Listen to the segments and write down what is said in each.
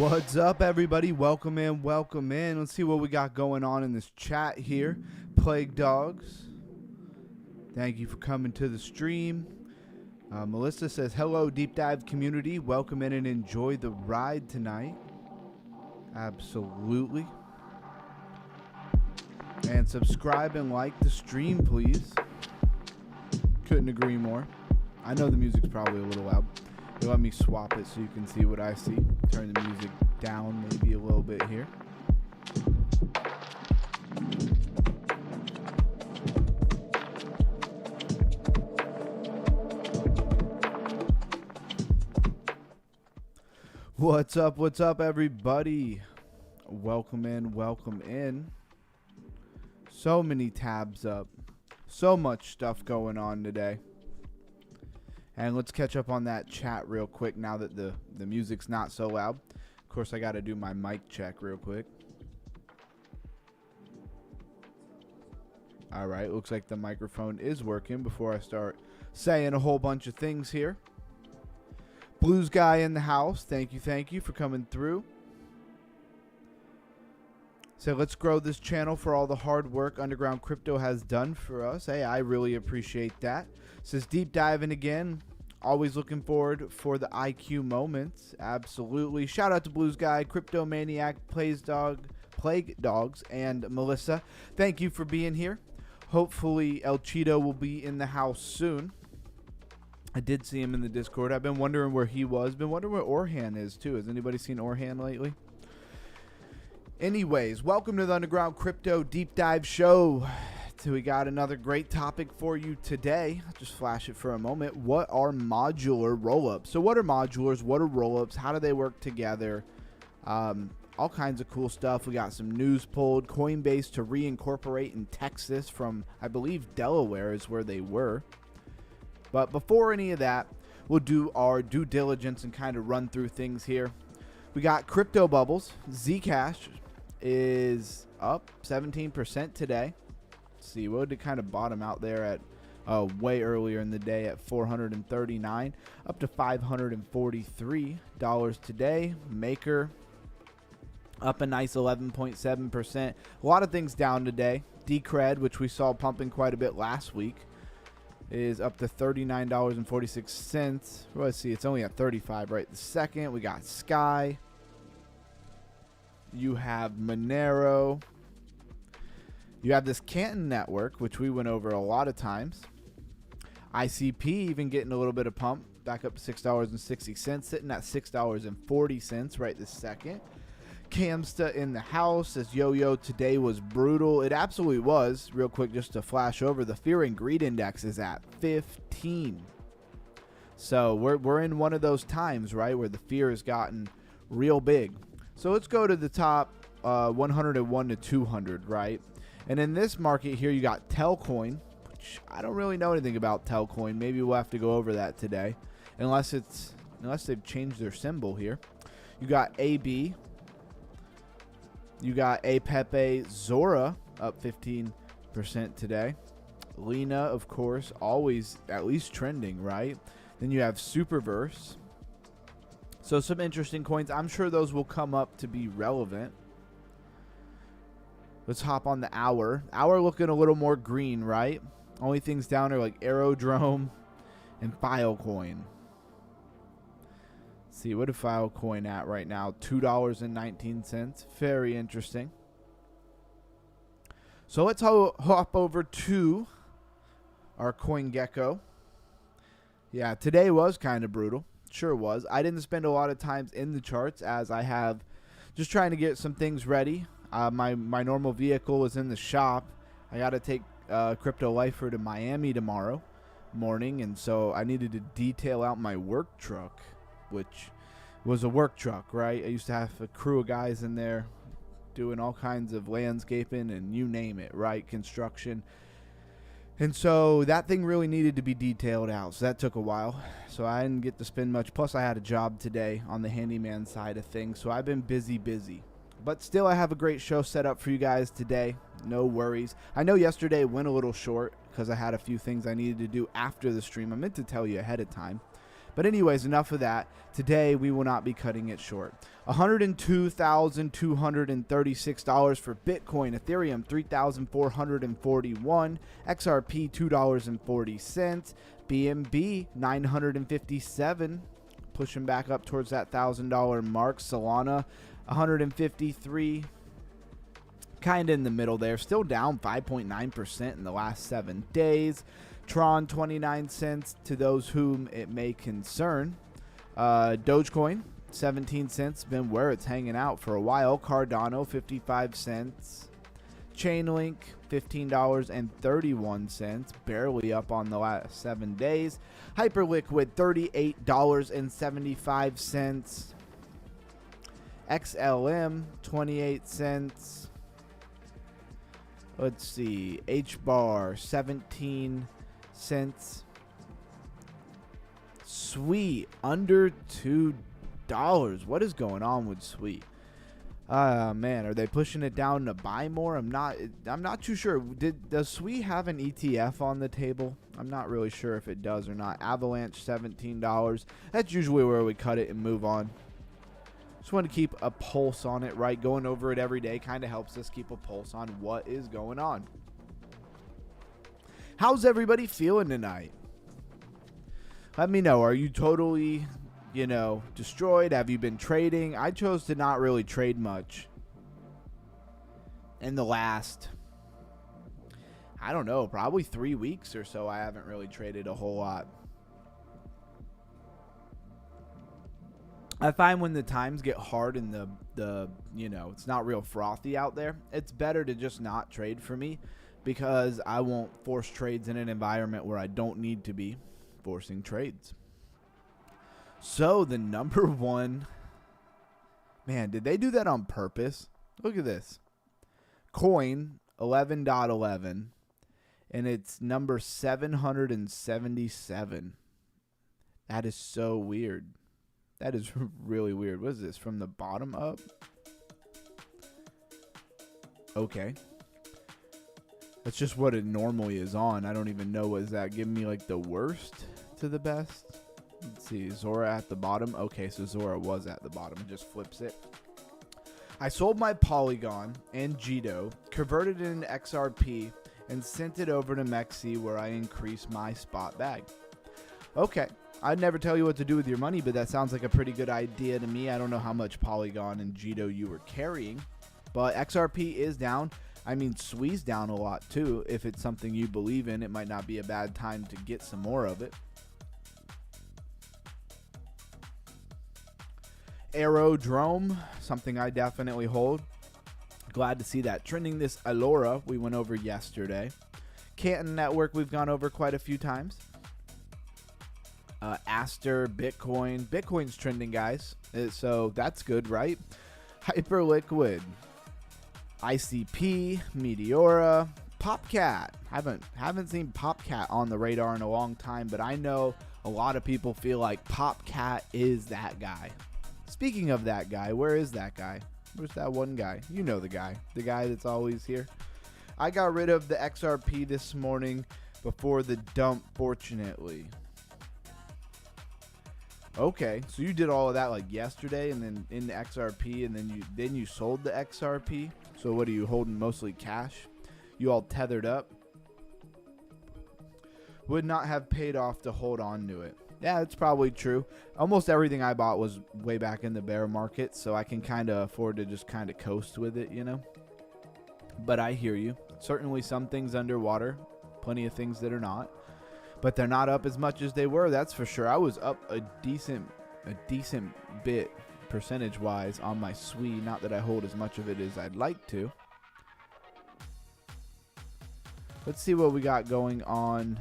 What's up, everybody? Welcome in, welcome in. Let's see what we got going on in this chat here. Plague Dogs, thank you for coming to the stream. Melissa says, hello, Deep Dive community. Welcome in and enjoy the ride tonight. Absolutely. And subscribe and like the stream, please. Couldn't agree more. I know the music's probably a little loud. Let me swap it so you can see what I see. Turn the music down maybe a little bit here. What's up, everybody? Welcome in, welcome in. So many tabs up. So much stuff going on today. And let's catch up on that chat real quick now that the music's not so loud. Of course, I got to do my mic check real quick. All right, looks like the microphone is working before I start saying a whole bunch of things here. Blues guy in the house, thank you for coming through. So let's grow this channel for all the hard work Underground Crypto has done for us. Hey, I really appreciate that. Says deep diving again. Always looking forward for the IQ moments. Absolutely. Shout out to Blues Guy, Crypto Maniac, Plague Dogs, and Melissa. Thank you for being here. Hopefully El Cheeto will be in the house soon. I did see him in the Discord. I've been wondering where he was. Been wondering where Orhan is too. Has anybody seen Orhan lately? Anyways, welcome to the Underground Crypto Deep Dive Show. So we got another great topic for you today. I'll just flash it for a moment. What are modular rollups? So what are modulars? What are rollups? How do they work together? All kinds of cool stuff. We got some news pulled. Coinbase to reincorporate in Texas from, I believe, Delaware is where they were. But before any of that, we'll do our due diligence and kind of run through things here. We got crypto bubbles. Zcash is up 17% today. Let's see, what did it kind of bottom out there at way earlier in the day at 439, up to $543 today. Maker up a nice 11.7%. A lot of things down today. Decred, which we saw pumping quite a bit last week, is up to $39.46. Let's see, it's only at 35 right this second. We got Sky. You have Monero. You have this Canton network, which we went over a lot of times. ICP even getting a little bit of pump, back up to $6.60, sitting at $6.40 right this second. Camsta in the house, as Yo-Yo today was brutal. It absolutely was. Real quick, just to flash over, the Fear and Greed Index is at 15. So we're in one of those times, right, where the fear has gotten real big. So let's go to the top 101 to 200, right? And in this market here, you got Telcoin, which I don't really know anything about Telcoin. Maybe we'll have to go over that today, unless they've changed their symbol here. You got AB. You got Apepe Zora up 15% today. Lena, of course, always at least trending, right? Then you have Superverse. So some interesting coins. I'm sure those will come up to be relevant. Let's hop on the hour. Hour looking a little more green, right? Only things down are like Aerodrome and Filecoin. Let's see, what is Filecoin at right now? $2.19. Very interesting. So let's hop over to our CoinGecko. Yeah, today was kind of brutal. Sure was. I didn't spend a lot of time in the charts as I have just trying to get some things ready. My normal vehicle is in the shop. I got to take Crypto Lifer to Miami tomorrow morning, and so I needed to detail out my work truck, which was a work truck, right? I used to have a crew of guys in there doing all kinds of landscaping and you name it, right? Construction. And so that thing really needed to be detailed out, so that took a while. So I didn't get to spend much. Plus, I had a job today on the handyman side of things, so I've been busy. But still, I have a great show set up for you guys today. No worries. I know yesterday went a little short because I had a few things I needed to do after the stream. I meant to tell you ahead of time. But anyways, enough of that. Today, we will not be cutting it short. $102,236 for Bitcoin, Ethereum $3,441, XRP $2.40, BNB $957, pushing back up towards that $1,000 mark. Solana $153, kind of in the middle there, still down 5.9% in the last 7 days. Tron 29 cents to those whom it may concern. Dogecoin 17 cents, been where it's hanging out for a while. Cardano 55 cents. Chainlink $15.31, barely up on the last 7 days. Hyperliquid $38.75. XLM 28 cents. Let's see, HBAR 17 cents. Sweet under $2. What is going on with Sweet? Man, are they pushing it down to buy more? I'm not too sure. Does Sweet have an ETF on the table? I'm not really sure if it does or not. Avalanche $17. That's usually where we cut it and move on. Just want to keep a pulse on it, right? Going over it every day kind of helps us keep a pulse on what is going on. How's everybody feeling tonight? Let me know. Are you totally, destroyed? Have you been trading? I chose to not really trade much in the last, I don't know, probably 3 weeks or so. I haven't really traded a whole lot. I find when the times get hard and the it's not real frothy out there, it's better to just not trade for me, because I won't force trades in an environment where I don't need to be forcing trades. So the number one, man, did they do that on purpose? Look at this. Coin 11.11, and it's number 777. That is so weird. That is really weird. What is this? From the bottom up? Okay. That's just what it normally is on. I don't even know. What is that? Giving me like the worst to the best? Let's see. Zora at the bottom. Okay, so Zora was at the bottom. It just flips it. I sold my Polygon and Jito, converted it into XRP, and sent it over to MEXC, where I increased my spot bag. Okay. I'd never tell you what to do with your money, but that sounds like a pretty good idea to me. I don't know how much Polygon and Jito you were carrying, but XRP is down. I mean, Swee's down a lot too. If it's something you believe in, it might not be a bad time to get some more of it. Aerodrome, something I definitely hold. Glad to see that trending. This Allura we went over yesterday. Canton Network we've gone over quite a few times. Aster, Bitcoin. Bitcoin's trending, guys. So that's good, right? Hyperliquid. ICP, Meteora, Popcat. Haven't seen Popcat on the radar in a long time, but I know a lot of people feel like Popcat is that guy. Speaking of that guy, where is that guy? Where's that one guy? You know the guy that's always here. I got rid of the XRP this morning before the dump, fortunately. Okay, so you did all of that like yesterday, and then in the XRP, and then you sold the XRP. So what are you holding? Mostly cash? You all tethered up? Would not have paid off to hold on to it. Yeah, it's probably true. Almost everything I bought was way back in the bear market, so I can kind of afford to just kind of coast with it, But I hear you. Certainly some things underwater, plenty of things that are not. But they're not up as much as they were, that's for sure. I was up a decent bit percentage-wise on my SWE. Not that I hold as much of it as I'd like to. Let's see what we got going on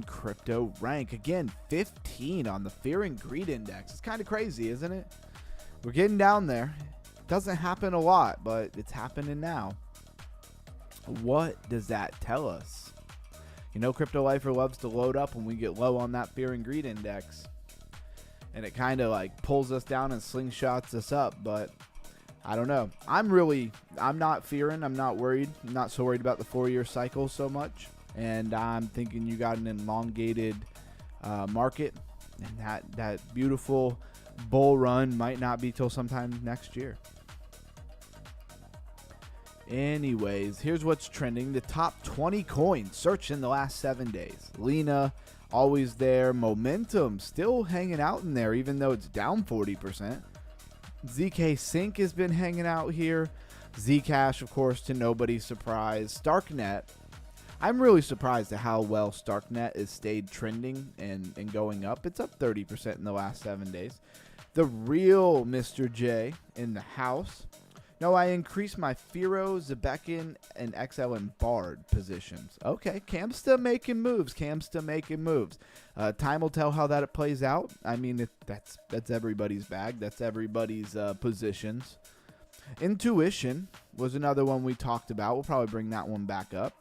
crypto rank. Again, 15 on the Fear and Greed Index. It's kind of crazy, isn't it? We're getting down there. Doesn't happen a lot, but it's happening now. What does that tell us? Crypto Lifer loves to load up when we get low on that Fear and Greed Index. And it kind of like pulls us down and slingshots us up. But I don't know. I'm not fearing. I'm not worried. I'm not so worried about the 4-year cycle so much. And I'm thinking you got an elongated market, and that beautiful bull run might not be till sometime next year. Anyways, here's what's trending. The top 20 coins searched in the last 7 days. Lena, always there. Momentum, still hanging out in there, even though it's down 40%. ZK Sync has been hanging out here. Zcash, of course, to nobody's surprise. Starknet, I'm really surprised at how well Starknet has stayed trending and going up. It's up 30% in the last 7 days. The real Mr. J in the house. No, I increased my Firo, Zebekin, and XL and Bard positions. Okay, Cam's still making moves. Time will tell how that plays out. I mean, that's everybody's bag. That's everybody's positions. Intuition was another one we talked about. We'll probably bring that one back up.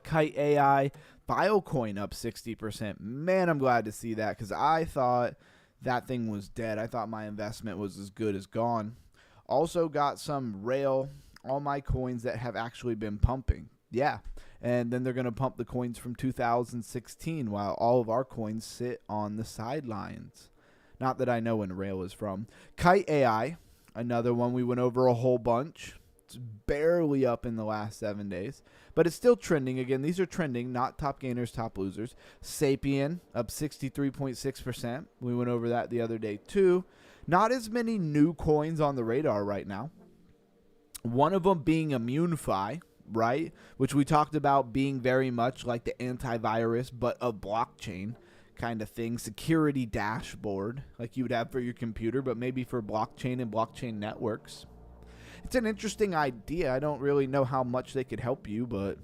Kite AI, Filecoin up 60%. Man, I'm glad to see that because I thought that thing was dead. I thought my investment was as good as gone. Also got some Rail, all my coins that have actually been pumping. Yeah, and then they're going to pump the coins from 2016 while all of our coins sit on the sidelines. Not that I know when Rail is from. Kite AI, another one we went over a whole bunch. It's barely up in the last 7 days, but it's still trending. Again, these are trending, not top gainers, top losers. Sapien up 63.6%. We went over that the other day too. Not as many new coins on the radar right now. One of them being ImmuneFi, right? Which we talked about being very much like the antivirus, but a blockchain kind of thing. Security dashboard, like you would have for your computer, but maybe for blockchain and blockchain networks. It's an interesting idea. I don't really know how much they could help you, but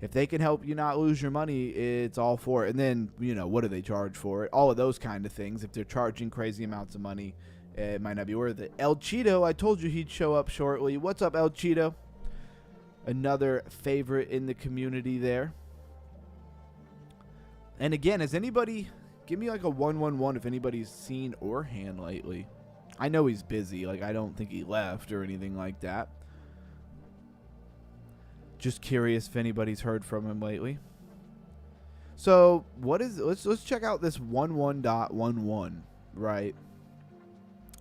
if they can help you not lose your money, it's all for it. And then, you know, what do they charge for it? All of those kind of things. If they're charging crazy amounts of money, it might not be worth it. El Cheeto, I told you he'd show up shortly. What's up, El Cheeto? Another favorite in the community there. And again, has anybody, give me like a 111 if anybody's seen Orhan lately. I know he's busy. Like, I don't think he left or anything like that. Just curious if anybody's heard from him lately. So what is, let's check out this 11.11, right?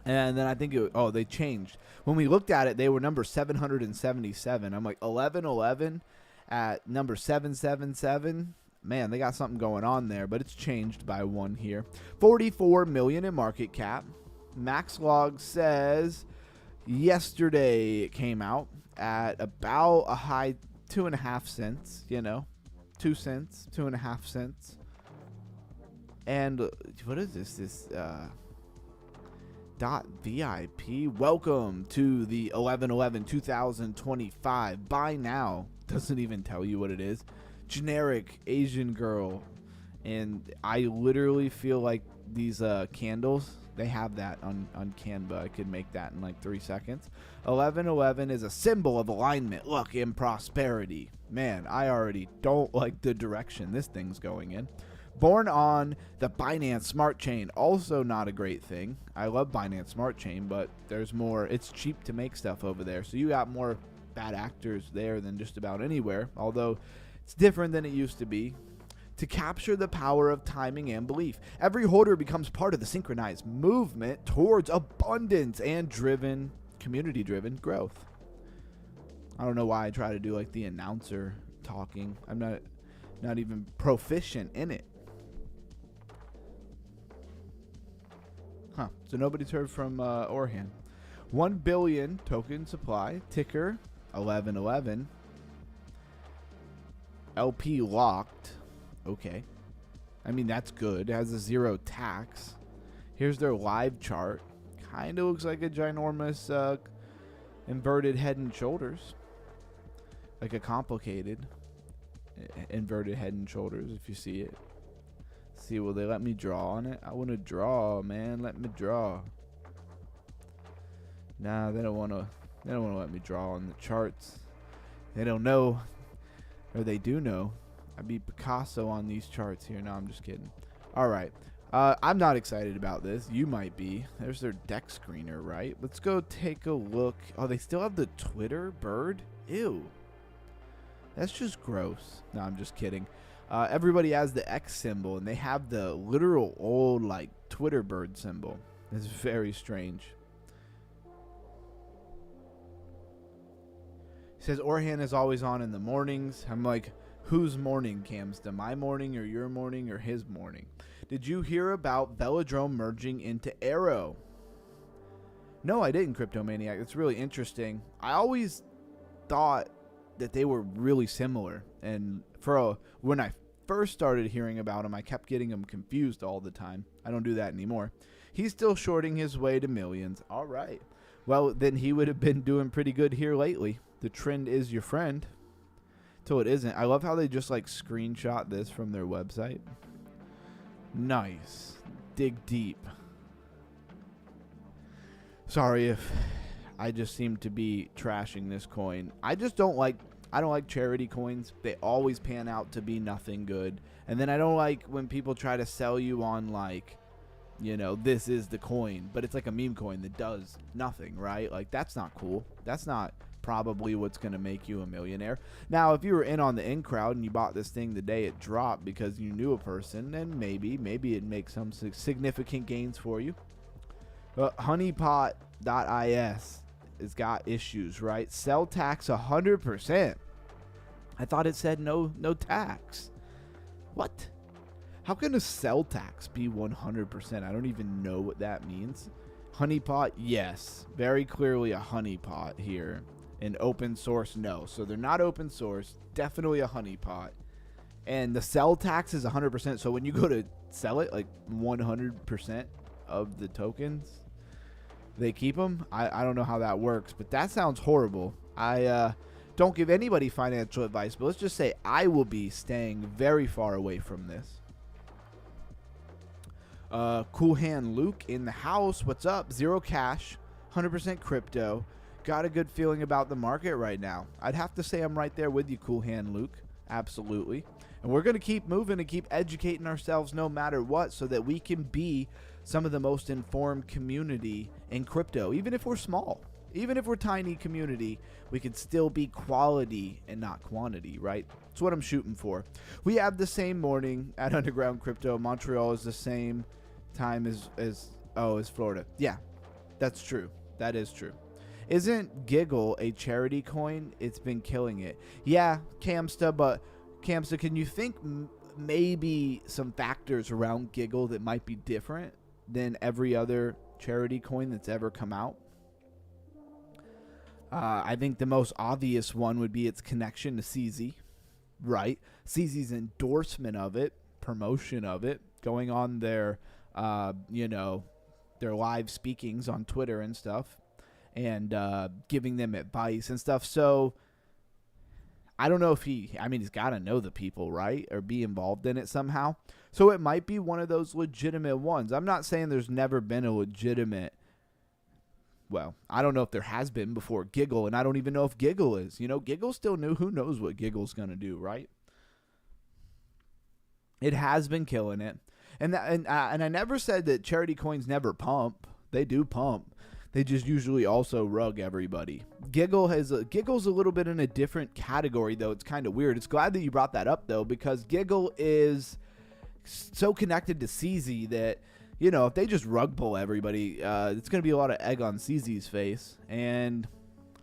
And then I think they changed. When we looked at it, they were number 777. I'm like 11.11 at number 777. Man, they got something going on there, but it's changed by one here. 44 million in market cap. Max log says yesterday it came out at about a high 2.5 cents, you know, 2 cents, 2.5 cents. And what is this .vip? Welcome to the 11/11/2025. Buy now. Doesn't even tell you what it is. Generic Asian girl. And I literally feel like these candles, they have that on Canva. I could make that in like 3 seconds. 11/11 is a symbol of alignment, luck, and prosperity. Man, I already don't like the direction this thing's going in. Born on the Binance Smart Chain, also not a great thing. I love Binance Smart Chain, but there's more. It's cheap to make stuff over there, so you got more bad actors there than just about anywhere, although it's different than it used to be. To capture the power of timing and belief, every holder becomes part of the synchronized movement towards abundance and community-driven growth. I don't know why I try to do like the announcer talking. I'm not even proficient in it. Huh. So nobody's heard from Orhan. 1 billion token supply. Ticker 11/11. LP locked. Okay. I mean, that's good. It has a 0 tax. Here's their live chart. Kind of looks like a ginormous inverted head and shoulders. Like a complicated inverted head and shoulders, if you see it. See, will they let me draw on it? I want to draw, man. Let me draw. Nah, they don't want to let me draw on the charts. They don't know, or they do know. I beat Picasso on these charts here. No, I'm just kidding. All right. I'm not excited about this. You might be. There's their deck screener, right? Let's go take a look. Oh, they still have the Twitter bird? Ew. That's just gross. No, I'm just kidding. Everybody has the X symbol, and they have the literal old like Twitter bird symbol. It's very strange. He says Orhan is always on in the mornings. I'm like, whose morning, Camsta? My morning or your morning or his morning? Did you hear about Velodrome merging into Arrow? No, I didn't, Cryptomaniac. It's really interesting. I always thought that they were really similar. And when I first started hearing about them, I kept getting them confused all the time. I don't do that anymore. He's still shorting his way to millions. All right. Well, then he would have been doing pretty good here lately. The trend is your friend. Till it isn't. I love how they just like screenshot this from their website. Nice. Dig deep. Sorry if I just seem to be trashing this coin. I don't like charity coins. They always pan out to be nothing good. And then I don't like when people try to sell you on like, you know, this is the coin, but it's like a meme coin that does nothing, right? Like, that's not cool. That's not probably what's going to make you a millionaire. Now, if you were in on the in crowd and you bought this thing the day it dropped because you knew a person, then maybe it makes some significant gains for you. Honeypot.is has got issues, right? Sell tax 100%. I thought it said no tax. What? How can a sell tax be 100%? I don't even know what that means. Honeypot, yes. Very clearly a honeypot here. And open source, no. So they're not open source. Definitely a honeypot. And the sell tax is 100%. So when you go to sell it, like 100% of the tokens, they keep them. I don't know how that works, but that sounds horrible. I don't give anybody financial advice, but let's just say I will be staying very far away from this. Cool Hand Luke in the house. What's up? Zero cash, 100% crypto. Got a good feeling about the market right now. I'd have to say I'm right there with you, Cool Hand Luke. Absolutely. And we're going to keep moving and keep educating ourselves no matter what so that we can be some of the most informed community in crypto. Even if we're small, even if we're tiny community, we can still be quality and not quantity, right? That's what I'm shooting for. We have the same morning at Underground Crypto. Montreal is the same time as Florida. Yeah, that's true. That is true. Isn't Giggle a charity coin? It's been killing it. Yeah, Camsta, but Camsta, can you think maybe some factors around Giggle that might be different than every other charity coin that's ever come out? I think the most obvious one would be its connection to CZ, right? CZ's endorsement of it, promotion of it, going on their, their live speakings on Twitter and stuff, and giving them advice and stuff. So I don't know if he's got to know the people, right? Or be involved in it somehow. So it might be one of those legitimate ones. I'm not saying there's never been a legitimate, well, I don't know if there has been before Giggle, and I don't even know if Giggle is. You know, Giggle still new. Who knows what Giggle's going to do, right? It has been killing it. And I never said that charity coins never pump. They do pump. They just usually also rug everybody. Giggle's a little bit in a different category, though. It's kind of weird. It's glad that you brought that up, though, because Giggle is so connected to CZ that, you know, if they just rug pull everybody, it's going to be a lot of egg on CZ's face. And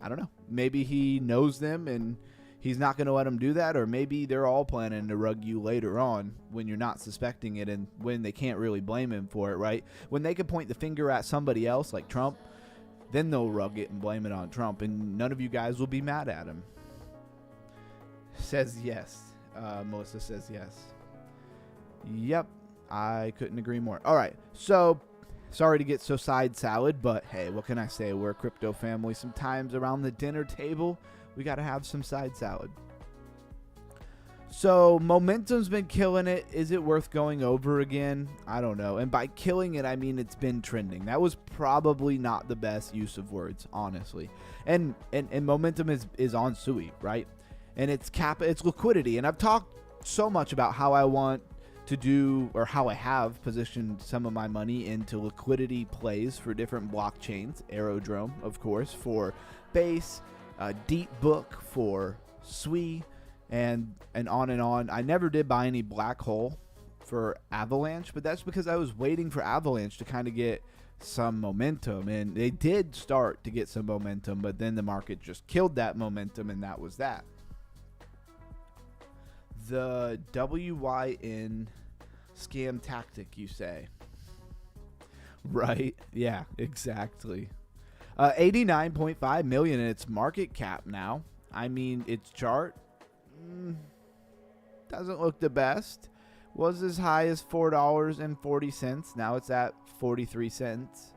I don't know. Maybe he knows them and he's not going to let them do that. Or maybe they're all planning to rug you later on when you're not suspecting it and when they can't really blame him for it, right? When they can point the finger at somebody else like Trump, then they'll rug it and blame it on Trump. And none of you guys will be mad at him. Says yes. Melissa says yes. Yep. I couldn't agree more. All right. So, sorry to get so side salad, but hey, what can I say? We're a crypto family. Sometimes around the dinner table, we got to have some side salad. So, momentum's been killing it. Is it worth going over again? I don't know. And by killing it, I mean it's been trending. That was probably not the best use of words, honestly. And momentum is on Sui, right? And it's liquidity. And I've talked so much about how I want to do, or how I have positioned some of my money into liquidity plays for different blockchains. Aerodrome, of course, for Base, Deep Book for Sui, and on and on. I never did buy any black hole for Avalanche, but that's because I was waiting for Avalanche to kind of get some momentum, and they did start to get some momentum, but then the market just killed that momentum, and that was that. The WYN scam tactic, you say? Right? Yeah, exactly. 89.5 million in its market cap now. I mean, its chart doesn't look the best. Was as high as $4.40. Now it's at 43 cents.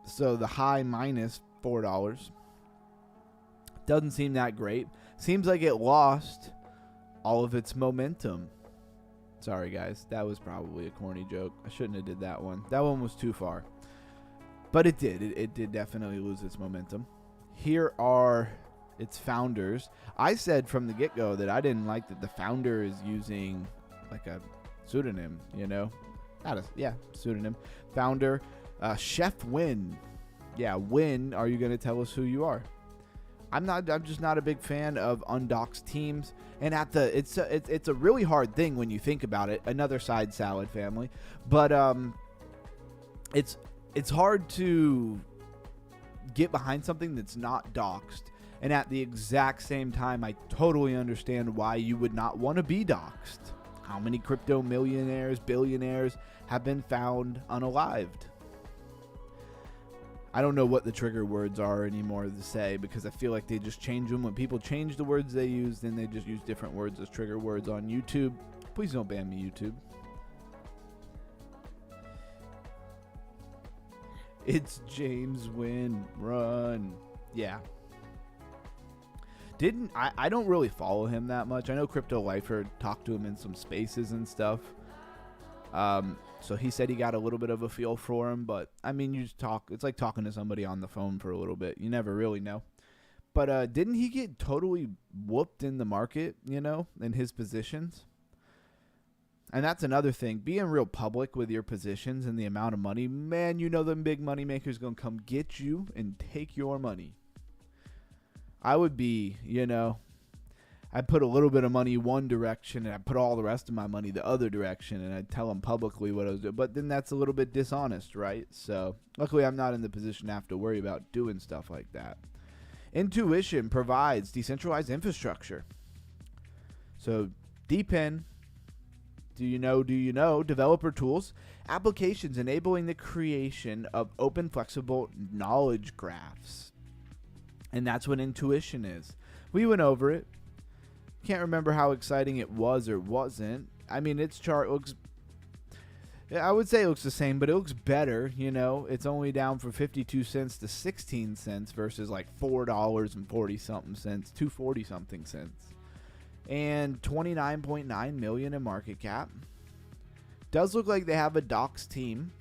So the high minus $4. Doesn't seem that great. Seems like it lost all of its momentum. Sorry, guys. That was probably a corny joke. I shouldn't have did that one. That one was too far. But it did. It did definitely lose its momentum. Here are its founders. I said from the get-go that I didn't like that the founder is using like a pseudonym, you know? Pseudonym. Founder, Chef Win. Yeah, Win, are you going to tell us who you are? I'm just not a big fan of undoxed teams. And it's a really hard thing when you think about it. Another side salad family. But it's hard to get behind something that's not doxed. And at the exact same time, I totally understand why you would not want to be doxed. How many crypto millionaires, billionaires have been found unalived? I don't know what the trigger words are anymore to say, because I feel like they just change them. When people change the words they use, then they just use different words as trigger words on YouTube. Please don't ban me, YouTube. It's James Wynn. Run. Yeah. I don't really follow him that much. I know Crypto Lifer talked to him in some spaces and stuff. So he said he got a little bit of a feel for him, but I mean, you just talk. It's like talking to somebody on the phone for a little bit. You never really know. But didn't he get totally whooped in the market, you know, in his positions? And that's another thing. Being real public with your positions and the amount of money, man, you know them big money makers going to come get you and take your money. I would be, you know, I'd put a little bit of money one direction and I'd put all the rest of my money the other direction, and I'd tell them publicly what I was doing. But then that's a little bit dishonest, right? So luckily I'm not in the position to have to worry about doing stuff like that. Intuition provides decentralized infrastructure. So DePIN, do you know, developer tools, applications enabling the creation of open, flexible knowledge graphs. And that's what intuition is. We went over it. Can't remember how exciting it was or wasn't. I mean, its chart looks, I would say it looks the same, but it looks better, you know. It's only down from 52 cents to 16 cents versus like $4.40 something cents, 240 something cents. And 29.9 million in market cap. Does look like they have a docs team.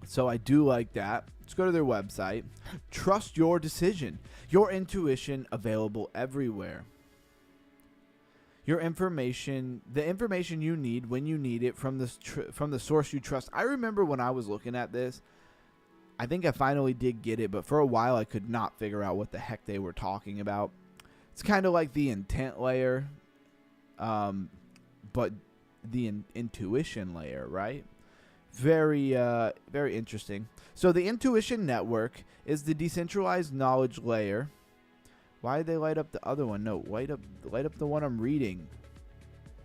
So I do like that. Let's go to their website. Trust your decision. Your intuition available everywhere. Your information, the information you need when you need it from the source you trust. I remember when I was looking at this, I think I finally did get it, but for a while I could not figure out what the heck they were talking about. It's kind of like the intent layer, but the intuition layer, right? Very interesting. So the intuition network is the decentralized knowledge layer. Why did they light up the other one? No, light up the one I'm reading.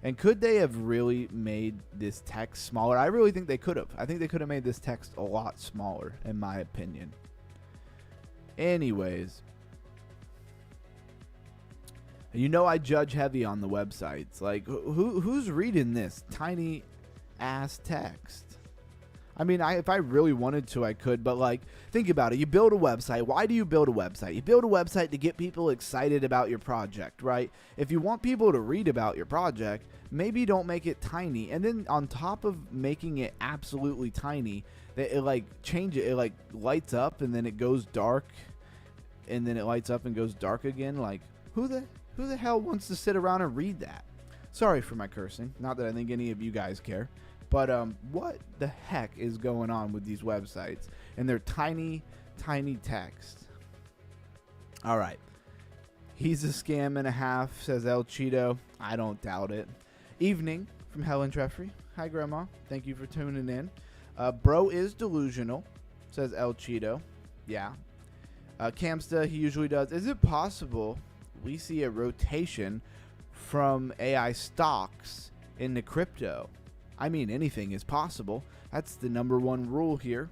And could they have really made this text smaller? I really think they could have. I think they could have made this text a lot smaller, in my opinion. Anyways, you know I judge heavy on the websites. Like, who's reading this tiny ass text? I mean, if I really wanted to, I could, but like, think about it. You build a website. Why do you build a website? You build a website to get people excited about your project, right? If you want people to read about your project, maybe don't make it tiny. And then on top of making it absolutely tiny, it like change it. It like lights up and then it goes dark, and then it lights up and goes dark again. Like, who the hell wants to sit around and read that? Sorry for my cursing. Not that I think any of you guys care. But what the heck is going on with these websites and their tiny, tiny text? All right. He's a scam and a half, says El Cheeto. I don't doubt it. Evening from Helen Treffrey. Hi, Grandma. Thank you for tuning in. Bro is delusional, says El Cheeto. Yeah. Camsta, he usually does. Is it possible we see a rotation from AI stocks into crypto? I mean, anything is possible. That's the number one rule here.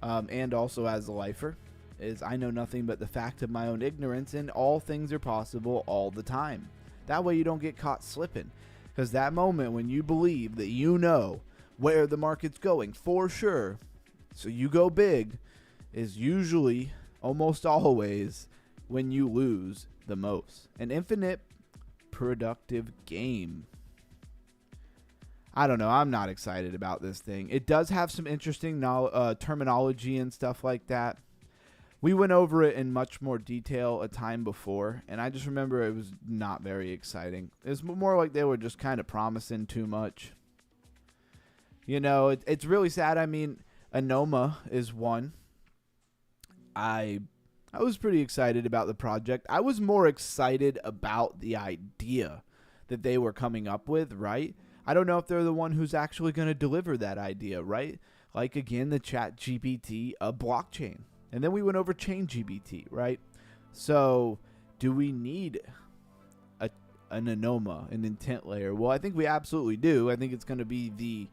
And also as a lifer, is I know nothing but the fact of my own ignorance, and all things are possible all the time. That way you don't get caught slipping. Because that moment when you believe that you know where the market's going for sure, so you go big, is usually, almost always, when you lose the most. An infinite productive game. I don't know. I'm not excited about this thing. It does have some interesting terminology and stuff like that. We went over it in much more detail a time before, and I just remember it was not very exciting. It was more like they were just kind of promising too much. You know, it's really sad. I mean, Anoma is one. I was pretty excited about the project. I was more excited about the idea that they were coming up with, right? I don't know if they're the one who's actually going to deliver that idea, right? Like, again, the ChatGPT blockchain. And then we went over ChainGPT, right? So, do we need an Anoma, an intent layer? Well, I think we absolutely do. I think it's going to be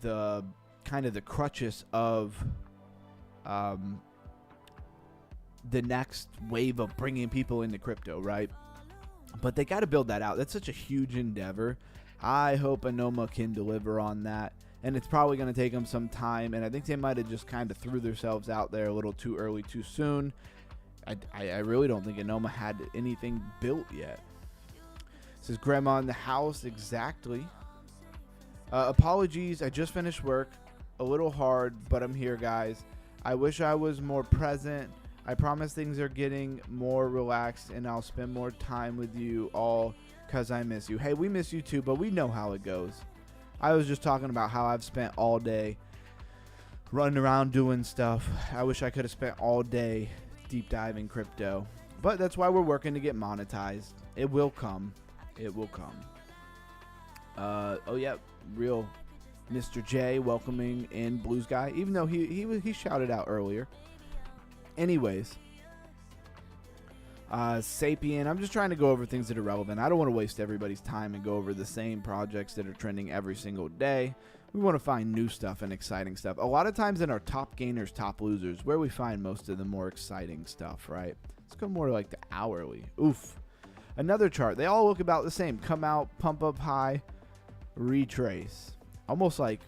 the kind of the crutches of the next wave of bringing people into crypto, right? But they got to build that out. That's such a huge endeavor. I hope Anoma can deliver on that. And it's probably going to take them some time. And I think they might have just kind of threw themselves out there a little too early, too soon. I really don't think Anoma had anything built yet. It says Grandma in the house. Exactly. Apologies. I just finished work. A little hard, but I'm here, guys. I wish I was more present. I promise things are getting more relaxed, and I'll spend more time with you all because I miss you. Hey, we miss you too, but we know how it goes. I was just talking about how I've spent all day running around doing stuff. I wish I could have spent all day deep diving crypto. But that's why we're working to get monetized. It will come. It will come. Oh, yeah. Real Mr. J welcoming in Blues Guy. Even though he shouted out earlier. Anyways. Sapien, I'm just trying to go over things that are relevant. I don't want to waste everybody's time and go over the same projects that are trending every single day. We want to find new stuff and exciting stuff. A lot of times in our top gainers, top losers, where we find most of the more exciting stuff, right? Let's go more like the hourly. Oof. Another chart. They all look about the same. Come out, pump up high, retrace. Almost like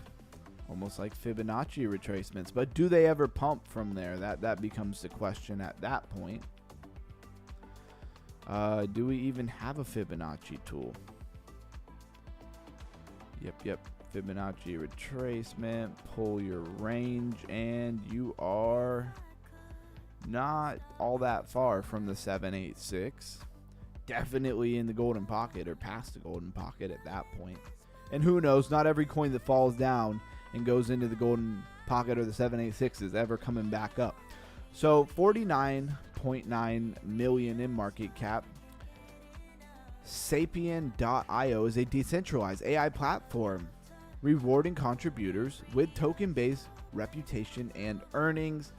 Fibonacci retracements. But do they ever pump from there? That becomes the question at that point. Do we even have a Fibonacci tool? Yep. Fibonacci retracement. Pull your range, and you are not all that far from the 786. Definitely in the golden pocket or past the golden pocket at that point. And who knows? Not every coin that falls down and goes into the golden pocket or the 786 is ever coming back up. So 49.9 million in market cap. Sapien.io is a decentralized AI platform rewarding contributors with token-based reputation and earnings.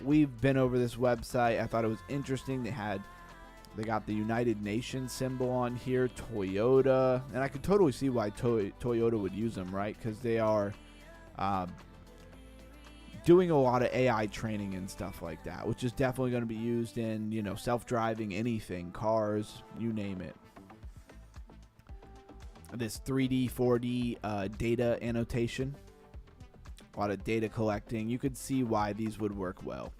We've been over this website. I thought it was interesting. They got the United Nations symbol on here, Toyota, and I could totally see why Toyota would use them, right? Because they are doing a lot of AI training and stuff like that, which is definitely going to be used in, self-driving anything, cars, you name it. This 3D, 4D data annotation, a lot of data collecting. You could see why these would work well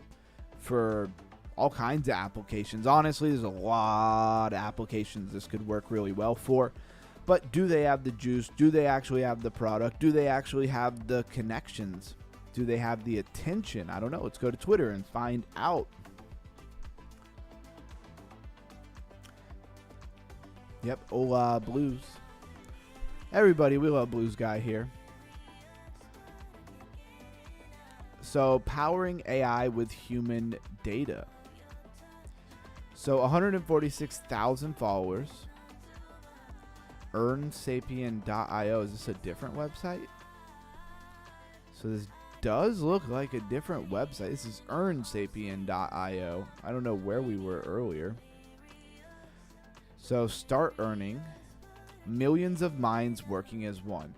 for all kinds of applications. Honestly, there's a lot of applications this could work really well for. But do they have the juice? Do they actually have the product? Do they actually have the connections? Do they have the attention? I don't know. Let's go to Twitter and find out. Yep, hola Blues. Everybody, we love Blues Guy here. So, powering AI with human data. So 146,000 followers. EarnSapien.io. Is this a different website? So this does look like a different website. This is EarnSapien.io. I don't know where we were earlier. So start earning. Millions of minds working as one.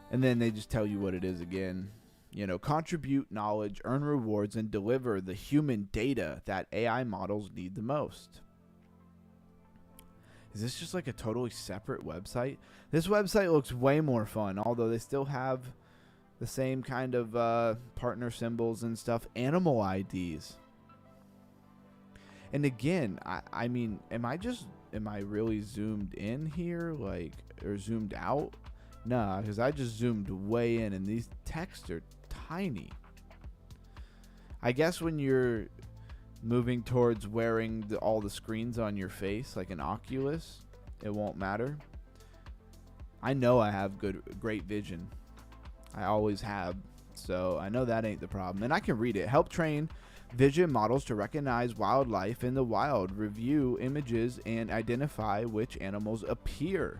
And then they just tell you what it is again. You know, contribute knowledge, earn rewards, and deliver the human data that AI models need the most. Is this just like a totally separate website? This website looks way more fun, although they still have the same kind of partner symbols and stuff. Animal IDs. And again, I mean, am I really zoomed in here, like, or zoomed out? Nah, because I just zoomed way in, and these texts are tiny. I guess when you're moving towards wearing all the screens on your face, like an Oculus, it won't matter. I know I have great vision. I always have. So I know that ain't the problem. And I can read it. Help train vision models to recognize wildlife in the wild, review images, and identify which animals appear.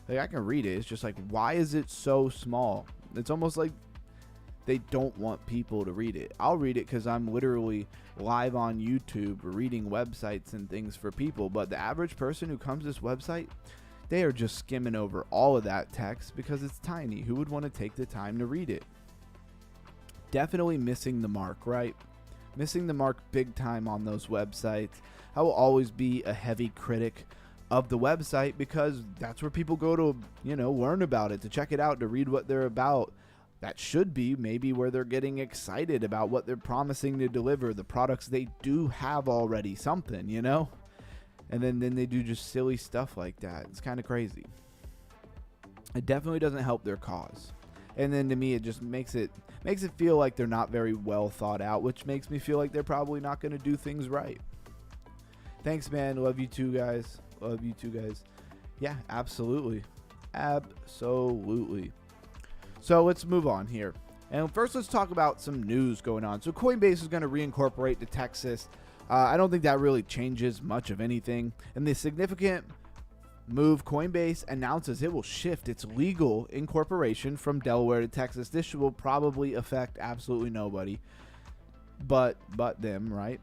Like, I can read it. It's just like, why is it so small? It's almost like they don't want people to read it. I'll read it because I'm literally live on YouTube reading websites and things for people. But the average person who comes to this website, they are just skimming over all of that text because it's tiny. Who would want to take the time to read it? Definitely missing the mark, right? Missing the mark big time on those websites. I will always be a heavy critic of the website because that's where people go to, you know, learn about it, to check it out, to read what they're about. That should be maybe where they're getting excited about what they're promising to deliver, the products they do have already, something, you know? And then they do just silly stuff like that. It's kind of crazy. It definitely doesn't help their cause. And then to me, it just makes it feel like they're not very well thought out, which makes me feel like they're probably not going to do things right. Thanks, man. Love you too, guys. Love you too, guys. Yeah, absolutely. Absolutely. So let's move on here. And first, let's talk about some news going on. So Coinbase is going to reincorporate to Texas. I don't think that really changes much of anything. And the significant move, Coinbase announces it will shift its legal incorporation from Delaware to Texas. This will probably affect absolutely nobody but them, right?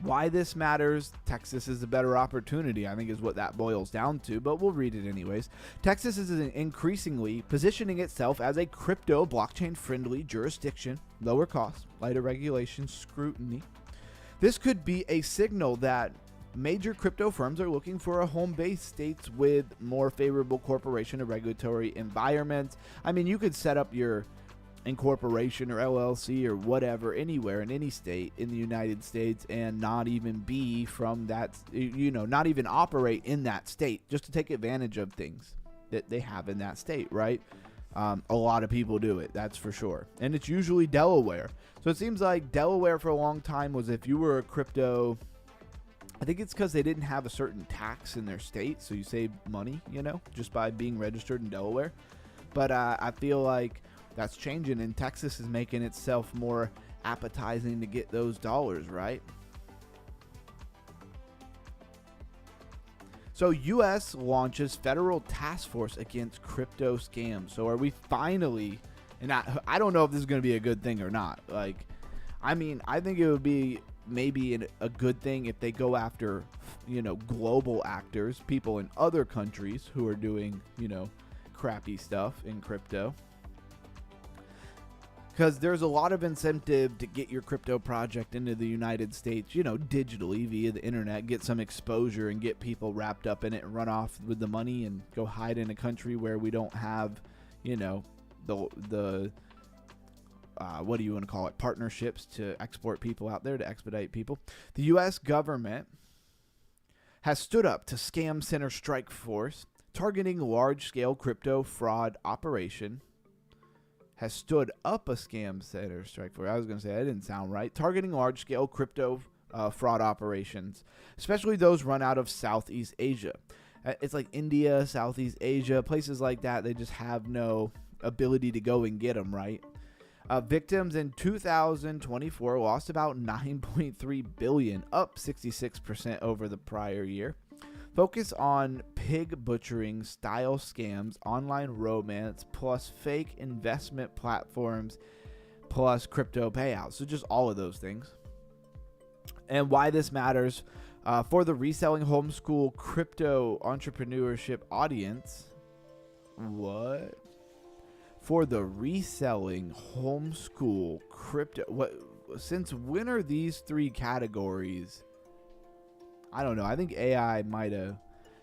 Why this matters, Texas is a better opportunity, I think, is what that boils down to, but we'll read it anyways. Texas is increasingly positioning itself as a crypto blockchain-friendly jurisdiction, lower cost, lighter regulation, scrutiny. This could be a signal that major crypto firms are looking for a home-based states with more favorable corporation and regulatory environments. I mean, you could set up your incorporation or LLC or whatever anywhere in any state in the United States and not even be from that, you know, not even operate in that state, just to take advantage of things that they have in that state, right? A lot of people do it, that's for sure. And it's usually Delaware. So it seems like Delaware for a long time was, if you were a crypto, I think it's because they didn't have a certain tax in their state, so you save money, you know, just by being registered in Delaware. But I feel like that's changing, and Texas is making itself more appetizing to get those dollars, right? So U.S. launches federal task force against crypto scams. So are we finally, and I don't know if this is going to be a good thing or not. Like, I mean, I think it would be maybe a good thing if they go after, you know, global actors, people in other countries who are doing, you know, crappy stuff in crypto. Because there's a lot of incentive to get your crypto project into the United States, you know, digitally via the internet, get some exposure and get people wrapped up in it and run off with the money and go hide in a country where we don't have, you know, the what do you want to call it, partnerships to export people out there, to expedite people. The U.S. government has stood up to Scam Center Strike Force, targeting large-scale crypto fraud operation. Has stood up a Scam Center Strike Force. I was going to say, that didn't sound right. Targeting large-scale crypto fraud operations, especially those run out of Southeast Asia. It's like India, Southeast Asia, places like that. They just have no ability to go and get them, right? Victims in 2024 lost about 9.3 billion, up 66% over the prior year. Focus on pig butchering, style scams, online romance, plus fake investment platforms, plus crypto payouts. So just all of those things. And why this matters for the reselling homeschool crypto entrepreneurship audience. What? For the reselling homeschool crypto. What? Since when are these three categories? I don't know. I think AI might have,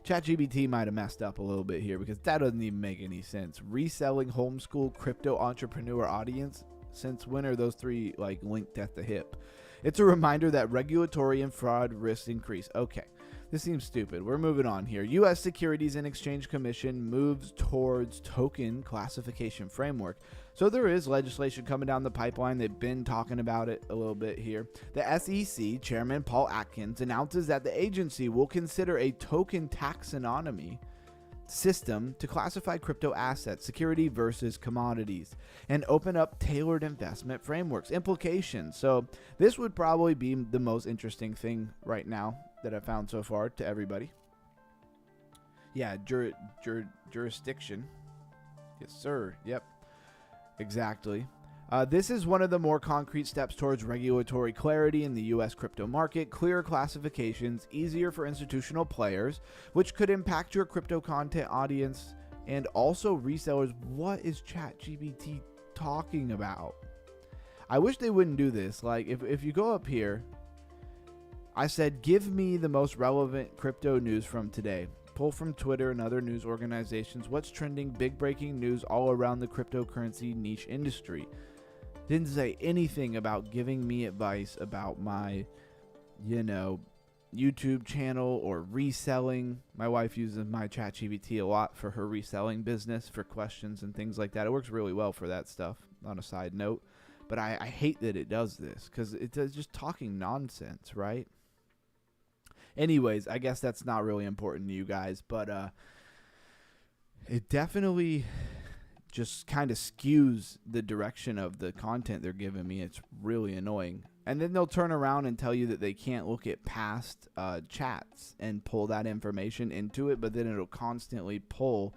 ChatGPT might have messed up a little bit here, because that doesn't even make any sense. Reselling homeschool crypto entrepreneur audience. Since when are those three like linked at the hip? It's a reminder that regulatory and fraud risks increase. Okay, this seems stupid. We're moving on here. U.S. Securities and Exchange Commission moves towards token classification framework. So there is legislation coming down the pipeline. They've been talking about it a little bit here. The SEC Chairman Paul Atkins announces that the agency will consider a token taxonomy system to classify crypto assets, security versus commodities, and open up tailored investment frameworks. Implications. So this would probably be the most interesting thing right now that I've found so far to everybody. Yeah, jurisdiction. Yes, sir. Yep. Exactly. This is one of the more concrete steps towards regulatory clarity in the U.S. crypto market, clearer classifications, easier for institutional players, which could impact your crypto content audience and also resellers. What is ChatGPT talking about? I wish they wouldn't do this. Like, if you go up here, I said, give me the most relevant crypto news from today. Pull from Twitter and other news organizations. What's trending? Big breaking news all around the cryptocurrency niche industry. Didn't say anything about giving me advice about my, YouTube channel or reselling. My wife uses my ChatGPT a lot for her reselling business, for questions and things like that. It works really well for that stuff, on a side note. But I hate that it does this, because it's just talking nonsense, right? Anyways, I guess that's not really important to you guys, but it definitely just kind of skews the direction of the content they're giving me. It's really annoying. And then they'll turn around and tell you that they can't look at past chats and pull that information into it, but then it'll constantly pull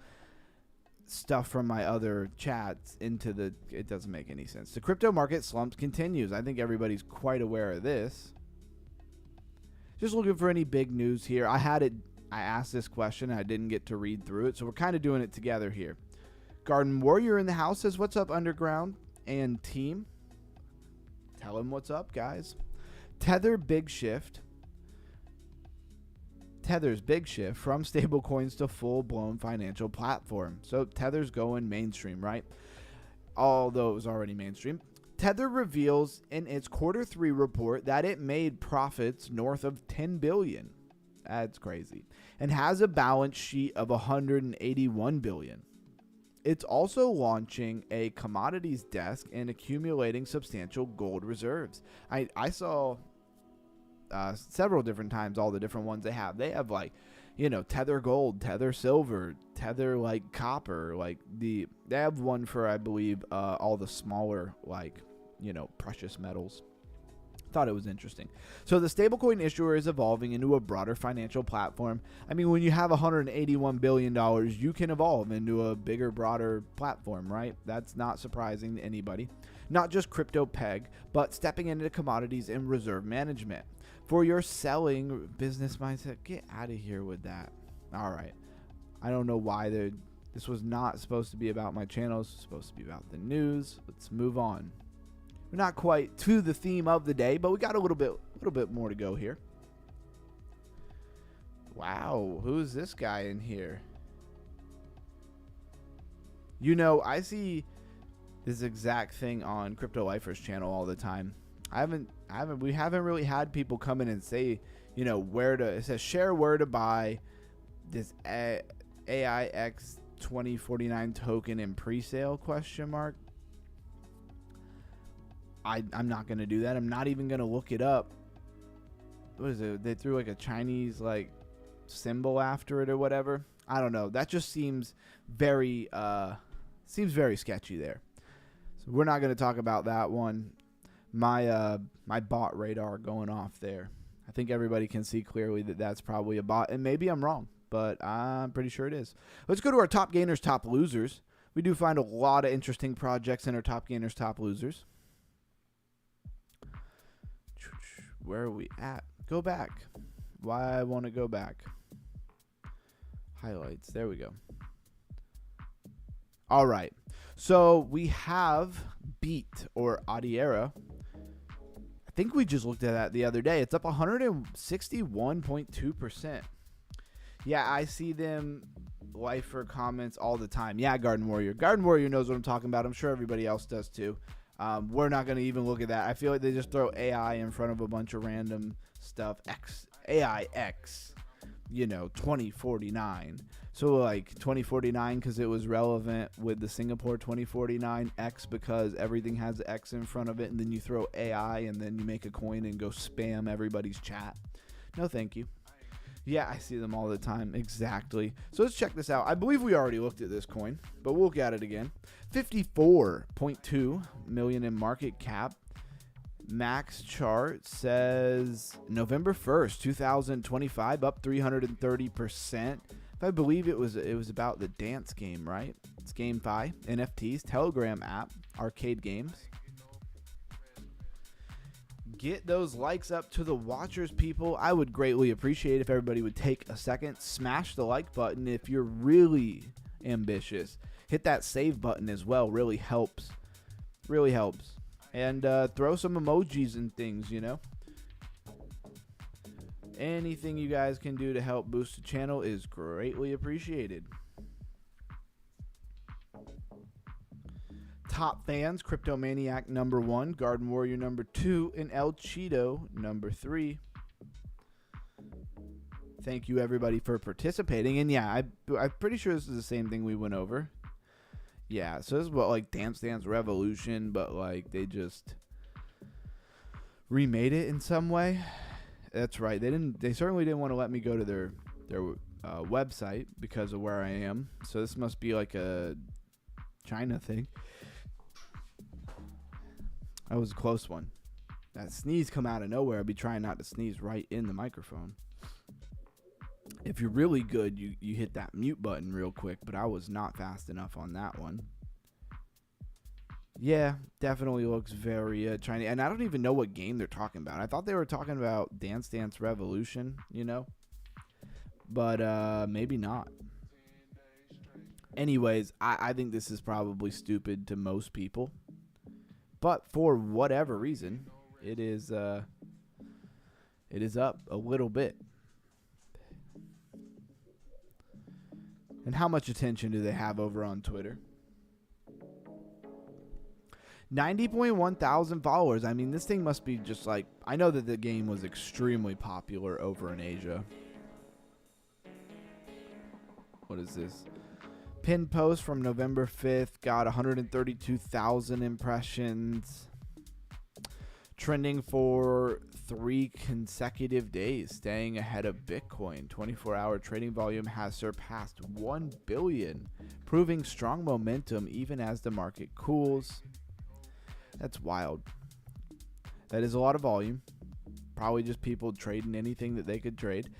stuff from my other chats into the... It doesn't make any sense. The crypto market slump continues. I think everybody's quite aware of this. Just looking for any big news here. I asked this question. I didn't get to read through it, so we're kind of doing it together here. Garden Warrior in the house says, what's up, Underground and team? Tell him what's up, guys. Tether's big shift from stablecoins to full-blown financial platform. So Tether's going mainstream, right? Although it was already mainstream. Tether reveals in its Q3 report that it made profits north of $10 billion. That's crazy. And has a balance sheet of $181 billion. It's also launching a commodities desk and accumulating substantial gold reserves. I saw several different times all the different ones they have. They have Tether gold, Tether silver, Tether copper. They have one for, I believe, all the smaller precious metals. Thought it was interesting. So the stablecoin issuer is evolving into a broader financial platform. I mean, when you have $181 billion, you can evolve into a bigger, broader platform, right? That's not surprising to anybody. Not just crypto peg, but stepping into commodities and reserve management. For your selling business mindset, get out of here with that. All right. I don't know why this was not supposed to be about my channel. It's supposed to be about the news. Let's move on. We're not quite to the theme of the day, but we got a little bit more to go here. Wow, who's this guy in here? I see this exact thing on Crypto Lifer's channel all the time. We haven't really had people come in and say, it says share where to buy this AIX 2049 token in pre-sale ? I'm not going to do that. I'm not even going to look it up. What is it? They threw a Chinese symbol after it or whatever. I don't know. That just seems very sketchy there. So we're not going to talk about that one. My bot radar going off there. I think everybody can see clearly that that's probably a bot, and maybe I'm wrong, but I'm pretty sure it is. Let's go to our top gainers, top losers. We do find a lot of interesting projects in our top gainers, top losers. Where are we at? Go back. Why I want to go back. Highlights. There we go. All right. So we have Beat or Adiera. I think we just looked at that the other day. It's up 161.2%. Yeah, I see them lifer comments all the time. Yeah, Garden Warrior. Garden Warrior knows what I'm talking about. I'm sure everybody else does too. We're not going to even look at that. I feel like they just throw AI in front of a bunch of random stuff. AI X, 2049. So like 2049 because it was relevant with the Singapore 2049, X because everything has X in front of it, and then you throw AI and then you make a coin and go spam everybody's chat. No, thank you. Yeah, I see them all the time. Exactly. So let's check this out. I believe we already looked at this coin, but we'll look at it again. 54.2 million in market cap. Max chart says November 1st, 2025, up 330%. If I believe it was about the dance game, right? It's GameFi, NFTs, Telegram app, arcade games. Get those likes up to the watchers, people. I would greatly appreciate if everybody would take a second, smash the like button. If you're really ambitious, hit that save button as well. Really helps. Really helps. And throw some emojis and things, Anything you guys can do to help boost the channel is greatly appreciated. Top fans, Cryptomaniac number 1, Garden Warrior number 2, and El Cheeto number 3. Thank you everybody for participating. And yeah, I'm pretty sure this is the same thing we went over. Yeah, so this is what like Dance Dance Revolution, but like they just remade it in some way. That's right. They certainly didn't want to let me go to their website because of where I am. So this must be like a China thing. That was a close one. That sneeze come out of nowhere. I'd be trying not to sneeze right in the microphone. If you're really good, you hit that mute button real quick, but I was not fast enough on that one. Yeah, definitely looks very Chinese. And I don't even know what game they're talking about. I thought they were talking about Dance Dance Revolution, But maybe not. Anyways, I think this is probably stupid to most people. But for whatever reason, it is up a little bit. And how much attention do they have over on Twitter? 90.1 thousand followers. I mean, this thing must be just like... I know that the game was extremely popular over in Asia. What is this? Pinned post from November 5th got 132,000 impressions. Trending for 3 consecutive days, staying ahead of Bitcoin. 24-hour trading volume has surpassed 1 billion, proving strong momentum even as the market cools. That's wild. That is a lot of volume. Probably just people trading anything that they could trade.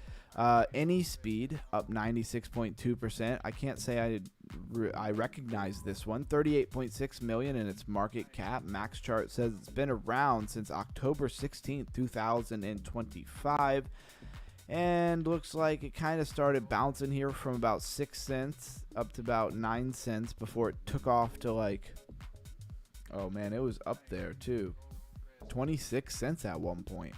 Any speed up 96.2%. I can't say I recognize this one. 38.6 million in its market cap. Max chart says it's been around since October 16th, 2025. And looks like it kind of started bouncing here from about 6 cents up to about 9 cents before it took off to like, oh man, it was up there too. 26 cents at one point.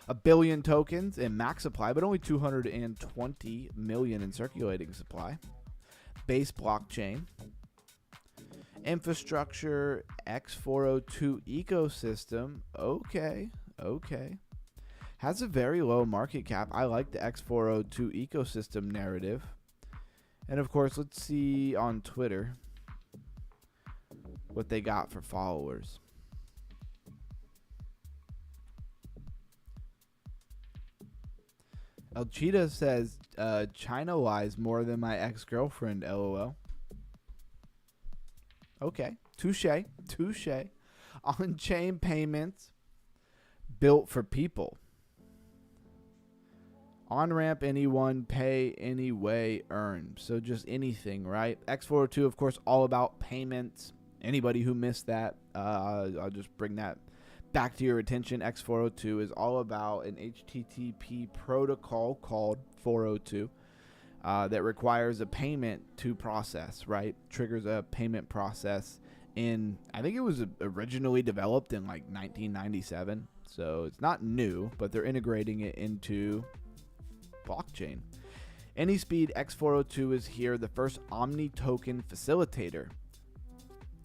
1 billion tokens in max supply, but only 220 million in circulating supply. Base blockchain. Infrastructure X402 ecosystem. Okay. Has a very low market cap. I like the X402 ecosystem narrative. And of course, let's see on Twitter what they got for followers. El Cheetah says, China lies more than my ex-girlfriend, LOL. Okay. Touche. On-chain payments built for people. On-ramp anyone, pay any way, earn. So just anything, right? X402, of course, all about payments. Anybody who missed that, I'll just bring that back to your attention. X402 is all about an HTTP protocol called 402 that requires a payment to process, right? Triggers a payment process I think it was originally developed in like 1997. So it's not new, but they're integrating it into blockchain. AnySpeed X402 is here, the first Omni token facilitator.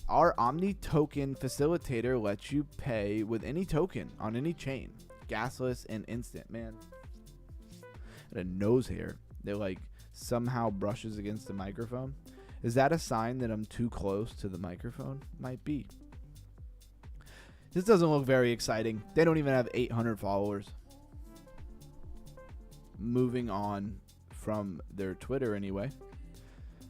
Our Omni token facilitator lets you pay with any token on any chain, gasless and instant. Man, and a nose hair that like somehow brushes against the microphone. Is that a sign that I'm too close to the microphone? Might be. This doesn't look very exciting. They don't even have 800 followers. Moving on from their Twitter anyway.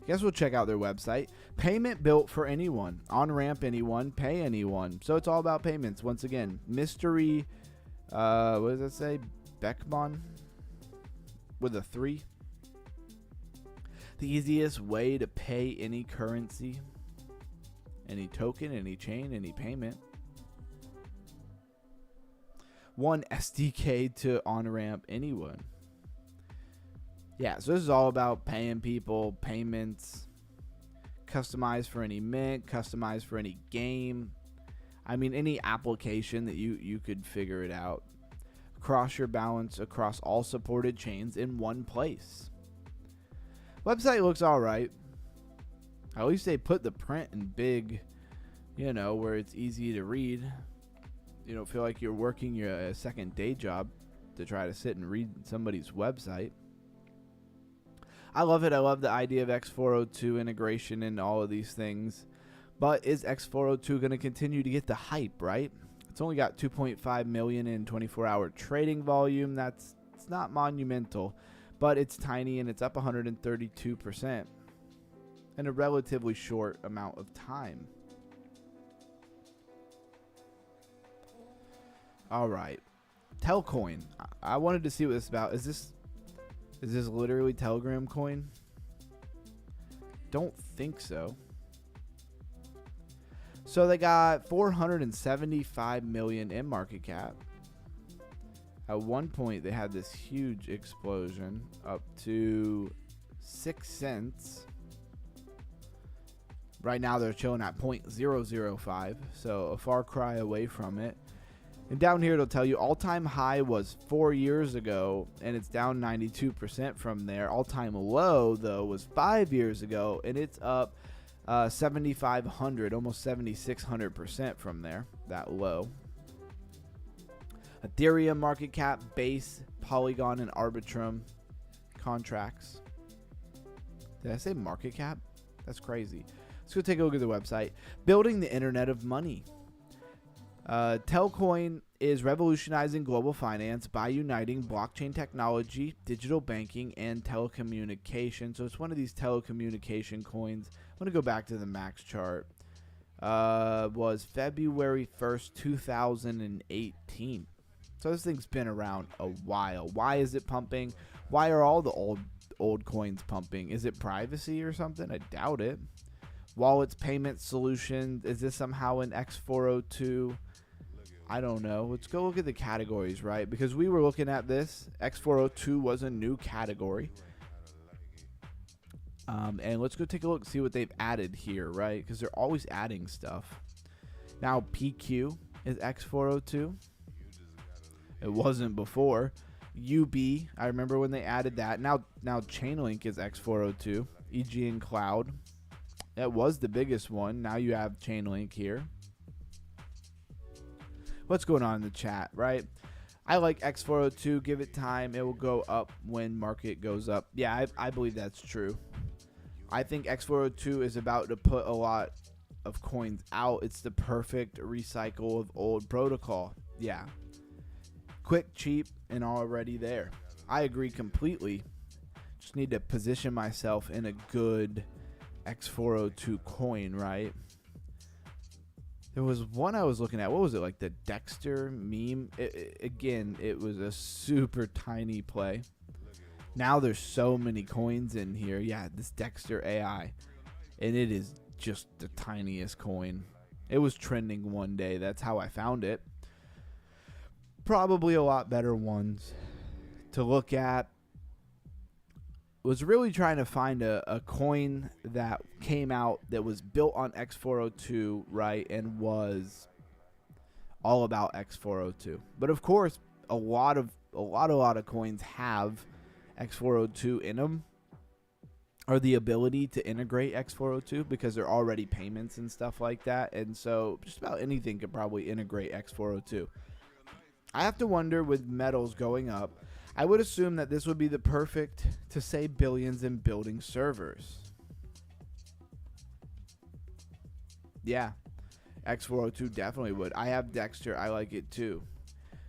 Guess we'll check out their website. Payment built for anyone. On-ramp anyone, pay anyone. So it's all about payments. Once again, mystery, what does that say? Beckman with a 3. The easiest way to pay any currency, any token, any chain, any payment. One SDK to on-ramp anyone. Yeah, so this is all about paying people, payments, customized for any mint, customized for any game. I mean, any application that you could figure it out. Cross your balance across all supported chains in one place. Website looks all right. At least they put the print in big, where it's easy to read. You don't feel like you're working your second day job to try to sit and read somebody's website. I love it. I love the idea of X402 integration and all of these things. But is X402 going to continue to get the hype, right? It's only got 2.5 million in 24-hour trading volume. It's not monumental, but it's tiny and it's up 132% in a relatively short amount of time. All right. Telcoin. I wanted to see what this is about. Is this literally Telegram coin? Don't think so. So they got 475 million in market cap. At one point, they had this huge explosion up to 6 cents. Right now, they're chilling at 0.005, so a far cry away from it. And down here, it'll tell you all-time high was 4 years ago, and it's down 92% from there. All-time low, though, was 5 years ago, and it's up 7,500, almost 7,600% from there, that low. Ethereum market cap, Base, Polygon, and Arbitrum contracts. Did I say market cap? That's crazy. Let's go take a look at the website. Building the Internet of Money. Telcoin is revolutionizing global finance by uniting blockchain technology, digital banking, and telecommunication. So it's one of these telecommunication coins. I'm going to go back to the max chart. Was February 1st, 2018. So this thing's been around a while. Why is it pumping? Why are all the old coins pumping? Is it privacy or something? I doubt it. Wallets, payment solutions. Is this somehow an X402? I don't know. Let's go look at the categories, right? Because we were looking at this. X402 was a new category. And let's go take a look and see what they've added here, right? Because they're always adding stuff. Now PQ is X402. It wasn't before. UB, I remember when they added that. Now Chainlink is X402. EGN Cloud. That was the biggest one. Now you have Chainlink here. What's going on in the chat, right? I like X402. Give it time. It will go up when market goes up. Yeah, I believe that's true. I think X402 is about to put a lot of coins out. It's the perfect recycle of old protocol. Yeah. Quick, cheap, and already there. I agree completely. Just need to position myself in a good X402 coin, right? There was one I was looking at. What was it, like the Dexter meme? Again, it was a super tiny play. Now there's so many coins in here. Yeah, this Dexter AI. And it is just the tiniest coin. It was trending one day. That's how I found it. Probably a lot better ones to look at. Was really trying to find a coin that came out that was built on X402, right, and was all about X402. But of course, a lot of coins have X402 in them, or the ability to integrate X402 because they're already payments and stuff like that. And so just about anything could probably integrate X402. I have to wonder, with metals going up, I would assume that this would be the perfect to save billions in building servers. Yeah, X402 definitely would. I have Dexter. I like it too.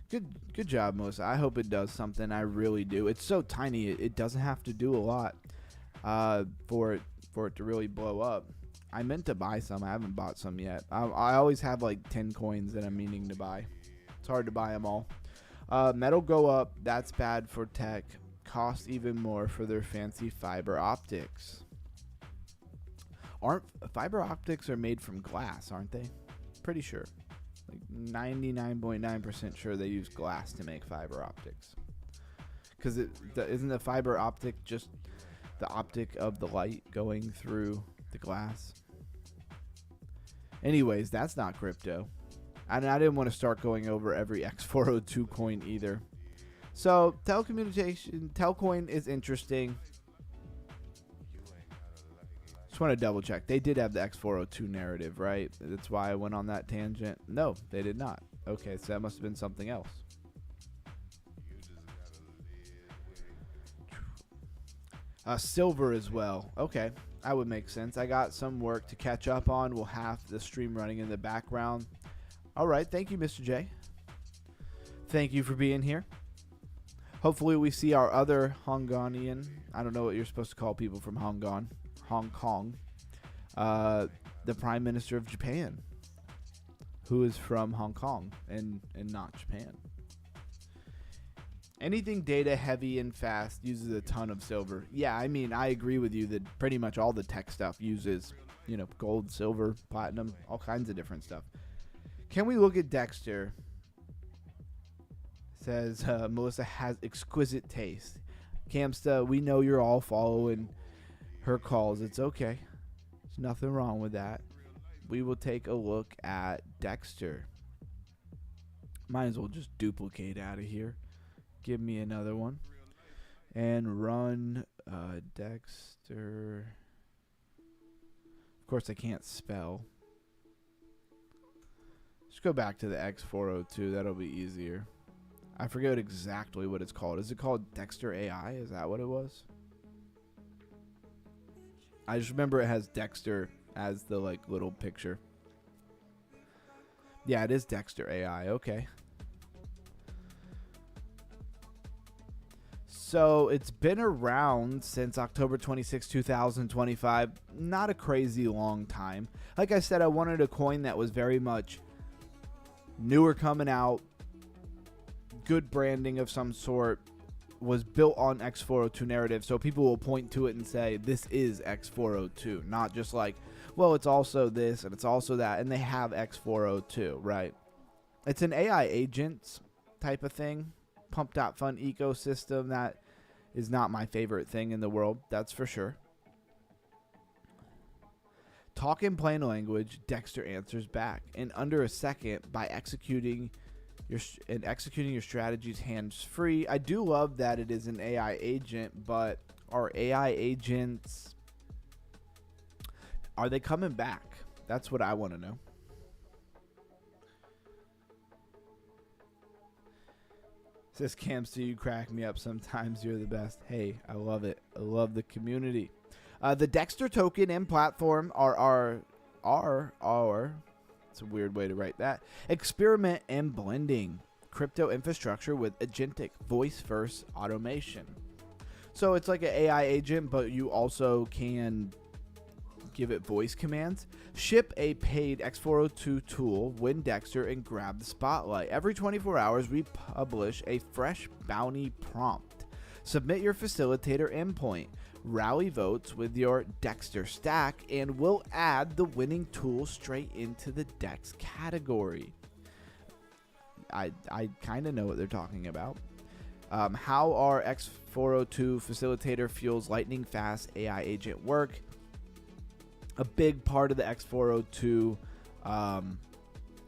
Good job, Melissa. I hope it does something. I really do. It's so tiny. It doesn't have to do a lot for it to really blow up. I meant to buy some. I haven't bought some yet. I always have like 10 coins that I'm meaning to buy. It's hard to buy them all. Metal go up. That's bad for tech. Cost even more for their fancy fiber optics. Fiber optics are made from glass, aren't they? Pretty sure. Like 99.9% sure they use glass to make fiber optics. Because isn't the fiber optic just the optic of the light going through the glass? Anyways, that's not crypto. And I didn't want to start going over every X402 coin either. So Telcoin is interesting. Just want to double check. They did have the X402 narrative, right? That's why I went on that tangent. No, they did not. Okay, so that must have been something else. Silver as well. Okay, that would make sense. I got some work to catch up on. We'll have the stream running in the background. All right, thank you, Mr. J. Thank you for being here. Hopefully we see our other Hongkonian. I don't know what you're supposed to call people from Hong Kong. The Prime Minister of Japan, who is from Hong Kong and not Japan. Anything data heavy and fast uses a ton of silver. Yeah, I mean, I agree with you that pretty much all the tech stuff uses, gold, silver, platinum, all kinds of different stuff. Can we look at Dexter? Says Melissa has exquisite taste. Camsta, we know you're all following her calls. It's okay. There's nothing wrong with that. We will take a look at Dexter. Might as well just duplicate out of here. Give me another one. And run Dexter. Of course, I can't spell. Just go back to the X402. That'll be easier. I forget exactly what it's called. Is it called Dexter AI? Is that what it was? I just remember it has Dexter as the little picture. Yeah, it is Dexter AI. Okay. So it's been around since October 26, 2025. Not a crazy long time. Like I said, I wanted a coin that was very much newer coming out, good branding of some sort, was built on X402 narrative, so people will point to it and say this is X402, not just like, well, it's also this and it's also that, and they have X402, right? It's an AI agents type of thing, pump.fun ecosystem. That is not my favorite thing in the world, that's for sure. Talk in plain language, Dexter answers back in under a second by executing your strategies hands-free. I do love that it is an AI agent, but are AI agents, are they coming back? That's what I want to know. Says Camster, you crack me up sometimes. You're the best. Hey, I love it. I love the community. The Dexter token and platform are it's a weird way to write that. Experiment and blending crypto infrastructure with agentic voice-first automation. So it's like an AI agent, but you also can give it voice commands. Ship a paid X402 tool, win Dexter, and grab the spotlight. Every 24 hours, we publish a fresh bounty prompt. Submit your facilitator endpoint. Rally votes with your Dexter stack, and we'll add the winning tool straight into the Dex category. I kind of know what they're talking about. How our X402 facilitator fuels lightning fast AI agent work. A big part of the X402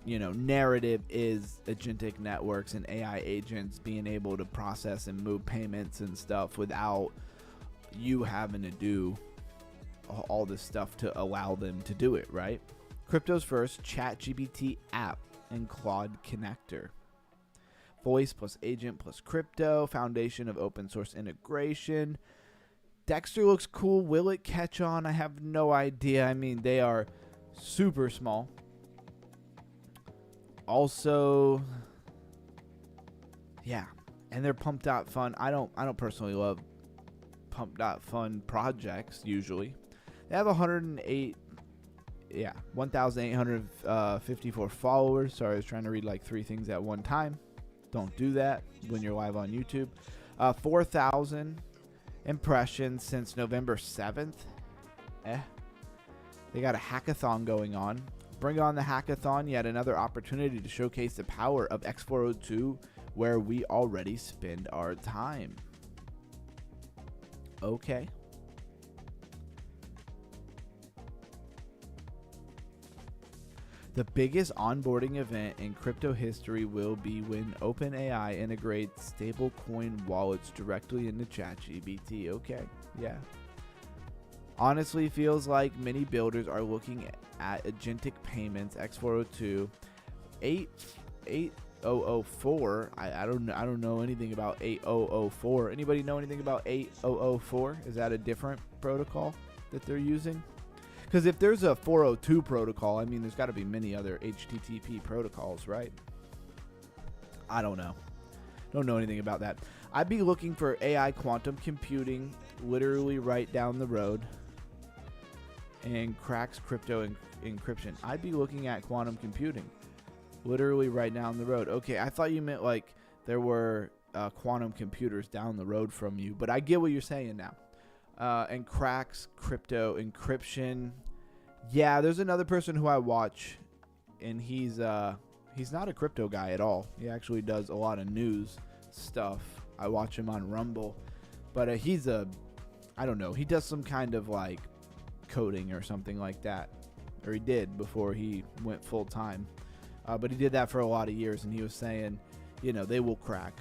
narrative is agentic networks and AI agents being able to process and move payments and stuff without you having to do all this stuff to allow them to do it, right? Crypto's first ChatGPT app and Claude connector. Voice plus agent plus crypto, foundation of open source integration. Dexter looks cool. Will it catch on? I have no idea. I mean, they are super small. Also, yeah, and they're pump.fun. I don't personally love pump.fun projects usually. They have 1,854 followers. Sorry, I was trying to read like 3 things at one time. Don't do that when you're live on YouTube. 4,000 impressions since November 7th. They got a hackathon going on. Bring on the hackathon, yet another opportunity to showcase the power of X402 where we already spend our time. Okay. The biggest onboarding event in crypto history will be when OpenAI integrates stablecoin wallets directly into ChatGPT. Okay, yeah. Honestly, feels like many builders are looking at agentic payments. X402 8004. I don't know anything about 8004. Anybody know anything about 8004? Is that a different protocol that they're using? Because if there's a 402 protocol, I mean, there's got to be many other HTTP protocols, right? I don't know. Don't know anything about that. I'd be looking for AI quantum computing literally right down the road and cracks crypto encryption. I'd be looking at quantum computing literally right down the road. Okay, I thought you meant like there were quantum computers down the road from you, but I get what you're saying now. And cracks crypto encryption. Yeah, there's another person who I watch, and he's not a crypto guy at all. He actually does a lot of news stuff. I watch him on Rumble, but I don't know, he does some kind of like coding or something like that, or he did before he went full time. But he did that for a lot of years, and he was saying, they will crack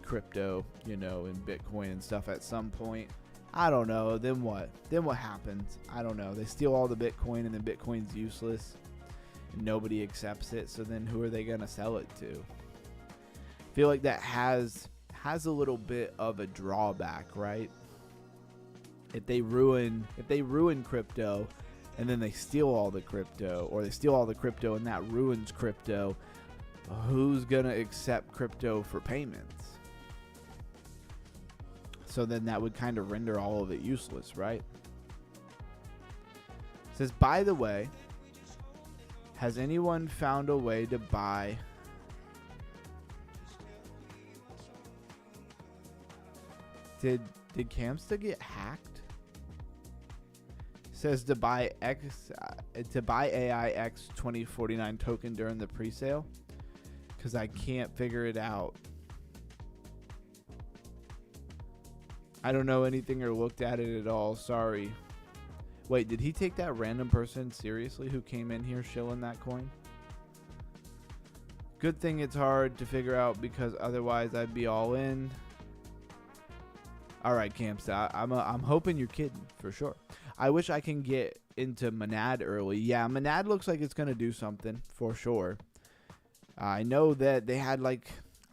crypto, and Bitcoin and stuff at some point. I don't know. Then what? Then what happens? I don't know. They steal all the Bitcoin, and then Bitcoin's useless, and nobody accepts it. So then who are they going to sell it to? I feel like that has a little bit of a drawback, right? If they ruin crypto, and then they steal all the crypto, or they steal all the crypto and that ruins crypto, who's going to accept crypto for payments? So then that would kind of render all of it useless, right? It says, by the way, has anyone found a way to buy Did Camsta get hacked? It says to buy AI X 2049 token during the pre-sale, because I can't figure it out. I don't know anything or looked at it at all. Sorry. Wait, did he take that random person seriously who came in here shilling that coin? Good thing it's hard to figure out, because otherwise I'd be all in. All right, Camsta, I'm hoping you're kidding for sure. I wish I can get into Monad early. Yeah, Monad looks like it's going to do something for sure. I know that they had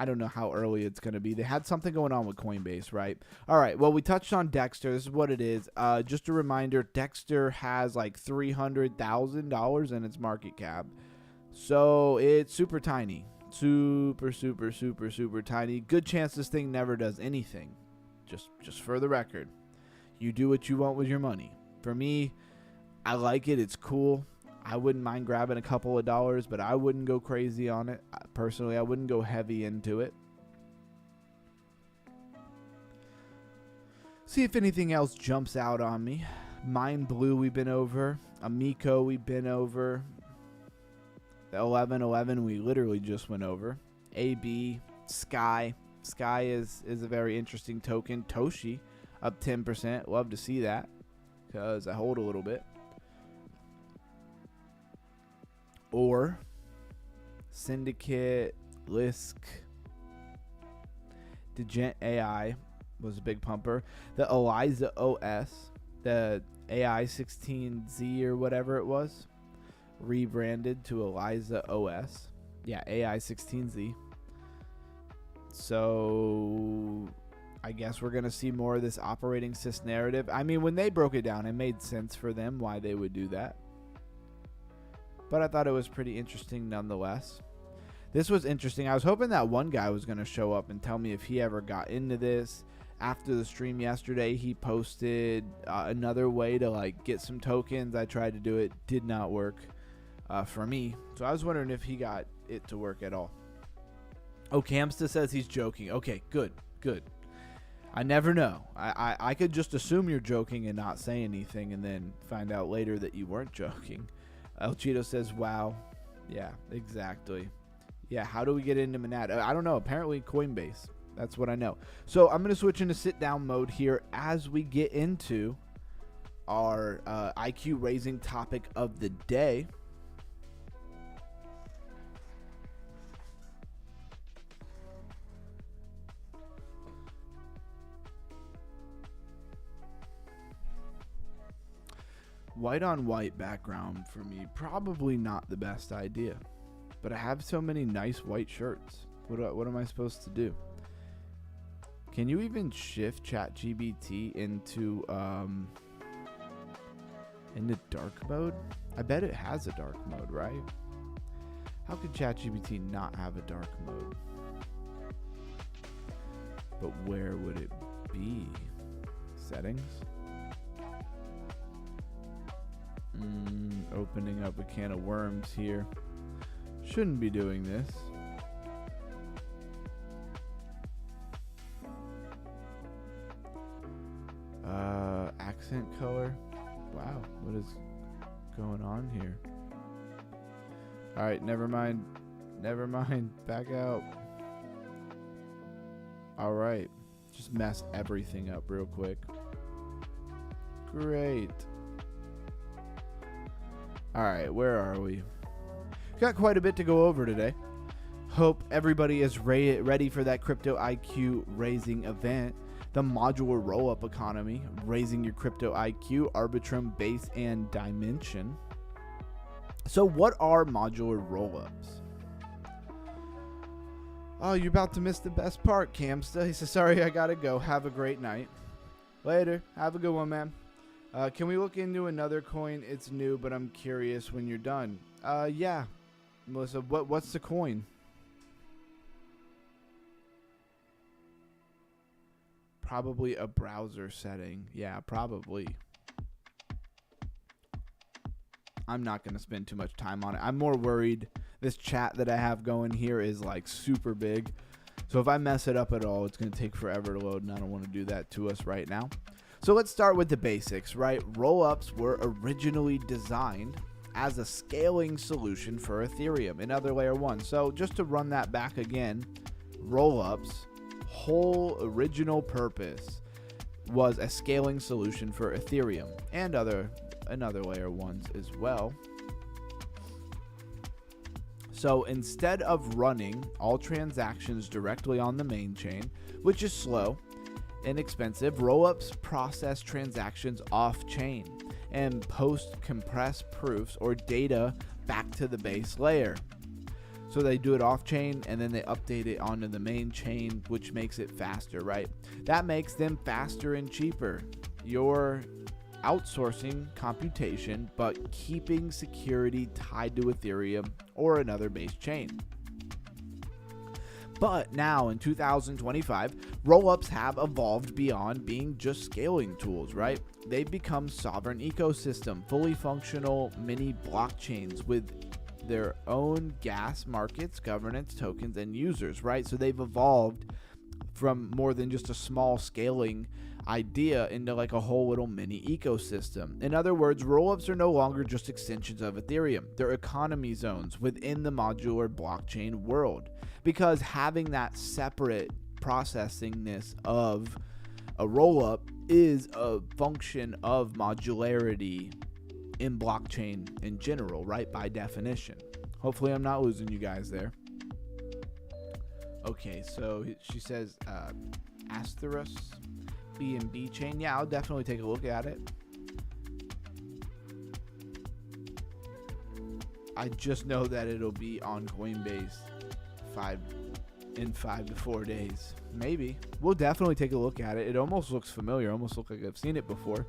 I don't know how early it's going to be. They had something going on with Coinbase, right? All right, well, we touched on Dexter. This is what it is. Just a reminder, Dexter has like $300,000 in its market cap. So it's super tiny. Super, super, super, super tiny. Good chance this thing never does anything. Just for the record. You do what you want with your money. For me, I like it. It's cool. I wouldn't mind grabbing a couple of dollars, but I wouldn't go crazy on it. Personally, I wouldn't go heavy into it. See if anything else jumps out on me. Mind Blue we've been over. Amico we've been over. The 1111 we literally just went over. AB, Sky. Sky is a very interesting token. Toshi up 10%. Love to see that because I hold a little bit. Or Syndicate, Lisk, Degent AI was a big pumper. The Eliza OS, the AI 16Z or whatever it was, rebranded to Eliza OS. Yeah, AI 16Z. So I guess we're going to see more of this operating sys narrative. I mean, when they broke it down, it made sense for them why they would do that. But I thought it was pretty interesting nonetheless. This was interesting. I was hoping that one guy was going to show up and tell me if he ever got into this. After the stream yesterday, he posted another way to like get some tokens. I tried to do it. Did not work for me. So I was wondering if he got it to work at all. Oh, Camsta says he's joking. Okay, good. I never know. I could just assume you're joking and not say anything and then find out later that you weren't joking. El Cheeto says, wow. Yeah, exactly. Yeah, how do we get into Monad? I don't know. Apparently Coinbase. That's what I know. So I'm going to switch into sit-down mode here as we get into our IQ raising topic of the day. White on white background for me, probably not the best idea. But I have so many nice white shirts. What am I supposed to do? Can you even shift ChatGPT into dark mode? I bet it has a dark mode, right? How could ChatGPT not have a dark mode? But where would it be? Settings? Opening up a can of worms here. Shouldn't be doing this. Accent color. Wow, what is going on here? Alright, never mind. Back out. Alright. Just messed everything up real quick. Great. Alright, where are we? Got quite a bit to go over today. Hope everybody is ready for that crypto IQ raising event. The Modular Rollup Economy, raising your crypto IQ, Arbitrum, Base, and Dymension. So what are modular rollups? Oh, you're about to miss the best part, Camsta. He says, sorry, I gotta go. Have a great night. Later. Have a good one, man. Can we look into another coin? It's new, but I'm curious when you're done. Yeah. Melissa, what's the coin? Probably a browser setting. Yeah, probably. I'm not going to spend too much time on it. I'm more worried. This chat that I have going here is like super big. So if I mess it up at all, it's going to take forever to load, and I don't want to do that to us right now. So let's start with the basics, right? Rollups were originally designed as a scaling solution for Ethereum, another layer one. So just to run that back again, rollups whole original purpose was a scaling solution for Ethereum and another layer ones as well. So instead of running all transactions directly on the main chain, which is slow and expensive, rollups process transactions off chain and post compressed proofs or data back to the base layer. So they do it off chain and then they update it onto the main chain, which makes it faster, right? That makes them faster and cheaper. You're outsourcing computation, but keeping security tied to Ethereum or another base chain. But now in 2025, rollups have evolved beyond being just scaling tools, right? They've become sovereign ecosystem, fully functional mini blockchains with their own gas markets, governance, tokens, and users, right? So they've evolved from more than just a small scaling idea into like a whole little mini ecosystem. In other words, rollups are no longer just extensions of Ethereum. They're economy zones within the modular blockchain world, because having that separate processingness of a rollup is a function of modularity in blockchain in general, right? By definition. Hopefully I'm not losing you guys there. Okay, so she says Asteros BNB chain. Yeah, I'll definitely take a look at it. I just know that it'll be on Coinbase in 5 to 4 days. Maybe. We'll definitely take a look at it. It almost looks familiar. Almost looks like I've seen it before.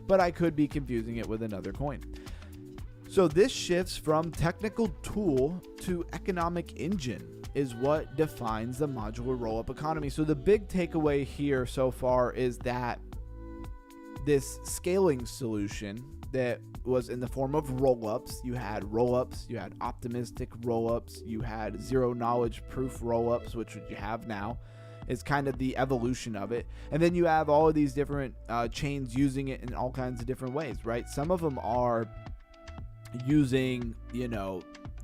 But I could be confusing it with another coin. So this shifts from technical tool to economic engine is what defines the modular rollup economy. So the big takeaway here so far is that this scaling solution that was in the form of rollups, you had optimistic rollups, you had zero knowledge proof rollups, which you have now, is kind of the evolution of it. And then you have all of these different chains using it in all kinds of different ways, right? Some of them are using,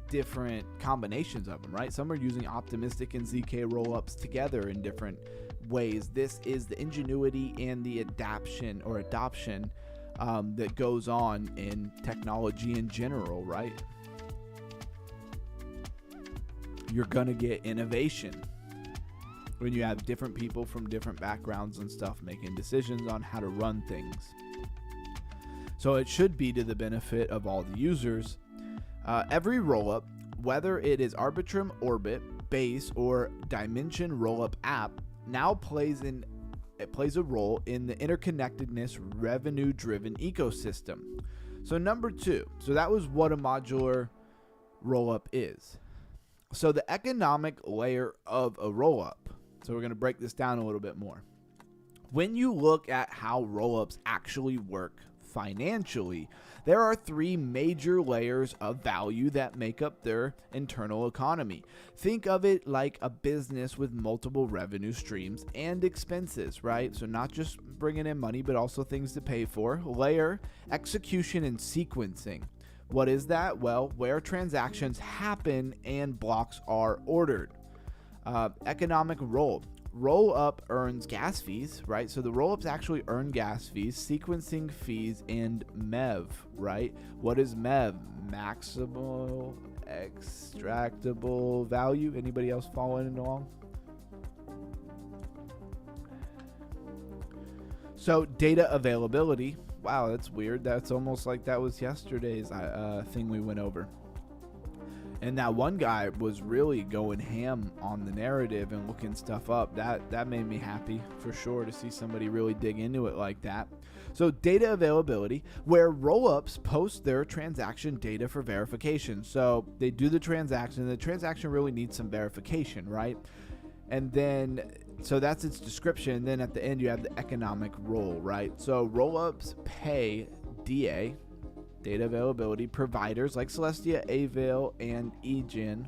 different combinations of them, right? Some are using optimistic and ZK rollups together in different ways. This is the ingenuity and the adoption that goes on in technology in general, right? You're gonna get innovation when you have different people from different backgrounds and stuff making decisions on how to run things. So it should be to the benefit of all the users. Every rollup, whether it is Arbitrum Orbit, Base, or Dymension rollup app, now plays a role in the interconnectedness revenue-driven ecosystem. So number 2, so that was what a modular rollup is. So the economic layer of a rollup. So we're going to break this down a little bit more. When you look at how rollups actually work financially, there are 3 major layers of value that make up their internal economy. Think of it like a business with multiple revenue streams and expenses, right? So not just bringing in money, but also things to pay for. Layer, execution, and sequencing. What is that? Well, where transactions happen and blocks are ordered. Economic role. Rollup earns gas fees, right? So the rollups actually earn gas fees, sequencing fees, and MEV, right? What is MEV? Maximal extractable value. Anybody else following along? So data availability. Wow, that's weird. That's almost like that was yesterday's thing we went over. And that one guy was really going ham on the narrative and looking stuff up. That made me happy for sure to see somebody really dig into it like that. So data availability, where rollups post their transaction data for verification. So they do the transaction. The transaction really needs some verification, right? And then, so that's its description. And then at the end, you have the economic role, right? So rollups pay DA, data availability providers like Celestia, Avail, and IGN.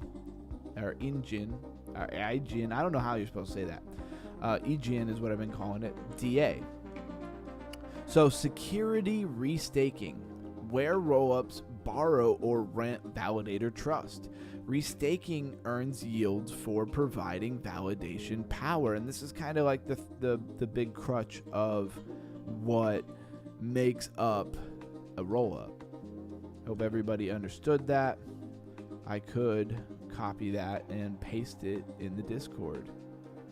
I don't know how you're supposed to say that. IGN is what I've been calling it. DA. So security restaking, where rollups borrow or rent validator trust. Restaking earns yields for providing validation power, and this is kind of like the big crutch of what makes up a rollup. Hope everybody understood that. I could copy that and paste it in the Discord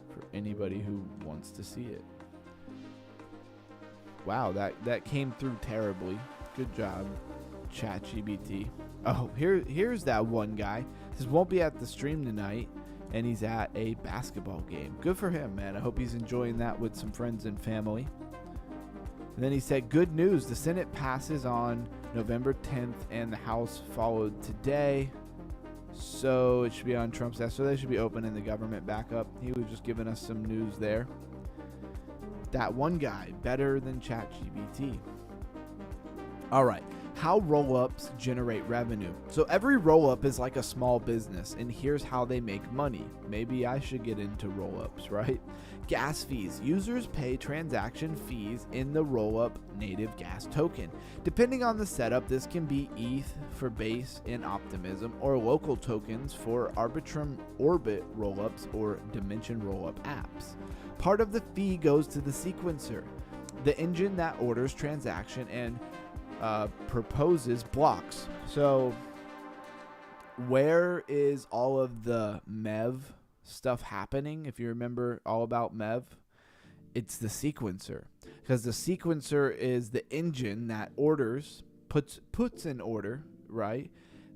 for anybody who wants to see it. Wow, that came through terribly. Good job, ChatGPT. Oh, here's that one guy. This won't be at the stream tonight, and he's at a basketball game. Good for him, man. I hope he's enjoying that with some friends and family. And then he said, good news, the Senate passes on November 10th, and the House followed today. So it should be on Trump's desk. So they should be opening the government back up. He was just giving us some news there. That one guy, better than ChatGPT. All right. How rollups generate revenue. So every rollup is like a small business, and here's how they make money. Maybe I should get into rollups, right? Gas fees. Users pay transaction fees in the rollup native gas token. Depending on the setup, this can be ETH for Base and Optimism, or local tokens for Arbitrum Orbit rollups or Dymension rollup apps. Part of the fee goes to the sequencer, the engine that orders transaction and proposes blocks. So where is all of the MEV stuff happening? If you remember all about MEV, it's the sequencer, because the sequencer is the engine that orders, puts in order, right,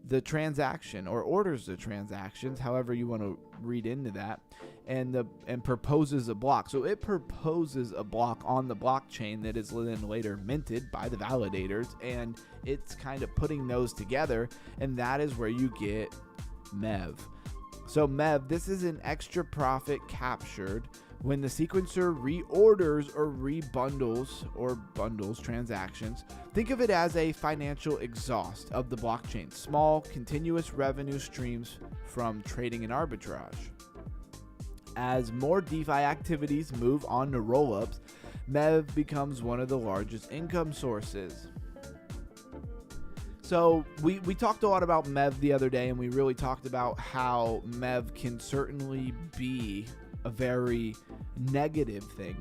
the transaction, or orders the transactions, however you want to read into that, and proposes a block. So it proposes a block on the blockchain that is then later minted by the validators, and it's kind of putting those together, and that is where you get MEV. So MEV, this is an extra profit captured when the sequencer reorders or rebundles or bundles transactions. Think of it as a financial exhaust of the blockchain. Small, continuous revenue streams from trading and arbitrage. As more DeFi activities move on to rollups, MEV becomes one of the largest income sources. So we talked a lot about MEV the other day, and we really talked about how MEV can certainly be a very negative thing,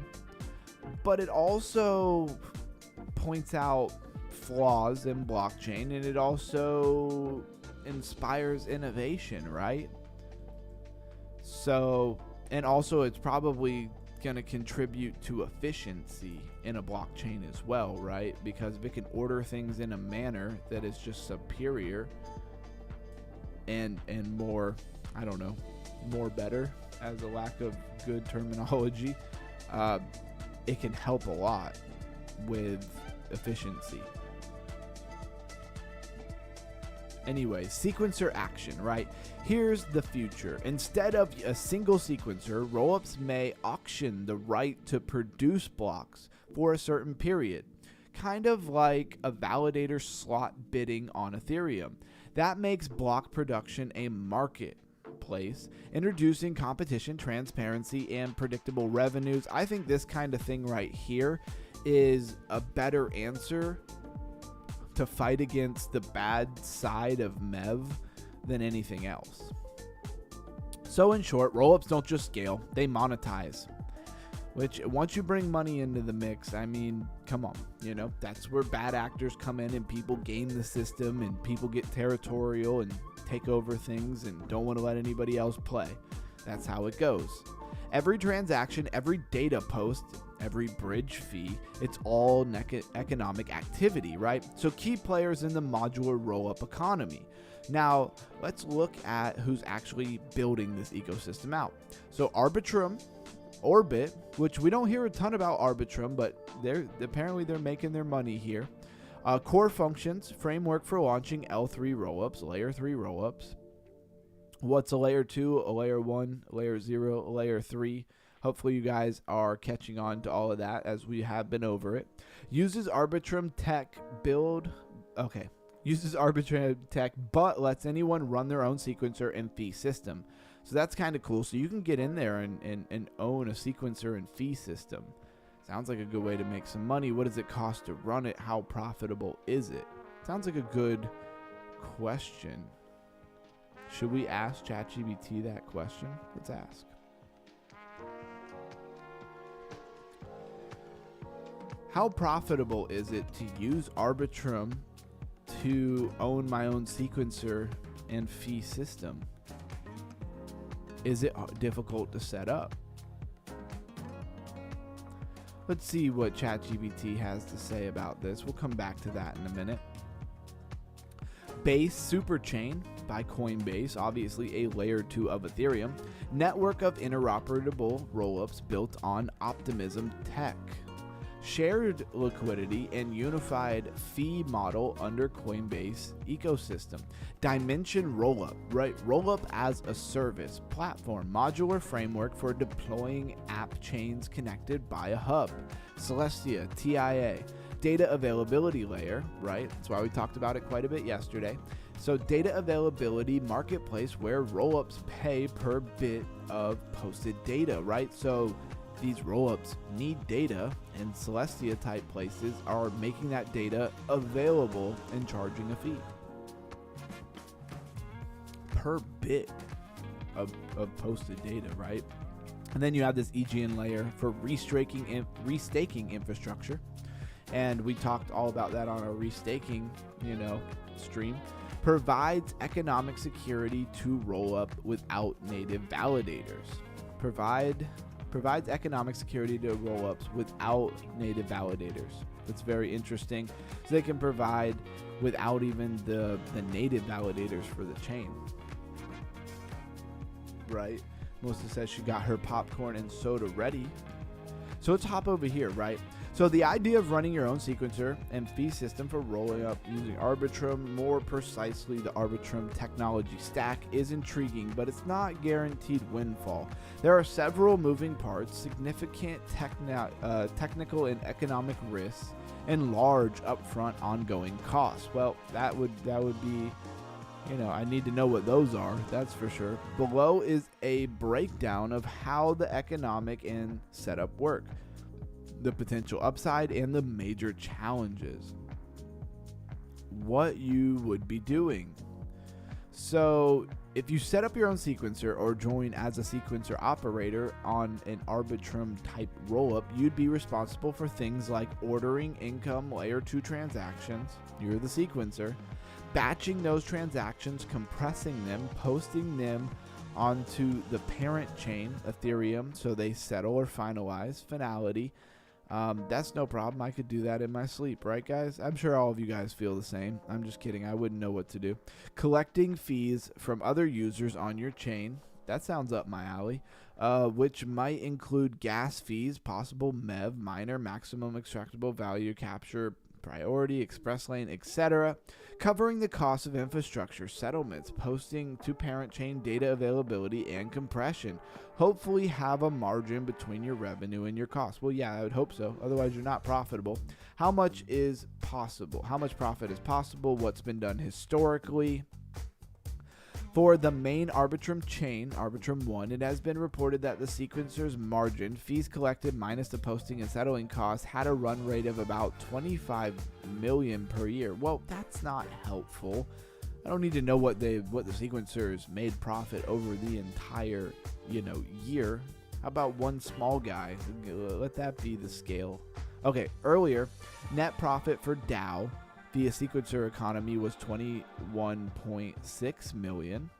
but it also points out flaws in blockchain, and it also inspires innovation, right? So, and also it's probably going to contribute to efficiency in a blockchain as well, right? Because if it can order things in a manner that is just superior and more, I don't know, more better, as a lack of good terminology, it can help a lot with efficiency. Anyway, sequencer action, right? Here's the future. Instead of a single sequencer, rollups may auction the right to produce blocks for a certain period, kind of like a validator slot bidding on Ethereum. That makes block production a marketplace, introducing competition, transparency, and predictable revenues. I think this kind of thing right here is a better answer to fight against the bad side of MEV than anything else. So in short, rollups don't just scale, they monetize. Which, once you bring money into the mix, I mean, come on, you know, that's where bad actors come in and people game the system and people get territorial and take over things and don't want to let anybody else play. That's how it goes. Every transaction, every data post, every bridge fee, it's all economic activity, right? So key players in the modular rollup economy. Now, let's look at who's actually building this ecosystem out. So Arbitrum Orbit, which we don't hear a ton about Arbitrum, but apparently they're making their money here. Core functions, framework for launching L3 rollups, layer 3 rollups. What's a layer 2, a layer 1, a layer 0, a layer 3? Hopefully you guys are catching on to all of that as we have been over it. Uses Arbitrum tech uses Arbitrum tech, but lets anyone run their own sequencer and fee system. So that's kind of cool. So you can get in there and own a sequencer and fee system. Sounds like a good way to make some money. What does it cost to run it? How profitable is it? Sounds like a good question. Should we ask ChatGPT that question? Let's ask. How profitable is it to use Arbitrum to own my own sequencer and fee system? Is it difficult to set up? Let's see what ChatGPT has to say about this. We'll come back to that in a minute. Base Superchain by Coinbase, obviously a layer 2 of Ethereum. Network of interoperable rollups built on Optimism tech. shared liquidity, and unified fee model under Coinbase ecosystem. Dymension Rollup, right? Rollup as a service platform, modular framework for deploying app chains connected by a hub. Celestia, TIA, data availability layer, right? That's why we talked about it quite a bit yesterday. So data availability marketplace where rollups pay per bit of posted data, right? So these rollups need data, and Celestia type places are making that data available and charging a fee per bit of posted data, right? And then you have this EGN layer for restaking infrastructure. And we talked all about that on our restaking, stream. Provides economic security to Rollup without native validators. Provides economic security to Rollups without native validators. That's very interesting. So they can provide without even the native validators for the chain. Right? Melissa says she got her popcorn and soda ready. So let's hop over here, right? So the idea of running your own sequencer and fee system for rolling up using Arbitrum, more precisely the Arbitrum technology stack, is intriguing, but it's not guaranteed windfall. There are several moving parts, significant technical and economic risks, and large upfront ongoing costs. Well, that would be, I need to know what those are, that's for sure. Below is a breakdown of how the economic and setup work, the potential upside, and the major challenges. What you would be doing. So if you set up your own sequencer or join as a sequencer operator on an Arbitrum type rollup, you'd be responsible for things like ordering income layer 2 transactions. You're the sequencer. Batching those transactions, compressing them, posting them onto the parent chain, Ethereum, so they settle or finalize, finality. That's no problem. I could do that in my sleep, right, guys? I'm sure all of you guys feel the same. I'm just kidding. I wouldn't know what to do. Collecting fees from other users on your chain. That sounds up my alley. Which might include gas fees, possible MEV, miner, maximum extractable value capture, priority, express lane, etc. Covering the cost of infrastructure, settlements, posting to parent chain, data availability, and compression. Hopefully have a margin between your revenue and your cost. Well, yeah, I would hope so. Otherwise, you're not profitable. How much is possible? How much profit is possible? What's been done historically? For the main Arbitrum chain, Arbitrum 1, it has been reported that the sequencer's margin, fees collected minus the posting and settling costs, had a run rate of about 25 million per year. Well, that's not helpful. I don't need to know what the sequencers made profit over the entire, year. How about one small guy? Let that be the scale. Okay, earlier, net profit for DAO via sequencer economy was 21.6 million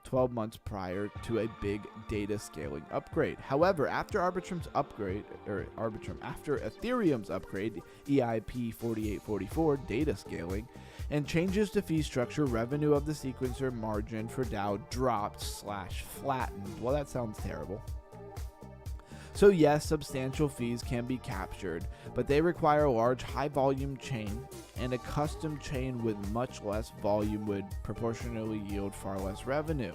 12 months prior to a big data scaling upgrade. However, after Arbitrum's upgrade, after Ethereum's upgrade, EIP 4844 data scaling, and changes to fee structure, revenue of the sequencer margin for DAO dropped/flattened. Well, that sounds terrible. So yes, substantial fees can be captured, but they require a large high-volume chain, and a custom chain with much less volume would proportionally yield far less revenue.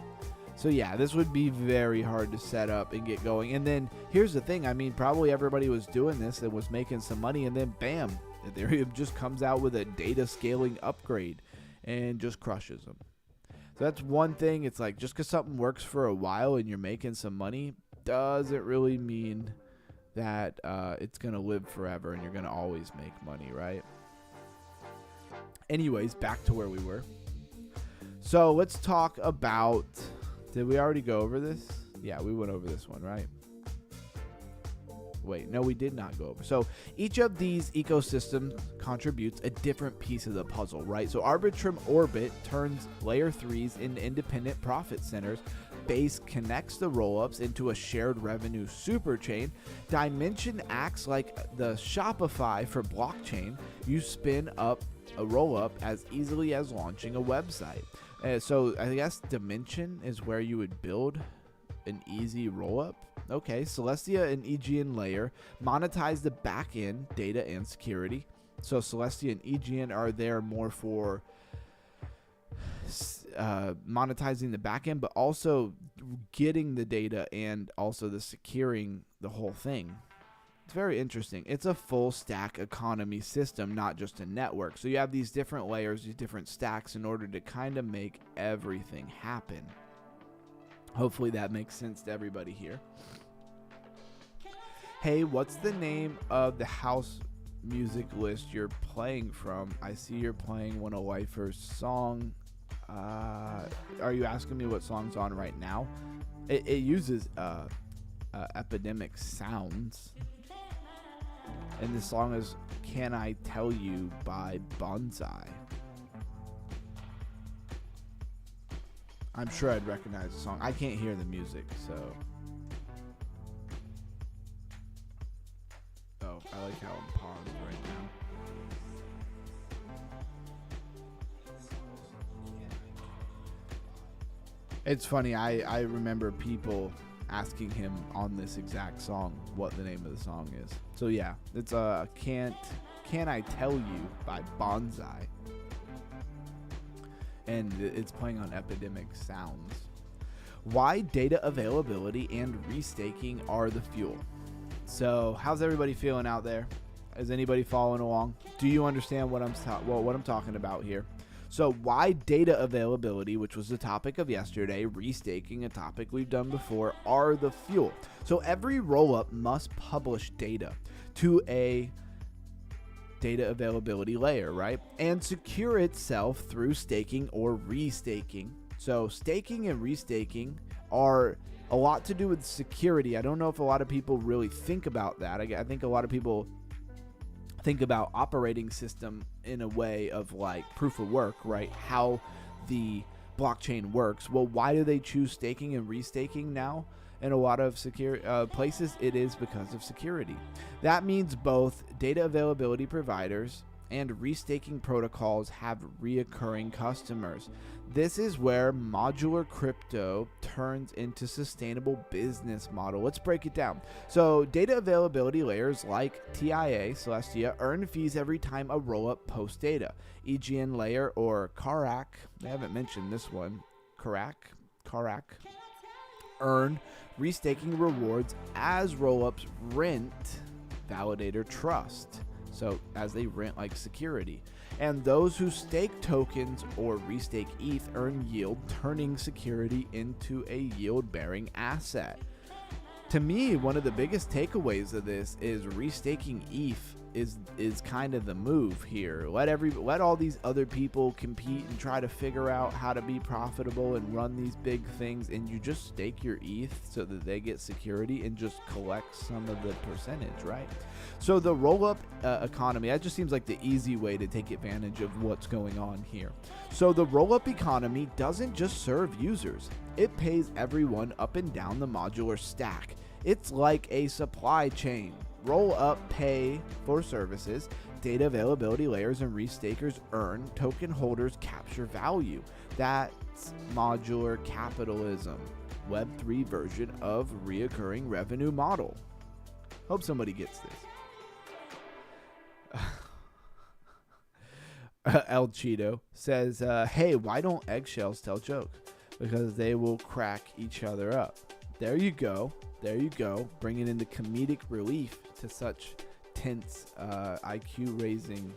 So yeah, this would be very hard to set up and get going. And then here's the thing, probably everybody was doing this and was making some money, and then bam, Ethereum just comes out with a data scaling upgrade and just crushes them. So that's one thing. It's like, just because something works for a while and you're making some money doesn't really mean that it's going to live forever and you're going to always make money, right? Anyways, back to where we were. So let's talk about, did we already go over this? Yeah, we went over this one, right? Wait, no, we did not go over. So each of these ecosystems contributes a different piece of the puzzle, right? So Arbitrum Orbit turns layer 3s into independent profit centers. Base connects the rollups into a shared revenue superchain. Dymension acts like the Shopify for blockchain. You spin up a rollup as easily as launching a website. So I guess Dymension is where you would build an easy rollup. Okay, Celestia and EGN layer monetize the backend data and security. So Celestia and EGN are there more for monetizing the backend, but also getting the data and also the securing the whole thing. It's very interesting. It's a full stack economy system, not just a network. So you have these different layers, these different stacks in order to kind of make everything happen. Hopefully that makes sense to everybody here. Hey, what's the name of the house music list you're playing from? I see you're playing One of Lifer's song. Are you asking me what song's on right now? It uses epidemic sounds. And this song is Can I Tell You by Bonsai. I'm sure I'd recognize the song. I can't hear the music, so. Oh, I like how I'm paused right now. It's funny, I remember people asking him on this exact song what the name of the song is. So yeah, it's Can I Tell You by Bonsai. And it's playing on Epidemic Sounds. Why data availability and restaking are the fuel. So how's everybody feeling out there? Is anybody following along? Do you understand what I'm talking about here? So why data availability, which was the topic of yesterday, restaking, a topic we've done before, are the fuel. So every rollup must publish data to a data availability layer, right? And secure itself through staking or restaking. So staking and restaking are a lot to do with security. I don't know if a lot of people really think about that. I think a lot of people think about operating system in a way of like proof of work, right? How the blockchain works. Well, why do they choose staking and restaking now? In a lot of secure places, it is because of security. That means both data availability providers and restaking protocols have reoccurring customers. This is where modular crypto turns into sustainable business model. Let's break it down. So data availability layers like TIA, Celestia, earn fees every time a rollup posts data. EGN layer or Karak, they haven't mentioned this one, Karak, earn restaking rewards as rollups rent validator trust. So as they rent like security. And those who stake tokens or restake ETH earn yield, turning security into a yield-bearing asset. To me, one of the biggest takeaways of this is restaking ETH is kind of the move here. Let all these other people compete and try to figure out how to be profitable and run these big things, and you just stake your ETH so that they get security and just collect some of the percentage, right? So the rollup economy, that just seems like the easy way to take advantage of what's going on here. So the rollup economy doesn't just serve users. It pays everyone up and down the modular stack. It's like a supply chain. Roll up pay for services, data availability layers and restakers earn, token holders capture value. That's modular capitalism, Web3 version of reoccurring revenue model. Hope somebody gets this. El Cheeto says, hey, why don't eggshells tell jokes? Because they will crack each other up. There you go. There you go. Bringing in the comedic relief to such tense, IQ-raising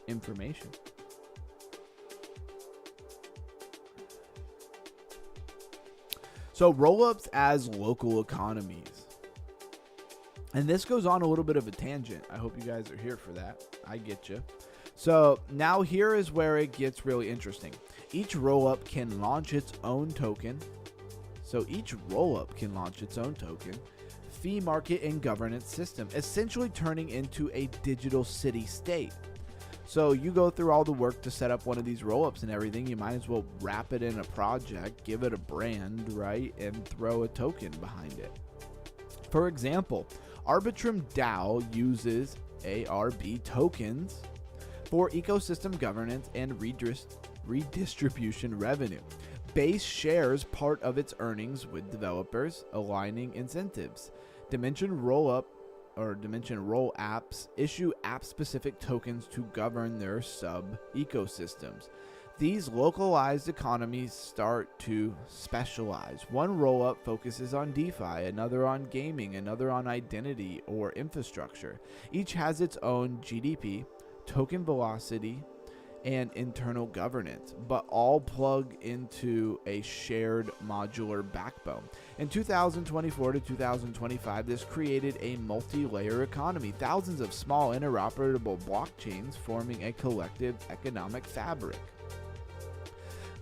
information. So rollups as local economies. And this goes on a little bit of a tangent. I hope you guys are here for that. I get you. So now here is where it gets really interesting. Each rollup can launch its own token. So each rollup can launch its own token, fee market and governance system, essentially turning into a digital city state. So you go through all the work to set up one of these rollups and everything, you might as well wrap it in a project, give it a brand, right, and throw a token behind it. For example, Arbitrum DAO uses ARB tokens for ecosystem governance and redistribution revenue. Base shares part of its earnings with developers, aligning incentives. Dymension Rollup or Dymension Roll apps issue app-specific tokens to govern their sub-ecosystems. These localized economies start to specialize. One rollup focuses on DeFi, another on gaming, another on identity or infrastructure. Each has its own GDP, token velocity, and internal governance, but all plug into a shared modular backbone. In 2024 to 2025, this created a multi-layer economy, thousands of small interoperable blockchains forming a collective economic fabric.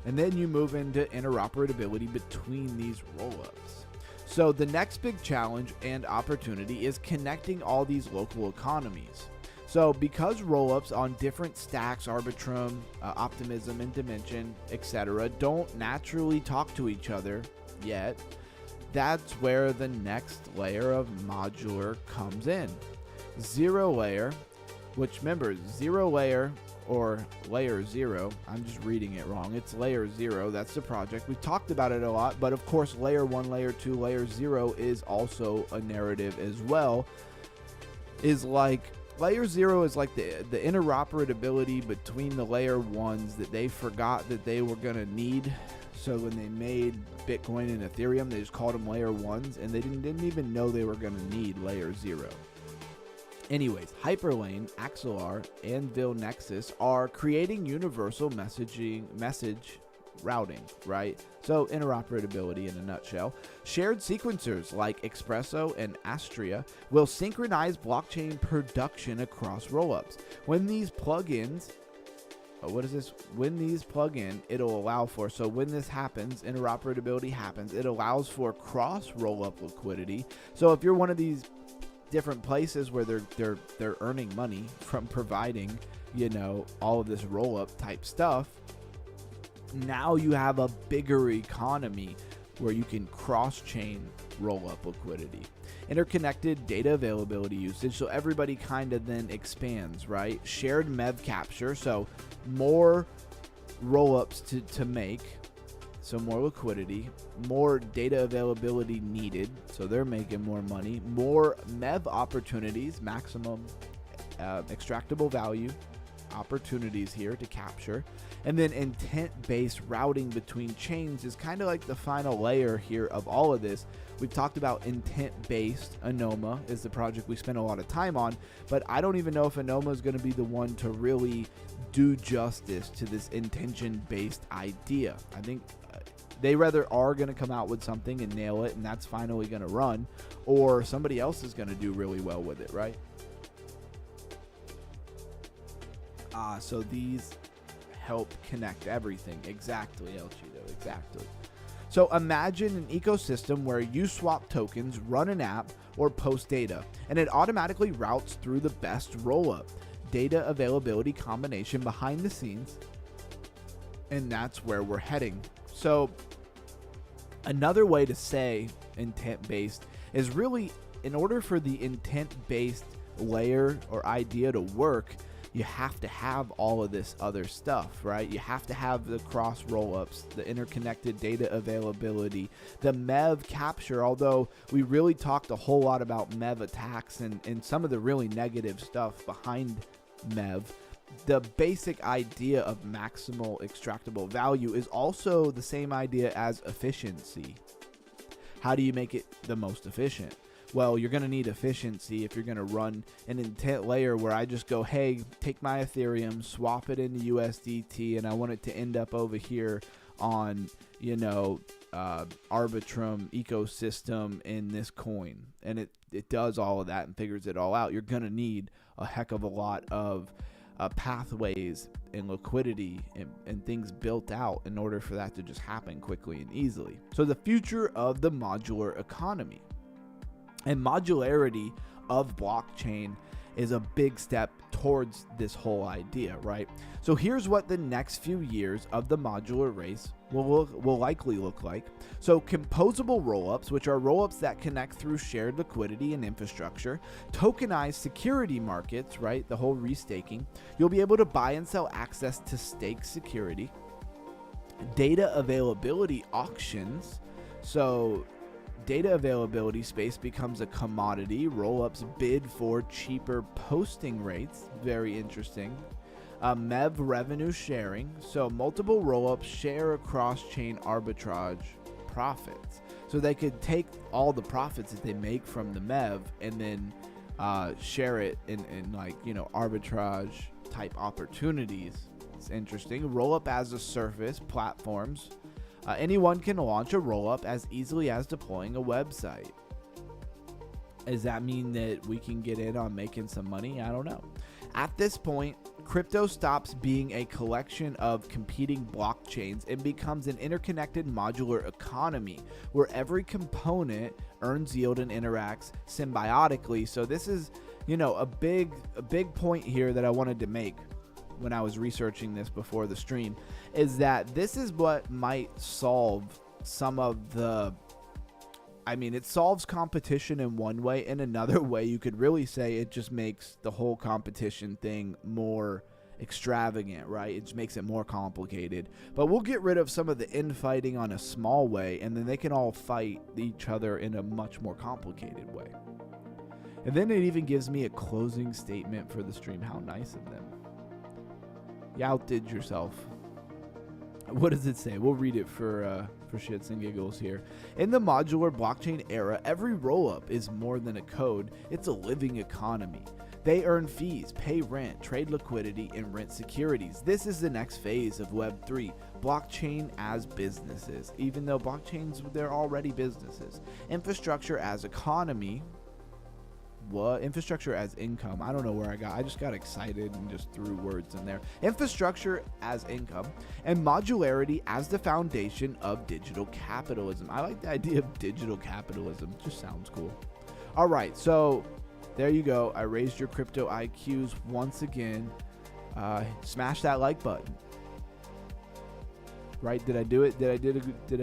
And then you move into interoperability between these rollups. So the next big challenge and opportunity is connecting all these local economies. So because rollups on different stacks, Arbitrum, Optimism, and Dymension, etc., don't naturally talk to each other yet, that's where the next layer of modular comes in. Zero layer, which remember, zero layer or layer 0, I'm just reading it wrong. It's layer 0, that's the project. We've talked about it a lot, but of course layer 1, layer 2, layer 0 is also a narrative as well. Layer 0 is like the interoperability between the layer 1s that they forgot that they were going to need. So when they made Bitcoin and Ethereum, they just called them layer 1s, and they didn't even know they were going to need layer 0. Anyways, Hyperlane, Axelar, and Nexus are creating universal message routing, right? So interoperability in a nutshell. Shared sequencers like Espresso and Astria will synchronize blockchain production across rollups. When these plugins, when these plug in, it'll allow for, so when this happens, interoperability happens, it allows for cross rollup liquidity. So if you're one of these different places where they're earning money from providing, all of this rollup type stuff, now you have a bigger economy where you can cross-chain roll-up liquidity. Interconnected data availability usage, so everybody kind of then expands, right? Shared MEV capture, so more roll-ups to make, so more liquidity. More data availability needed, so they're making more money. More MEV opportunities, maximum extractable value opportunities here to capture. And then intent-based routing between chains is kind of like the final layer here of all of this. We've talked about intent-based. Anoma is the project we spent a lot of time on, but I don't even know if Anoma is going to be the one to really do justice to this intention-based idea. I think they rather are going to come out with something and nail it, and that's finally going to run, or somebody else is going to do really well with it, right? So these help connect everything. Exactly, El Chido, exactly. So imagine an ecosystem where you swap tokens, run an app, or post data, and it automatically routes through the best rollup data availability combination behind the scenes, and that's where we're heading. So another way to say intent-based is really, in order for the intent-based layer or idea to work, you have to have all of this other stuff, right? You have to have the cross rollups, the interconnected data availability, the MEV capture, although we really talked a whole lot about MEV attacks and some of the really negative stuff behind MEV. The basic idea of maximal extractable value is also the same idea as efficiency. How do you make it the most efficient? Well, you're going to need efficiency if you're going to run an intent layer where I just go, hey, take my Ethereum, swap it into USDT, and I want it to end up over here on, Arbitrum ecosystem in this coin. And it does all of that and figures it all out. You're going to need a heck of a lot of pathways and liquidity and things built out in order for that to just happen quickly and easily. So the future of the modular economy. And modularity of blockchain is a big step towards this whole idea, right? So here's what the next few years of the modular race will likely look like. So composable rollups, which are rollups that connect through shared liquidity and infrastructure, tokenized security markets, right? The whole restaking. You'll be able to buy and sell access to stake security. Data availability auctions. So data availability space becomes a commodity. Rollups bid for cheaper posting rates. Very interesting. MEV revenue sharing. So multiple rollups share across chain arbitrage profits. So they could take all the profits that they make from the MEV and then share it in like, you know, arbitrage type opportunities. It's interesting. Rollup as a service platforms. Anyone can launch a rollup as easily as deploying a website. Does that mean that we can get in on making some money? I don't know. At this point, crypto stops being a collection of competing blockchains and becomes an interconnected modular economy where every component earns yield and interacts symbiotically. So this is, you know, a big point here that I wanted to make when I was researching this before the stream, is that this is what might solve some of the, I mean, it solves competition in one way. In another way, you could really say it just makes the whole competition thing more extravagant, right? It just makes it more complicated. But we'll get rid of some of the infighting on a small way, and then they can all fight each other in a much more complicated way. And then it even gives me a closing statement for the stream. How nice of them. You outdid yourself. What does it say? We'll read it for shits and giggles here. In the modular blockchain era, every rollup is more than a code. It's a living economy. They earn fees, pay rent, trade liquidity, and rent securities. This is the next phase of Web3, blockchain as businesses. Even though blockchains, they're already businesses. Infrastructure as economy. What? Infrastructure as income. I don't know where I just got excited and just threw words in there. Infrastructure as income and modularity as the foundation of digital capitalism. I like the idea of digital capitalism. It just sounds cool. All right, so there you go. I raised your crypto IQs once again. Smash that like button. Right? Did I do it? Did I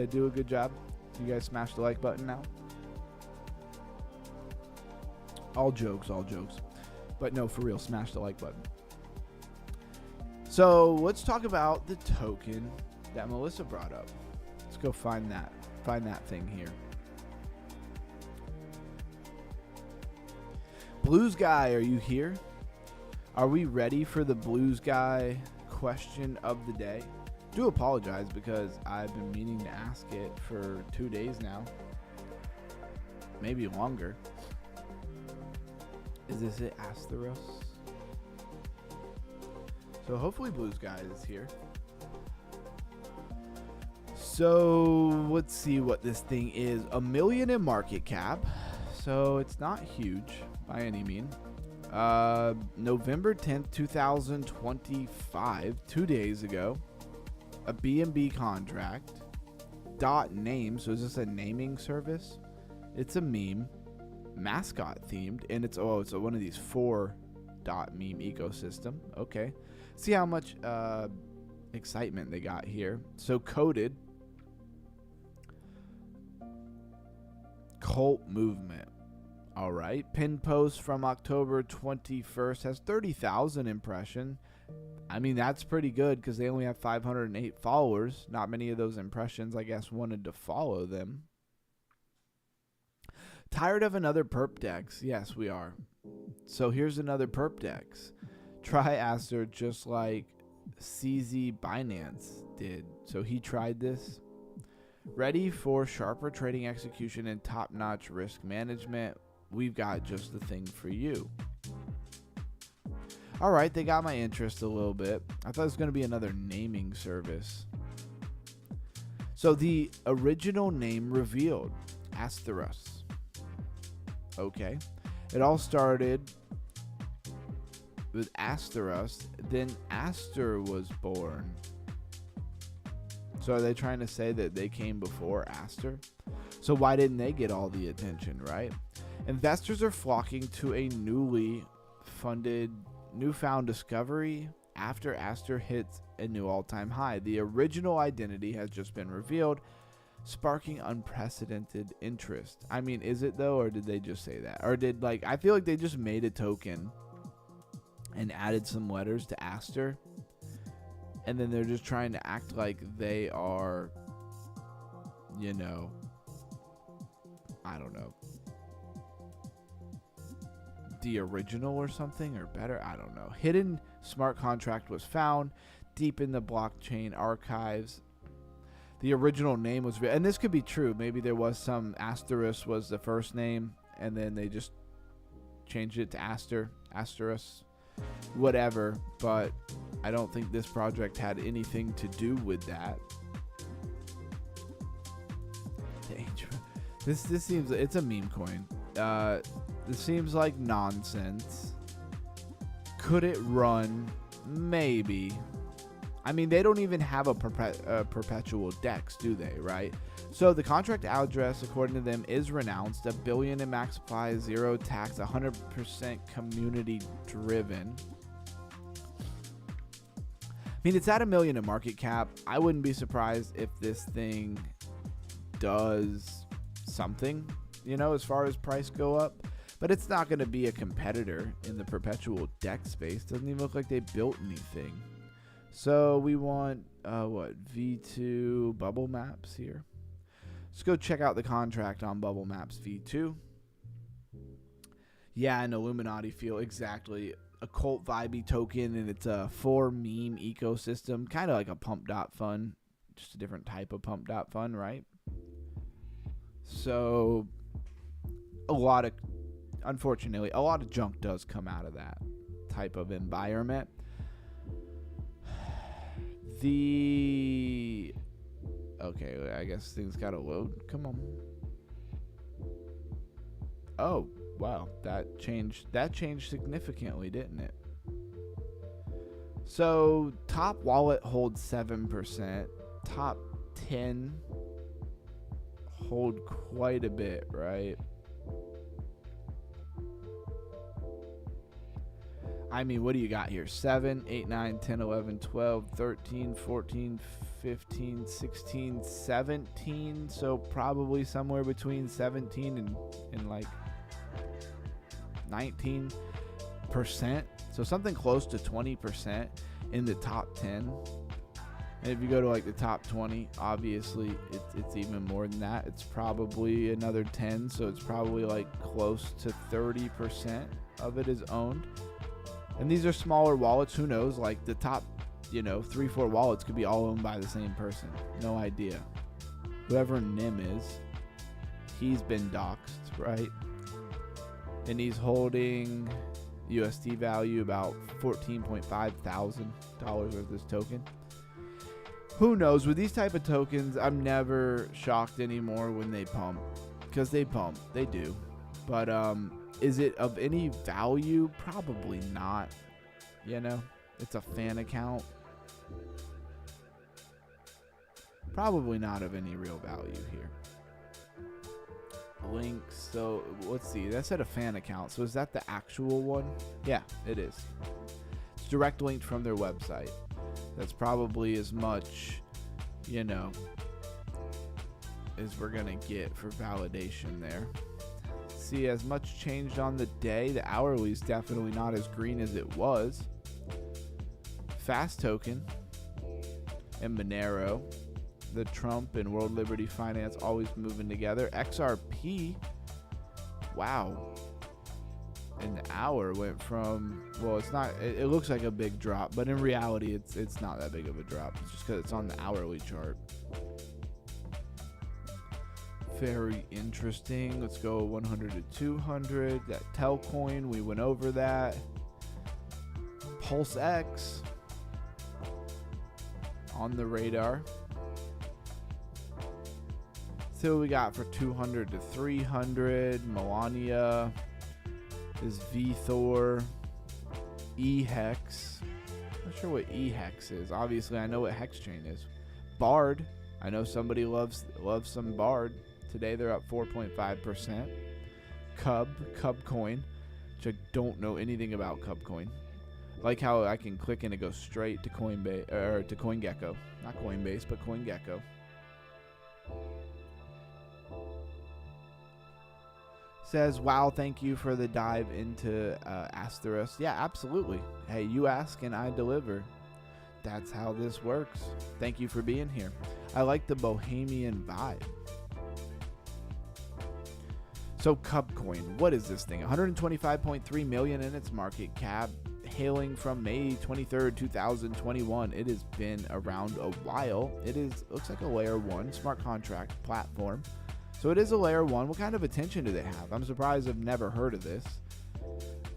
do a good job? You guys smash the like button now? All jokes. But no, for real, smash the like button. So let's talk about the token that Melissa brought up. Let's go find that thing here. Blues Guy, are you here? Are we ready for the Blues Guy question of the day? Do apologize because I've been meaning to ask it for 2 days now. Maybe longer. Is this it? Asteros? So hopefully Blues Guy is here. So let's see what this thing is. $1 million in market cap. So it's not huge by any mean. November 10th, 2025, 2 days ago. A BNB contract. .name. So is this a naming service? It's a meme. Mascot themed, and it's one of these 4 meme ecosystem. Okay, see how much excitement they got here. So coded cult movement. All right, pin post from October 21st has 30,000 impression. I mean, that's pretty good because they only have 508 followers. Not many of those impressions, I guess, wanted to follow them. Tired of another perp dex? Yes, we are. So here's another perp dex. Try Aster just like CZ Binance did. So he tried this. Ready for sharper trading execution and top-notch risk management? We've got just the thing for you. All right, they got my interest a little bit. I thought it was going to be another naming service. So the original name revealed. Asteros. Okay, it all started with Asteros, then Aster was born. So are they trying to say that they came before Aster? So why didn't they get all the attention, right? Investors are flocking to a newfound discovery after Aster hits a new all-time high. The original identity has just been revealed, sparking unprecedented interest. I mean, is it though, or did they just say that? Or did, like, I feel like they just made a token and added some letters to Aster And then they're just trying to act like they are, you know, I don't know, the original or something, or better, I don't know. Hidden smart contract was found deep in the blockchain archives. The original name was, and this could be true, maybe there was some asterisk was the first name, and then they just changed it to asterisk, whatever, but I don't think this project had anything to do with that. This seems, it's a meme coin. This seems like nonsense. Could it run? Maybe. I mean, they don't even have a perpetual DEX, do they, right? So the contract address, according to them, is renounced. $1 billion in max supply, 0 tax, 100% community driven. I mean, it's at $1 million in market cap. I wouldn't be surprised if this thing does something, you know, as far as price go up. But it's not going to be a competitor in the perpetual DEX space. Doesn't even look like they built anything. So we want, what, V2 bubble maps here. Let's go check out the contract on bubble maps V2. Yeah, an Illuminati feel, exactly. A cult vibey token, and it's a for meme ecosystem. Kind of like a pump.fun, just a different type of pump.fun, right? So unfortunately, a lot of junk does come out of that type of environment. Okay, I guess things gotta load. Come on. Oh, wow, that changed significantly, didn't it? So top wallet holds 7%, top 10 hold quite a bit, right? I mean, what do you got here? 7, 8, 9, 10, 11, 12, 13, 14, 15, 16, 17. So probably somewhere between 17 and like 19%. So something close to 20% in the top 10. And if you go to like the top 20, obviously it's even more than that. It's probably another 10. So it's probably like close to 30% of it is owned. And these are smaller wallets. Who knows? Like the top, 3-4 wallets could be all owned by the same person. No idea. Whoever Nim is, he's been doxxed, right? And he's holding USD value about $14.5 thousand worth of this token. Who knows? With these type of tokens, I'm never shocked anymore when they pump, because they pump. They do. But is it of any value? Probably not. It's a fan account. Probably not of any real value here. Links. So let's see. That said a fan account. So is that the actual one? Yeah, it is. It's direct linked from their website. That's probably as much, as we're gonna get for validation there. See, as much changed on the day. The hourly is definitely not as green as it was. Fast token and Monero, the Trump and World Liberty Finance always moving together. XRP, wow. An hour went from, well, it's not, it looks like a big drop, but in reality it's not that big of a drop. It's just because it's on the hourly chart. Very interesting. Let's go 100 to 200. That Telcoin, we went over that. Pulse X on the radar. So we got for 200 to 300. Melania is VThor. eHex. Not sure what eHex is. Obviously, I know what HexChain is. Bard. I know somebody loves some Bard. Today they're up 4.5%. Cub Coin, which I don't know anything about Cub Coin. Like how I can click and it goes straight to Coinbase or to CoinGecko, not Coinbase, but CoinGecko. Says, wow, thank you for the dive into Asterisk. Yeah, absolutely. Hey, you ask and I deliver. that's how this works. Thank you for being here. I like the bohemian vibe. So Cubcoin, what is this thing? 125.3 million in its market cap, hailing from May 23rd, 2021. It has been around a while. Looks like a layer 1 smart contract platform. So it is a layer 1. What kind of attention do they have? I'm surprised I've never heard of this.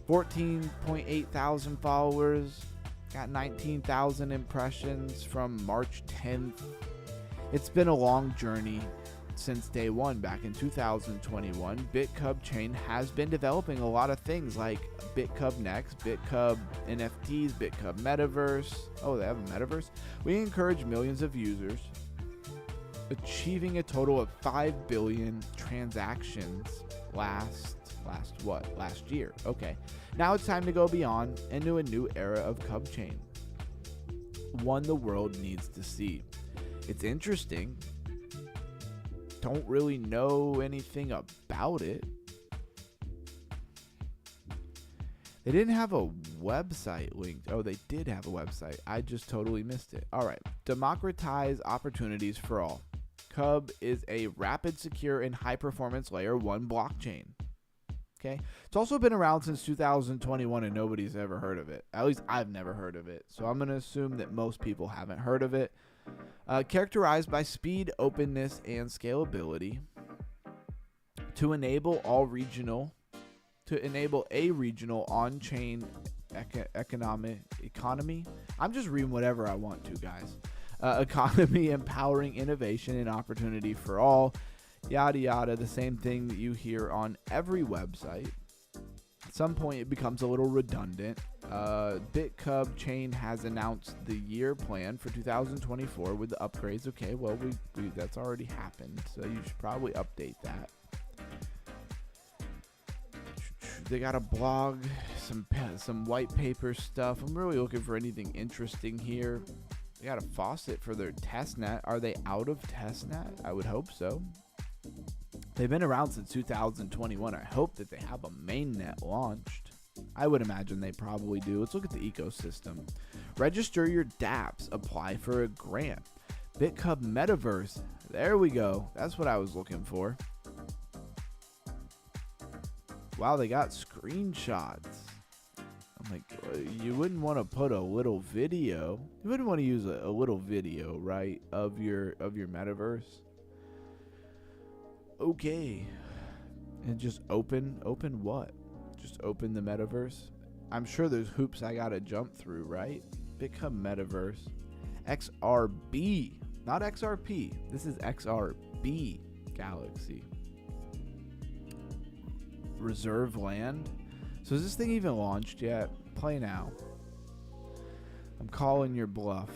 14.8 thousand followers, got 19,000 impressions from March 10th. It's been a long journey since day one back in 2021. BitCub Chain has been developing a lot of things like BitCub Next, BitCub NFTs, BitCub Metaverse. Oh, they have a Metaverse? We encourage millions of users, achieving a total of 5 billion transactions last year. Okay, now it's time to go beyond into a new era of Cub Chain, one the world needs to see. It's interesting. Don't really know anything about it. They didn't have a website linked. Oh, they did have a website. I just totally missed it. All right. Democratize opportunities for all. Cub is a rapid, secure, and high-performance layer 1 blockchain. Okay. It's also been around since 2021 and nobody's ever heard of it. At least I've never heard of it. So I'm going to assume that most people haven't heard of it. Characterized by speed, openness, and scalability to enable a regional on-chain economy. I'm just reading whatever I want to, guys. Economy empowering innovation and opportunity for all. Yada yada, the same thing that you hear on every website. At some point it becomes a little redundant. BitCub Chain has announced the year plan for 2024 with the upgrades. Okay, well we that's already happened, so you should probably update that. They got a blog, some white paper stuff. I'm really looking for anything interesting here. They got a faucet for their testnet. Are they out of testnet? I would hope so. They've been around since 2021. I hope that they have a mainnet launched. I would imagine they probably do. Let's look at the ecosystem. Register your dApps. Apply for a grant. BitCub Metaverse. There we go. That's what I was looking for. Wow, they got screenshots. I'm like, you wouldn't want to put a little video. You wouldn't want to use a little video, right, of your metaverse. Okay. And just open what? Just open the metaverse. I'm sure there's hoops I gotta jump through, right? BitCub Metaverse. XRB, not XRP. This is XRB Galaxy. Reserve land. So is this thing even launched yet? Play now. I'm calling your bluff.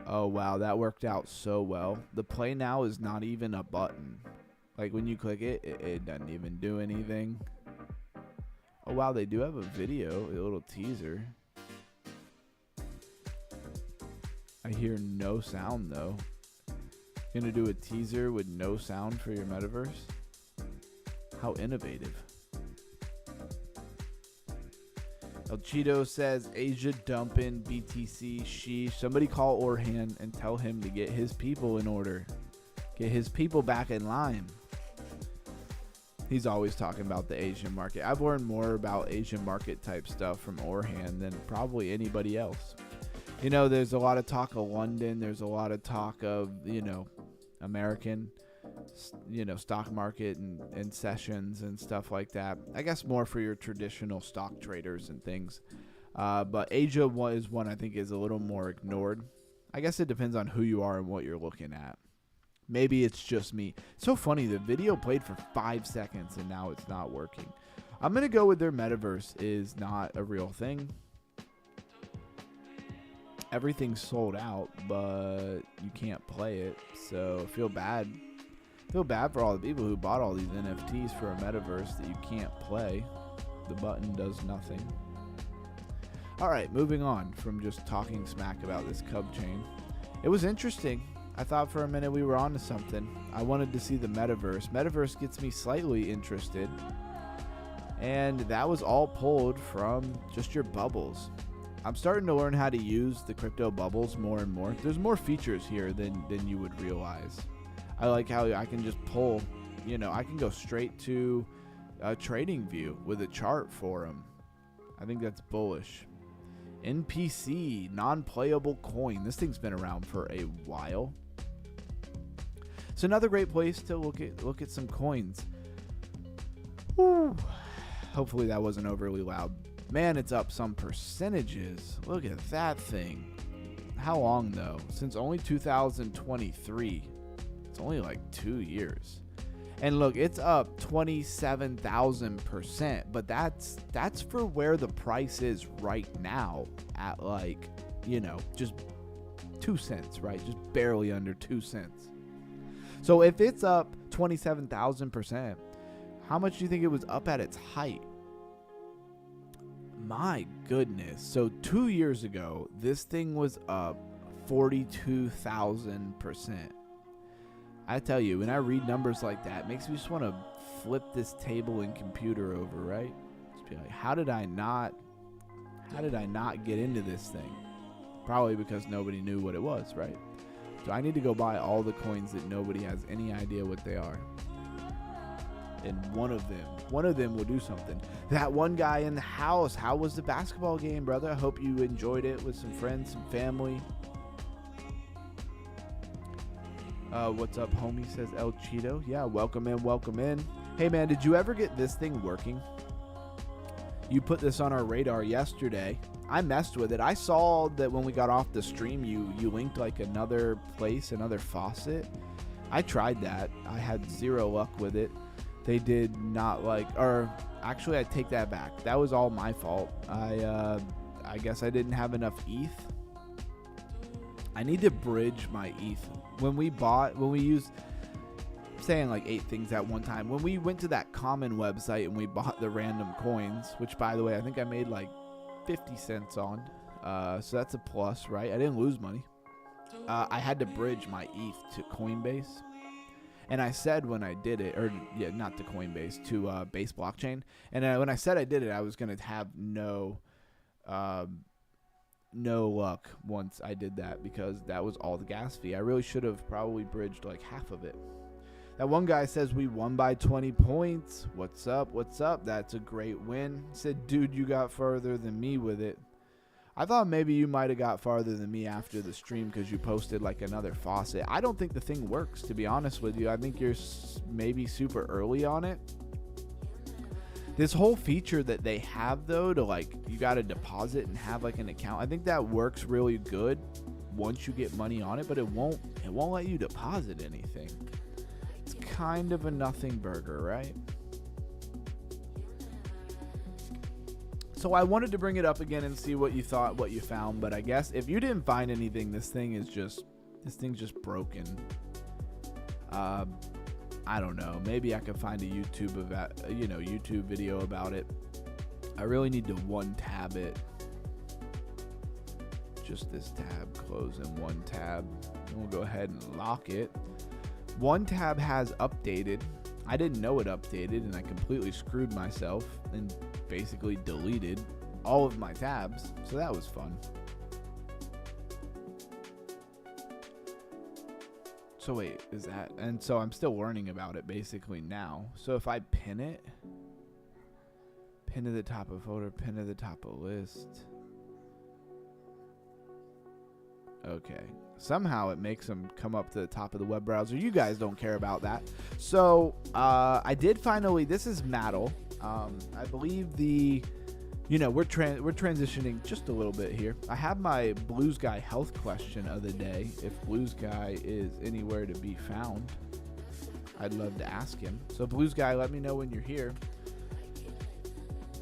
Oh wow, that worked out so well. The play now is not even a button. Like when you click it, it doesn't even do anything. Oh wow, they do have a video, a little teaser. I hear no sound though. Gonna do a teaser with no sound for your metaverse? How innovative. El Cheeto says Asia dumping BTC. Sheesh. Somebody call Orhan and tell him to get his people in order. Get his people back in line. He's always talking about the Asian market. I've learned more about Asian market type stuff from Orhan than probably anybody else. You know, there's a lot of talk of London. There's a lot of talk of, American, stock market and sessions and stuff like that. I guess more for your traditional stock traders and things. But Asia is one I think is a little more ignored. I guess it depends on who you are and what you're looking at. Maybe it's just me. It's so funny. The video played for 5 seconds and now it's not working. I'm going to go with their metaverse is not a real thing. Everything's sold out, but you can't play it. So I feel bad. Feel bad for all the people who bought all these NFTs for a metaverse that you can't play. The button does nothing. All right, moving on from just talking smack about this Cub chain. It was interesting. I thought for a minute we were onto something. I wanted to see the metaverse. Metaverse gets me slightly interested. And that was all pulled from just your bubbles. I'm starting to learn how to use the crypto bubbles more and more. There's more features here than you would realize. I like how I can just pull, I can go straight to a trading view with a chart for them. I think that's bullish. NPC, non-playable coin. This thing's been around for a while. It's another great place to look at some coins. Woo. Hopefully that wasn't overly loud. Man, it's up some percentages. Look at that thing. How long though? Since only 2023. It's only like 2 years. And look, it's up 27,000%, but that's for where the price is right now at like, just 2 cents, right? Just barely under 2 cents. So if it's up 27,000%, how much do you think it was up at its height? My goodness. So 2 years ago, this thing was up 42,000%. I tell you, when I read numbers like that, it makes me just want to flip this table and computer over, right? Just be like, how did I not get into this thing? Probably because nobody knew what it was, right? So I need to go buy all the coins that nobody has any idea what they are. And one of them will do something. That one guy in the house, how was the basketball game, brother? I hope you enjoyed it with some friends, some family. What's up, homie, says El Cheeto. Yeah, welcome in. Hey, man, did you ever get this thing working? You put this on our radar yesterday. I messed with it. I saw that when we got off the stream, you linked like another place, another faucet. I tried that. I had zero luck with it. They did not or actually I take that back. That was all my fault. I guess I didn't have enough ETH. I need to bridge my ETH. When we used, I'm saying like 8 things at one time. When we went to that common website and we bought the random coins, which by the way, I think I made like 50 cents on. So that's a plus, right? I didn't lose money. I had to bridge my ETH to Coinbase. And I said when I did it, not to Coinbase, to Base Blockchain. And when I said I did it, I was going to have no luck once I did that because that was all the gas fee. I really should have probably bridged like half of it. That one guy says we won by 20 points. What's up? That's a great win. He said, dude, you got further than me with it. I thought maybe you might have got farther than me after the stream because you posted like another faucet. I don't think the thing works, to be honest with you. I think you're maybe super early on it. This whole feature that they have though, to like, you got to deposit and have like an account. I think that works really good once you get money on it, but it won't let you deposit anything. It's kind of a nothing burger, right? So I wanted to bring it up again and see what you thought, what you found. But I guess if you didn't find anything, this thing's just broken. I don't know. Maybe I could find a YouTube video about it. I really need to one tab it. Just this tab, close and one tab. And we'll go ahead and lock it. One tab has updated. I didn't know it updated and I completely screwed myself and basically deleted all of my tabs. So that was fun. So wait, is that? And so I'm still learning about it basically now. So if I pin it, pin to the top of folder, pin to the top of list. Okay. Somehow it makes them come up to the top of the web browser. You guys don't care about that. So I did finally, this is Maddle. I believe we're transitioning just a little bit here. I have my Blue Sky health question of the day. If Blue Sky is anywhere to be found, I'd love to ask him. So Blue Sky, let me know when you're here.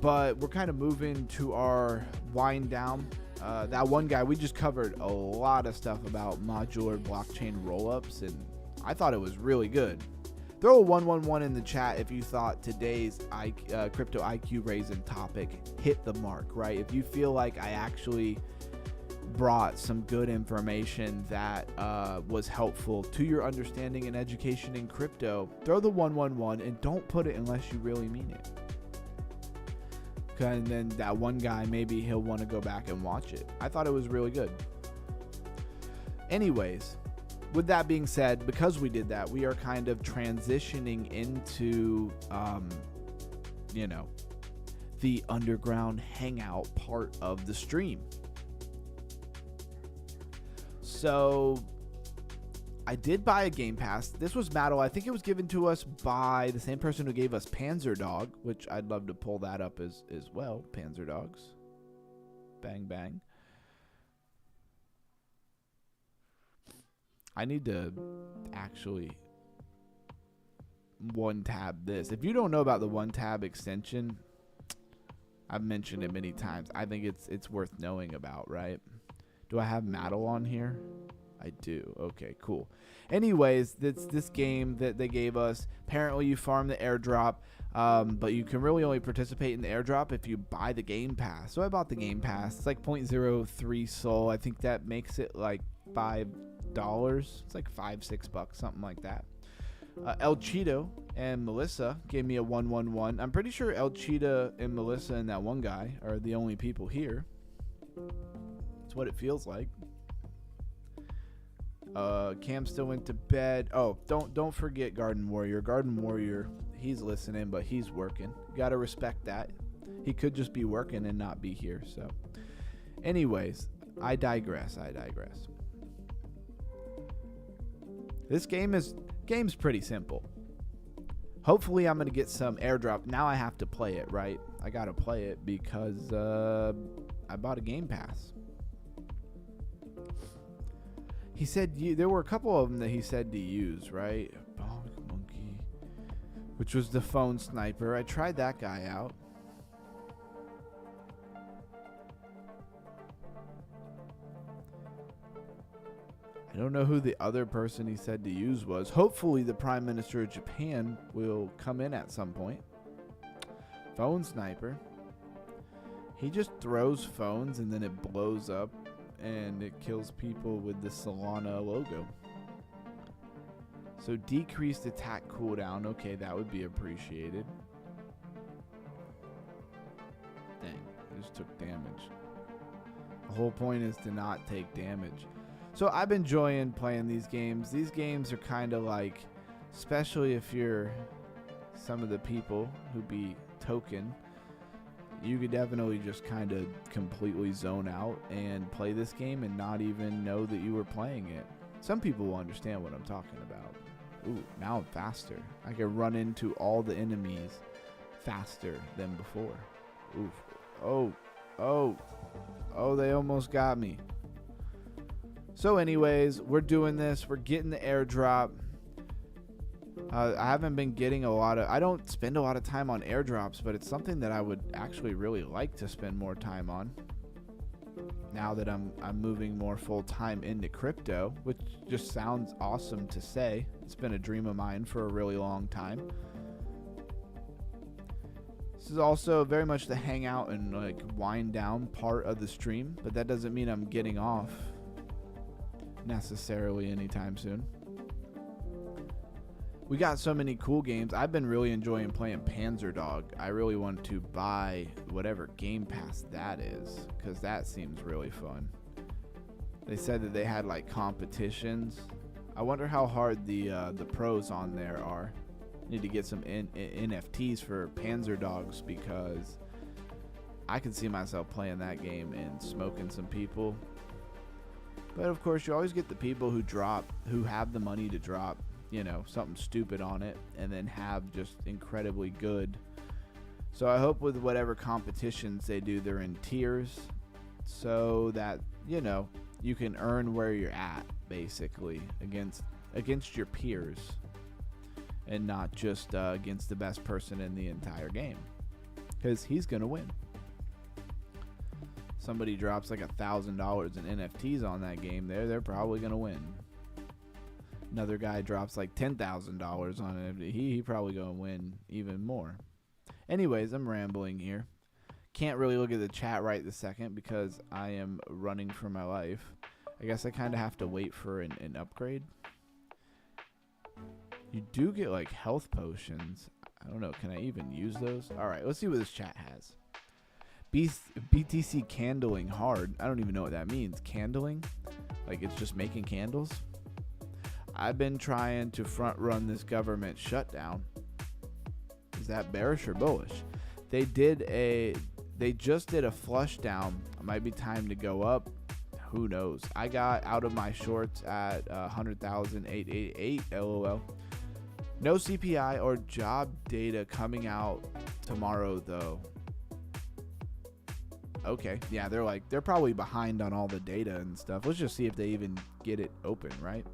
But we're kind of moving to our wind down. That one guy, we just covered a lot of stuff about modular blockchain rollups, and I thought it was really good. Throw a 111 in the chat if you thought today's crypto IQ raising topic hit the mark, right? If you feel like I actually brought some good information that was helpful to your understanding and education in crypto, throw the 111 and don't put it unless you really mean it. And then that one guy, maybe he'll want to go back and watch it. I thought it was really good. Anyways, with that being said, because we did that, we are kind of transitioning into, you know, the underground hangout part of the stream. So I did buy a Game Pass. This was Mattel. I think it was given to us by the same person who gave us Panzer Dog, which I'd love to pull that up as well. Panzer Dogs. Bang, bang. I need to actually one tab this. If you don't know about the one tab extension, I've mentioned it many times. I think it's worth knowing about, right? Do I have Mattel on here? I do. Okay, cool. Anyways, this game that they gave us. Apparently, you farm the airdrop, but you can really only participate in the airdrop if you buy the Game Pass. So I bought the Game Pass. It's like 0.03 Sol. I think that makes it like $5. It's like $5-6, something like that. El Cheeto and Melissa gave me a 111. I'm pretty sure El Cheeto and Melissa and that one guy are the only people here. That's what it feels like. Cam still went to bed. Oh, don't forget Garden Warrior. Garden Warrior, he's listening, but he's working. You gotta respect that. He could just be working and not be here. So, anyways, I digress. This game's pretty simple. Hopefully, I'm gonna get some airdrop. Now I have to play it, right? I gotta play it because I bought a Game Pass. He said there were a couple of them that he said to use, right? Bonk Monkey, which was the phone sniper. I tried that guy out. I don't know who the other person he said to use was. Hopefully the Prime Minister of Japan will come in at some point. Phone sniper. He just throws phones and then it blows up and it kills people with the Solana logo. So decreased attack cooldown. Okay, that would be appreciated. Dang, I just took damage. The whole point is to not take damage. So I've been enjoying playing these games. These games are kind of like, especially if you're some of the people who be token, you could definitely just kind of completely zone out and play this game and not even know that you were playing it. Some people will understand what I'm talking about. Ooh, now I'm faster. I can run into all the enemies faster than before. Oof. Oh, they almost got me. So anyways, we're doing this. We're getting the airdrop. I haven't been getting I don't spend a lot of time on airdrops, but it's something that I would actually really like to spend more time on. Now that I'm moving more full time into crypto, which just sounds awesome to say. It's been a dream of mine for a really long time. This is also very much the hangout and like wind down part of the stream, but that doesn't mean I'm getting off necessarily anytime soon. We got so many cool games. I've been really enjoying playing Panzer Dog. I really want to buy whatever Game Pass that is, because that seems really fun. They said that they had like competitions. I wonder how hard the pros on there are. Need to get some NFTs for Panzer Dogs, because I can see myself playing that game and smoking some people. But of course, you always get the people who have the money to drop, you know, something stupid on it and then have just incredibly good. So I hope with whatever competitions they do, they're in tiers so that, you know, you can earn where you're at basically against your peers and not just against the best person in the entire game, because he's going to win. Somebody drops like $1,000 in NFTs on that game, they're probably gonna win. Another guy drops like $10,000 on it, he probably gonna win even more. Anyways, I'm rambling here. Can't really look at the chat right this second because I am running for my life. I guess I kind of have to wait for an upgrade. You do get like health potions. I don't know, can I even use those? All right, let's see what this chat has. BTC candling hard. I don't even know what that means. Candling? Like it's just making candles? I've been trying to front run this government shutdown. Is that bearish or bullish? They just did a flush down. It might be time to go up. Who knows? I got out of my shorts at 100,888. LOL. No CPI or job data coming out tomorrow though. Okay, yeah, they're probably behind on all the data and stuff. Let's just see if they even get it open, right?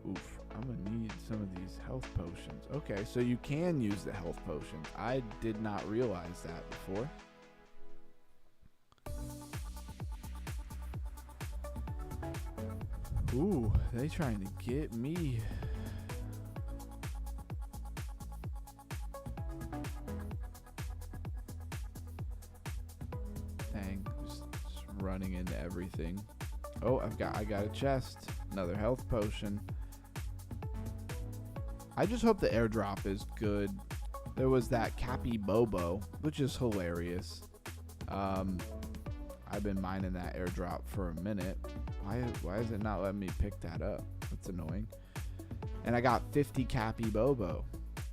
Oof, I'm gonna need some of these health potions. Okay, so you can use the health potions. I did not realize that before. Ooh, they trying to get me. Dang, just running into everything. Oh, I got a chest. Another health potion. I just hope the airdrop is good. There was that Cappy Bobo, which is hilarious. I've been mining that airdrop for a minute. Why is it not letting me pick that up? That's annoying. And I got 50 Cappy Bobo.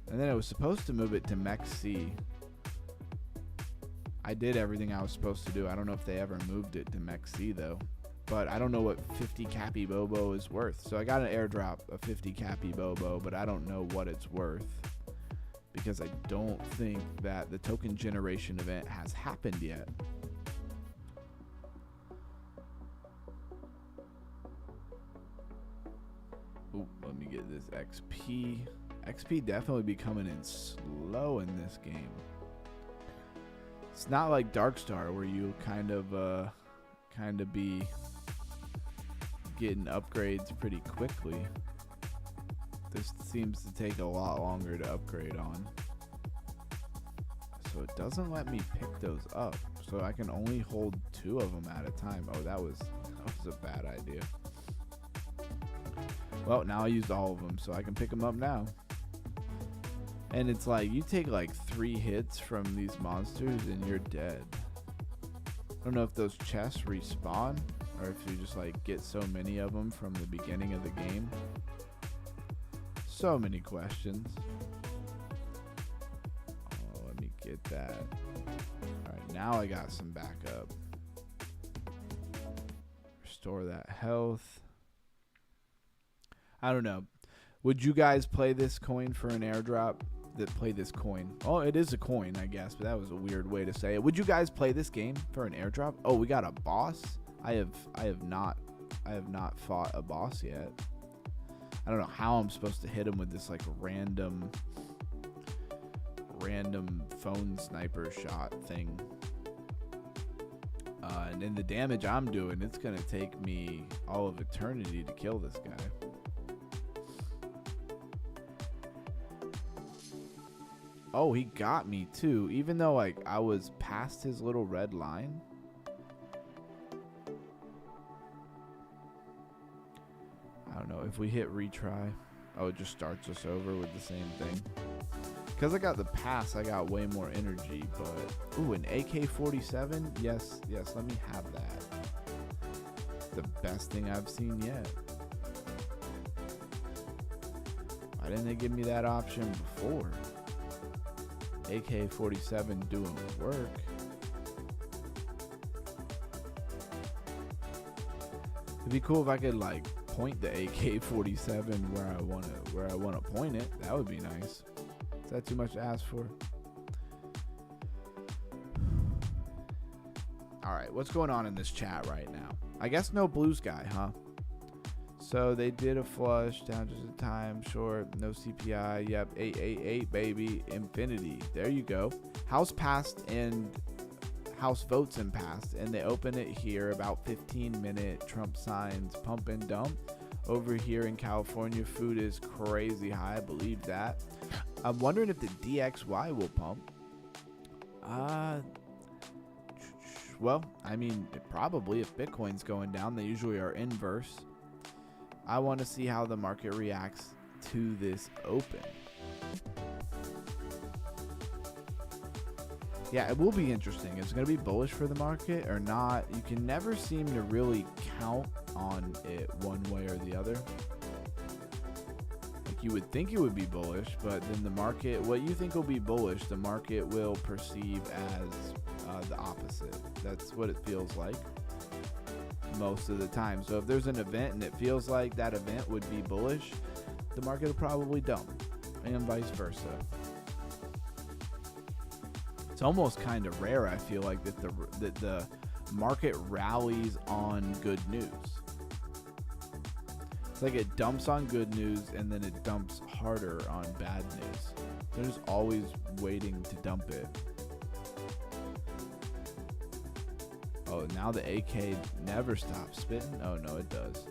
And then it was supposed to move it to MemeX. I did everything I was supposed to do. I don't know if they ever moved it to MemeX though. But I don't know what 50 Cappy Bobo is worth. So I got an airdrop of 50 Cappy Bobo, but I don't know what it's worth. Because I don't think that the token generation event has happened yet. Ooh, let me get this XP. XP definitely be coming in slow in this game. It's not like Darkstar where you kind of be getting upgrades pretty quickly. This seems to take a lot longer to upgrade on. So it doesn't let me pick those up. So I can only hold 2 of them at a time. Oh, that was a bad idea. Well, now I used all of them, so I can pick them up now. And it's like, you take like 3 hits from these monsters and you're dead. I don't know if those chests respawn, or if you just like get so many of them from the beginning of the game. So many questions. Oh, let me get that. Alright, now I got some backup. Restore that health. I don't know. Would you guys play this coin for an airdrop? Play this coin. Oh, it is a coin, I guess, but that was a weird way to say it. Would you guys play this game for an airdrop? Oh, we got a boss. I have not fought a boss yet. I don't know how I'm supposed to hit him with this like random phone sniper shot thing. And then the damage I'm doing, it's gonna take me all of eternity to kill this guy. Oh, he got me too, even though like I was past his little red line. I don't know if we hit retry. Oh, it just starts us over with the same thing. Because I got the pass, I got way more energy, but ooh, an AK-47? Yes, let me have that. The best thing I've seen yet. Why didn't they give me that option before? AK-47 doing work. It'd be cool if I could like point the AK-47 where I wanna point it. That would be nice. Is that too much to ask for? All right, what's going on in this chat right now? I guess no blue sky, huh? So they did a flush down just a time short, no CPI. Yep, 888 baby, infinity. There you go. House passed and House votes and passed, and they open it here. About 15-minute Trump signs pump and dump. Over here in California, food is crazy high. I believe that. I'm wondering if the DXY will pump. Well, I mean, probably if Bitcoin's going down, they usually are inverse. I want to see how the market reacts to this open. Yeah, it will be interesting. Is it going to be bullish for the market or not? You can never seem to really count on it one way or the other. Like you would think it would be bullish, but then the market, what you think will be bullish, the market will perceive as the opposite. That's what it feels like most of the time. So if there's an event and it feels like that event would be bullish, the market will probably dump, and vice versa. It's almost kind of rare, I feel like, that the market rallies on good news. It's like it dumps on good news and then it dumps harder on bad news. They're just always waiting to dump it. Oh, now the AK never stops spitting? Oh, no, it does.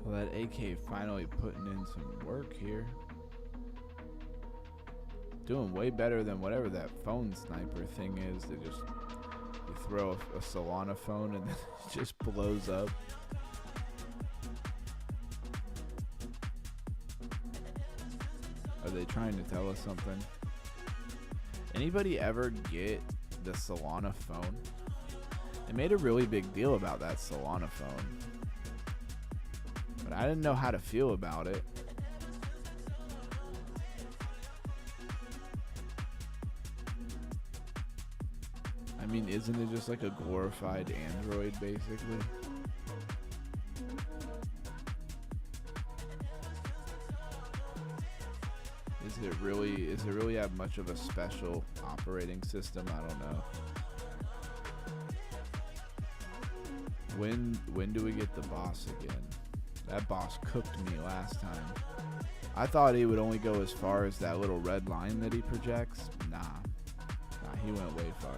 Well, that AK finally putting in some work here. Doing way better than whatever that phone sniper thing is. They just, you throw a Solana phone and then it just blows up. Are they trying to tell us something? Anybody ever get the Solana phone? They made a really big deal about that Solana phone, but I didn't know how to feel about it. I mean, isn't it just like a glorified Android, basically? Is it really have much of a special operating system? I don't know. When do we get the boss again? That boss cooked me last time. I thought he would only go as far as that little red line that he projects. Nah, he went way farther.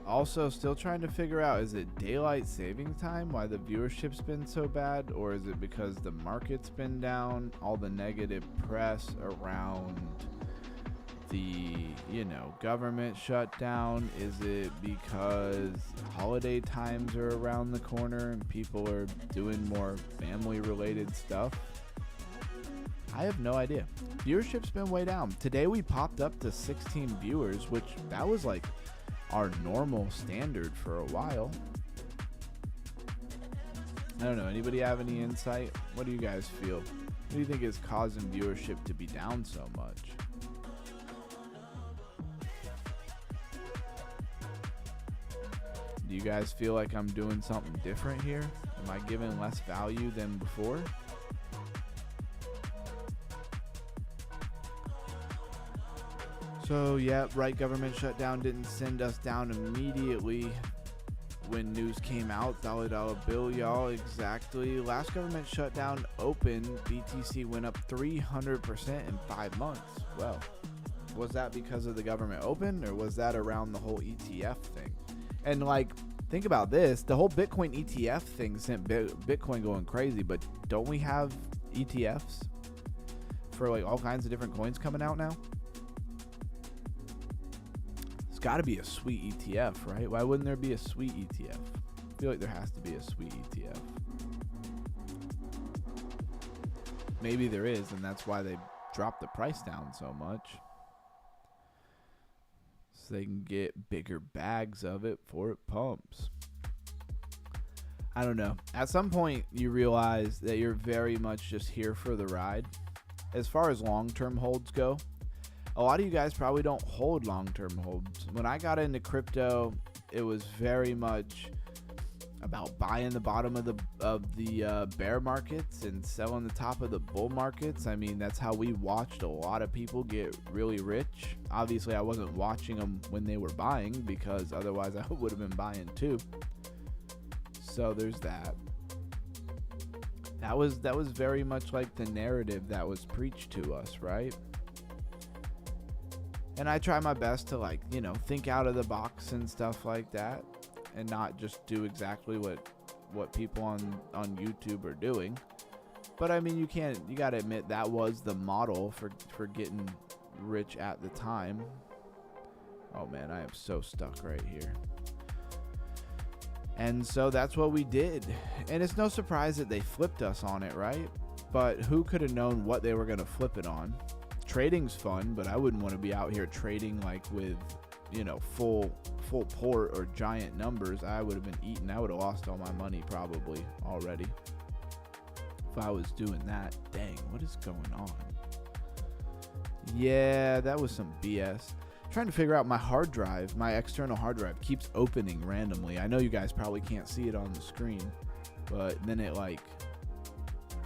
Also, still trying to figure out, is it daylight saving time why the viewership's been so bad, or is it because the market's been down, all the negative press around the, government shutdown? Is it because holiday times are around the corner and people are doing more family related stuff? I have no idea. Viewership's been way down. Today we popped up to 16 viewers, which that was like our normal standard for a while. I don't know. Anybody have any insight? What do you guys feel? What do you think is causing viewership to be down so much? Do you guys feel like I'm doing something different here? Am I giving less value than before? So, yeah, right, government shutdown didn't send us down immediately when news came out. Dollar bill, y'all, exactly. Last government shutdown open, BTC went up 300% in 5 months. Well, was that because of the government open, or was that around the whole ETF thing? And, think about this. The whole Bitcoin ETF thing sent Bitcoin going crazy, but don't we have ETFs for, all kinds of different coins coming out now? Got to be a sweet ETF, right? Why wouldn't there be a sweet ETF? I feel like there has to be a sweet ETF. Maybe there is, and that's why they dropped the price down so much, so they can get bigger bags of it before it pumps. I don't know. At some point, you realize that you're very much just here for the ride. As far as long-term holds go, a lot of you guys probably don't hold long-term holds. When I got into crypto, it was very much about buying the bottom of the bear markets and selling the top of the bull markets. I mean, that's how we watched a lot of people get really rich. Obviously, I wasn't watching them when they were buying, because otherwise I would have been buying too. So there's that. That was very much like the narrative that was preached to us, right? And I try my best to, like, you know, think out of the box and stuff like that, and not just do exactly what people on YouTube are doing. But I mean, you gotta admit that was the model for getting rich at the time. Oh man, I am so stuck right here. And so that's what we did. And it's no surprise that they flipped us on it, right? But who could have known what they were going to flip it on? Trading's fun, but I wouldn't want to be out here trading like with, you know, full port or giant numbers. I would have been eaten. I would have lost all my money probably already if I was doing that. Dang, what is going on? Yeah, that was some BS. Trying to figure out my hard drive, my external hard drive keeps opening randomly. I know you guys probably can't see it on the screen, but then it like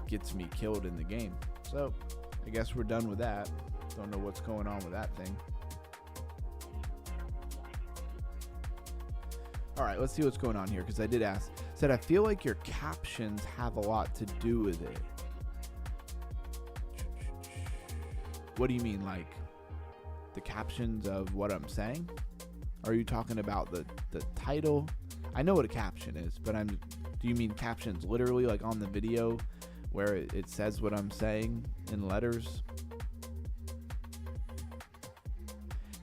gets me killed in the game. So I guess we're done with that. Don't know what's going on with that thing. All right, let's see what's going on here, because I did ask. Said, I feel like your captions have a lot to do with it. What do you mean, like the captions of what I'm saying? Are you talking about the title? I know what a caption is, but do you mean captions literally like on the video where it says what I'm saying in letters?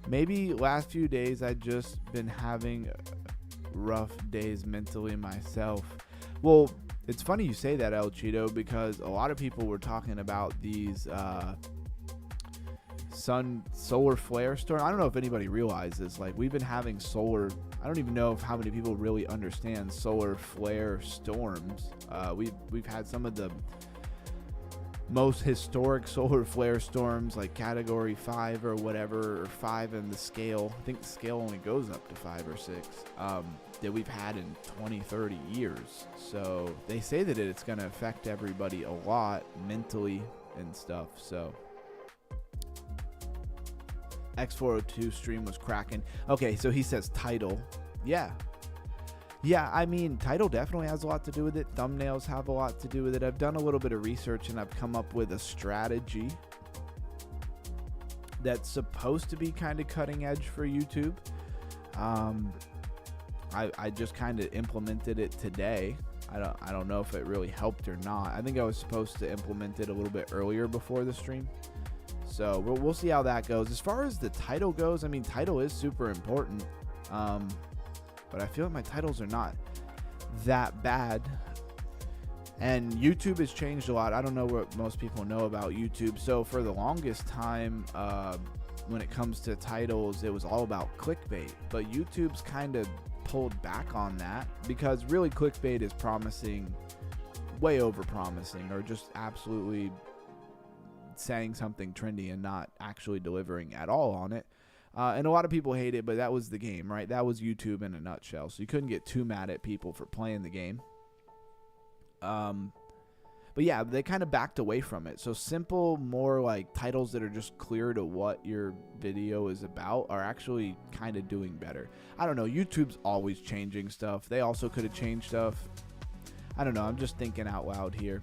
Maybe last few days I just been having rough days mentally myself. Well, it's funny you say that, El Cheeto, because a lot of people were talking about these solar flare storm. I don't know if anybody realizes, like, we've been having solar, I don't even know how many people really understand solar flare storms. We've had some of the most historic solar flare storms, like category 5 or whatever, or 5 in the scale. I think the scale only goes up to 5 or 6, that we've had in 20-30 years. So they say that it's going to affect everybody a lot mentally and stuff. So X402 stream was cracking. Okay, so he says title. Yeah, I mean, title definitely has a lot to do with it. Thumbnails have a lot to do with it. I've done a little bit of research and I've come up with a strategy that's supposed to be kind of cutting edge for YouTube. I just kind of implemented it today. I don't know if it really helped or not. I think I was supposed to implement it a little bit earlier before the stream. So we'll see how that goes. As far as the title goes, I mean, title is super important. But I feel like my titles are not that bad. And YouTube has changed a lot. I don't know what most people know about YouTube. So for the longest time, when it comes to titles, it was all about clickbait. But YouTube's kind of pulled back on that, because really clickbait is promising, way over promising, or just absolutely saying something trendy and not actually delivering at all on it. And a lot of people hate it, but that was the game, right? That was YouTube in a nutshell. So you couldn't get too mad at people for playing the game. But yeah, they kind of backed away from it. So simple, more like titles that are just clear to what your video is about are actually kind of doing better. I don't know. YouTube's always changing stuff. They also could have changed stuff. I don't know. I'm just thinking out loud here.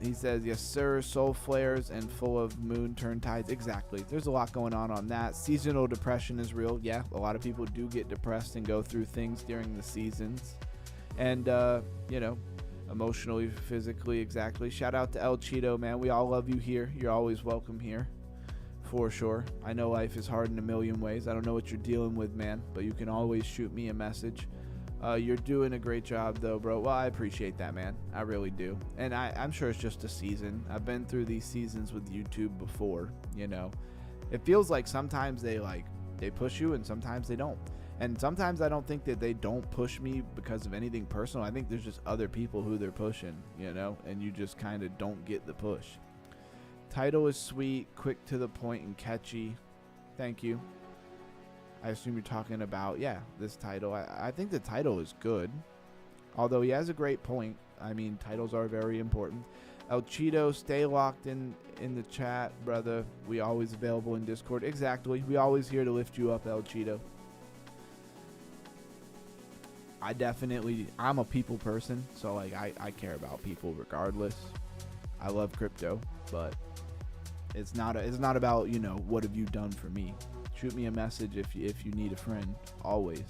He says, yes, sir, soul flares and full of moon turn tides. Exactly. There's a lot going on that. Seasonal depression is real. Yeah, a lot of people do get depressed and go through things during the seasons. And, you know, emotionally, physically, exactly. Shout out to El Cheeto, man. We all love you here. You're always welcome here, for sure. I know life is hard in a million ways. I don't know what you're dealing with, man, but you can always shoot me a message. You're doing a great job, though, bro. Well, I appreciate that, man. I really do. And I'm sure it's just a season. I've been through these seasons with YouTube before, you know. It feels like sometimes they push you and sometimes they don't. And sometimes I don't think that they don't push me because of anything personal. I think there's just other people who they're pushing, you know, and you just kind of don't get the push. Title is sweet, quick to the point, and catchy. Thank you. I assume you're talking about, yeah, this title. I think the title is good, although he has a great point. I mean, titles are very important. El Cheeto, stay locked in the chat, brother. We always available in Discord. Exactly. We always here to lift you up, El Cheeto. I'm a people person, so like I care about people regardless. I love crypto, but it's not about, you know, what have you done for me. Shoot me a message if you need a friend, always.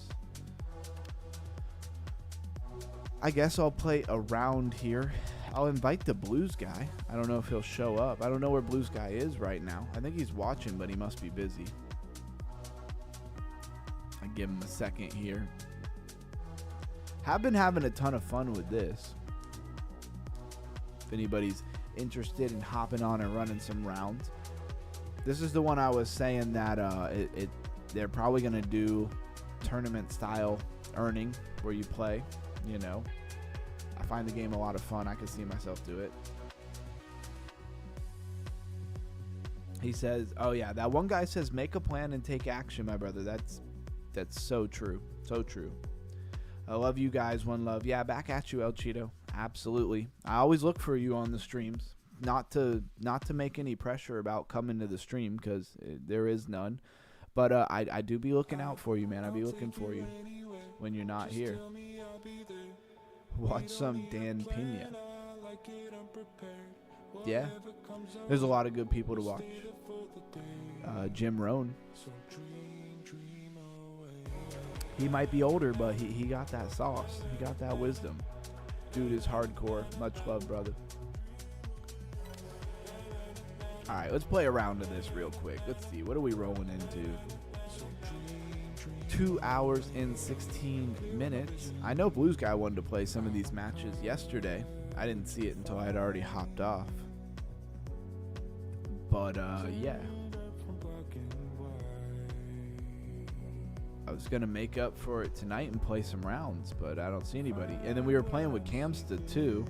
I guess I'll play around here. I'll invite the Blues guy. I don't know if he'll show up. I don't know where Blues guy is right now. I think he's watching, but he must be busy. I give him a second here. Have been having a ton of fun with this. If anybody's interested in hopping on and running some rounds. This is the one I was saying that they're probably going to do tournament style earning where you play, you know. I find the game a lot of fun. I can see myself do it. He says, oh yeah, that one guy says make a plan and take action, my brother. That's so true. So true. I love you guys. One love. Yeah, back at you, El Cheeto. Absolutely. I always look for you on the streams. Not to make any pressure about coming to the stream, because there is none. But I do be looking out for you, man. I be looking for you when you're not here. Watch some Dan Pena. Yeah. There's a lot of good people to watch. Jim Rohn. He might be older, but he got that sauce. He got that wisdom. Dude is hardcore. Much love, brother. Alright, let's play around to this real quick. Let's see. What are we rolling into? 2 hours and 16 minutes. I know Blues Guy wanted to play some of these matches yesterday. I didn't see it until I had already hopped off. But, yeah. I was going to make up for it tonight and play some rounds, but I don't see anybody. And then we were playing with Camstead, too.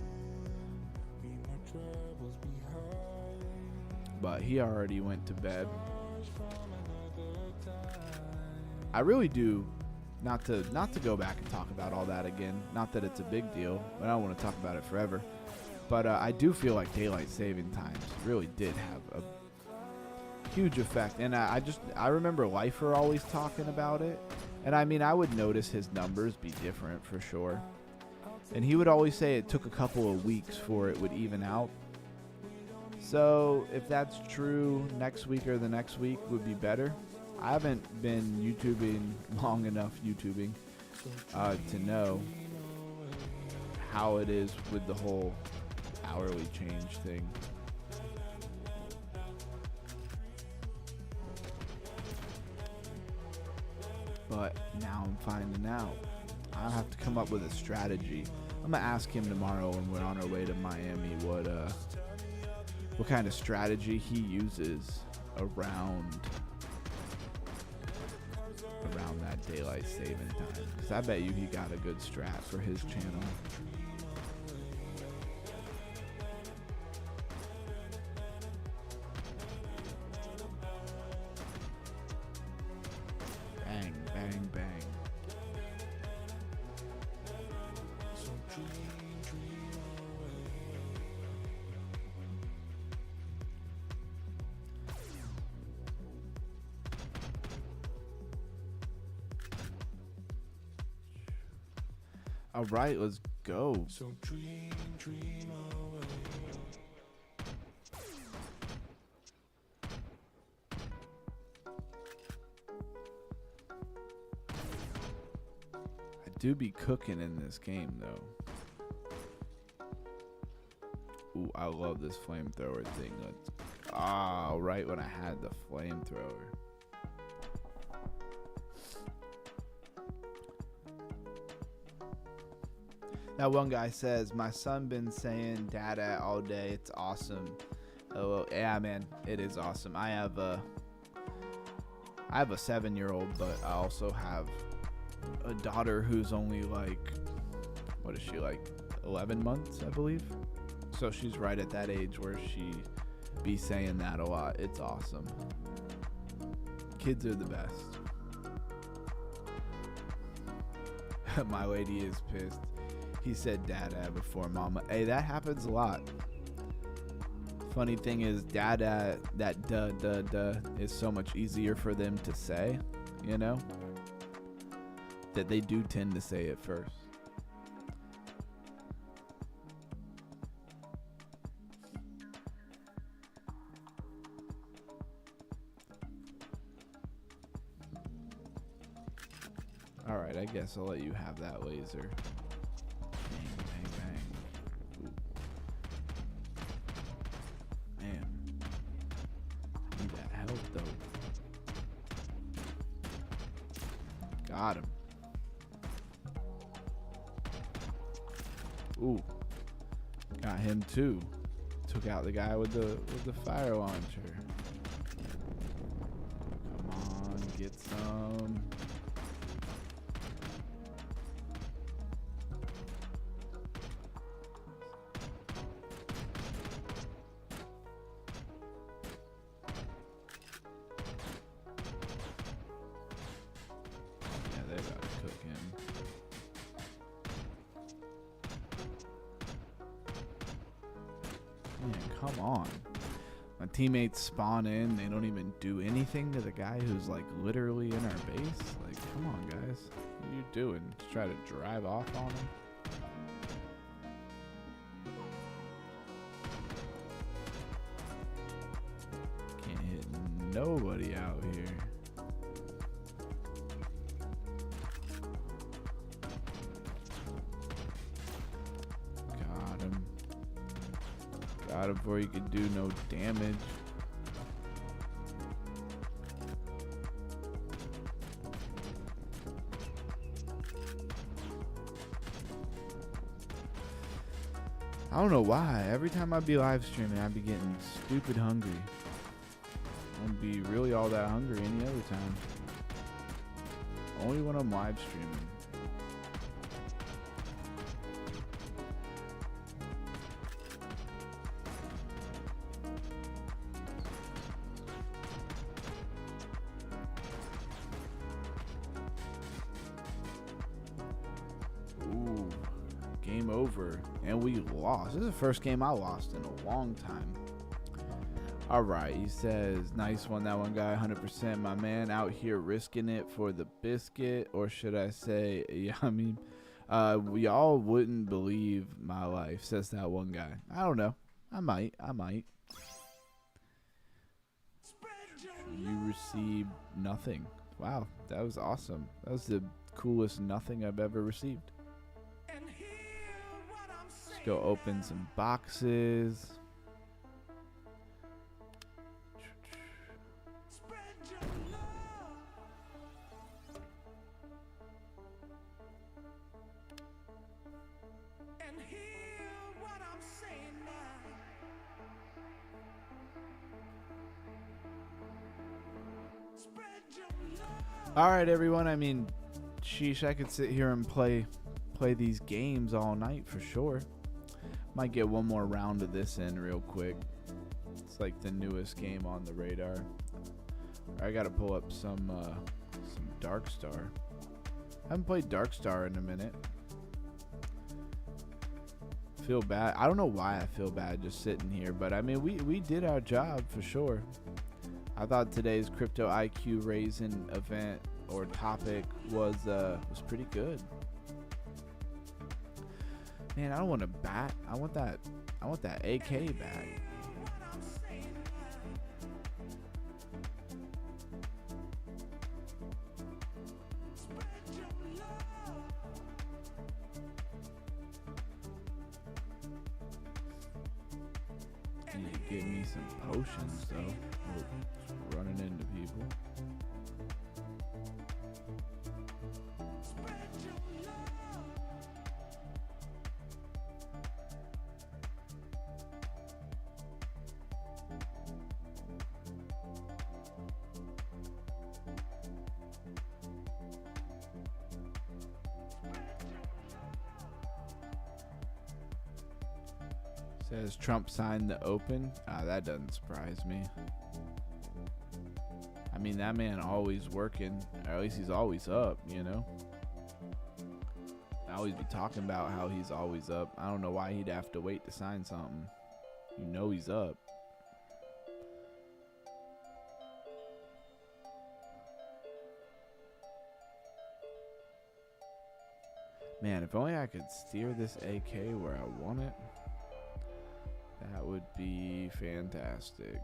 But he already went to bed. I really do, not to go back and talk about all that again. Not that it's a big deal, but I don't want to talk about it forever. But I do feel like daylight saving times really did have a huge effect. And I remember Lifer always talking about it. And I mean, I would notice his numbers be different for sure. And he would always say it took a couple of weeks for it would even out. So if that's true, next week or the next week would be better. I haven't been YouTubing long enough to know how it is with the whole hourly change thing. But now I'm finding out. I'll have to come up with a strategy. I'm going to ask him tomorrow when we're on our way to Miami what kind of strategy he uses around that daylight saving time. Because I bet you he got a good strat for his channel. Bang, bang, bang. All right, let's go. So dream away. I do be cooking in this game, though. Ooh, I love this flamethrower thing. Right when I had the flamethrower. That one guy says, my son been saying data all day. It's awesome. Oh, yeah, man. It is awesome. I have a 7-year-old, but I also have a daughter who's only like, what is she, like 11 months, I believe? So she's right at that age where she be saying that a lot. It's awesome. Kids are the best. My lady is pissed. He said dada before mama. Hey, that happens a lot. Funny thing is, dada, that duh is so much easier for them to say, you know? that they do tend to say it first. All right, I guess I'll let you have that laser. Bang, bang, bang. Ooh. Man. Need that health, though. Got him. Ooh. Got him, too. Took out the guy with the fire launcher. Come on, get some. Come on. My teammates spawn in. They don't even do anything to the guy who's like literally in our base. Like, come on, guys. What are you doing? Just try to drive off on him? Can't hit nobody out here. Got him before he could do no damage. I don't know why. Every time I be live streaming, I be getting stupid hungry. I don't be really all that hungry any other time. Only when I'm live streaming. Game over, and we lost. This is the first game I lost in a long time. All right, he says, nice one, that one guy, 100%, my man, out here risking it for the biscuit, or should I say, yeah, I mean, y'all wouldn't believe my life, says that one guy. I don't know. I might. You received nothing. Wow, that was awesome. That was the coolest nothing I've ever received. Go open some boxes. All right, everyone. I mean, sheesh, I could sit here and play these games all night for sure. Might get one more round of this in real quick. It's like the newest game on the radar. I gotta pull up some Darkstar. I haven't played Darkstar in a minute. Feel bad. I don't know why I feel bad just sitting here, but I mean we did our job for sure. I thought today's crypto IQ raising event or topic was pretty good. Man, I don't want a bat. I want that AK bat. Need to give me some potions though. We're running into people. Says Trump signed the open. That doesn't surprise me. I mean, that man always working, or at least he's always up, you know. I always be talking about how he's always up. I don't know why he'd have to wait to sign something. You know he's up. Man, if only I could steer this AK where I want it. That would be fantastic.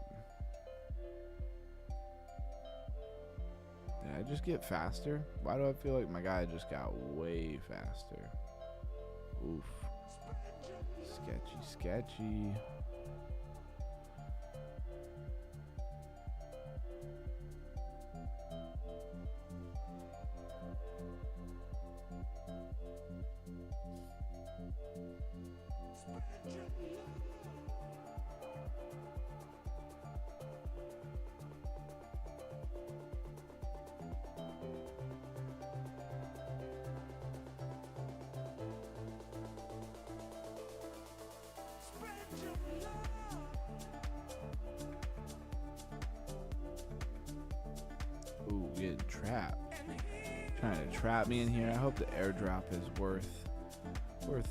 Did I just get faster? Why do I feel like my guy just got way faster? Oof. Sketchy, sketchy. Ooh, getting trapped. Trying to trap me in here. I hope the airdrop is worth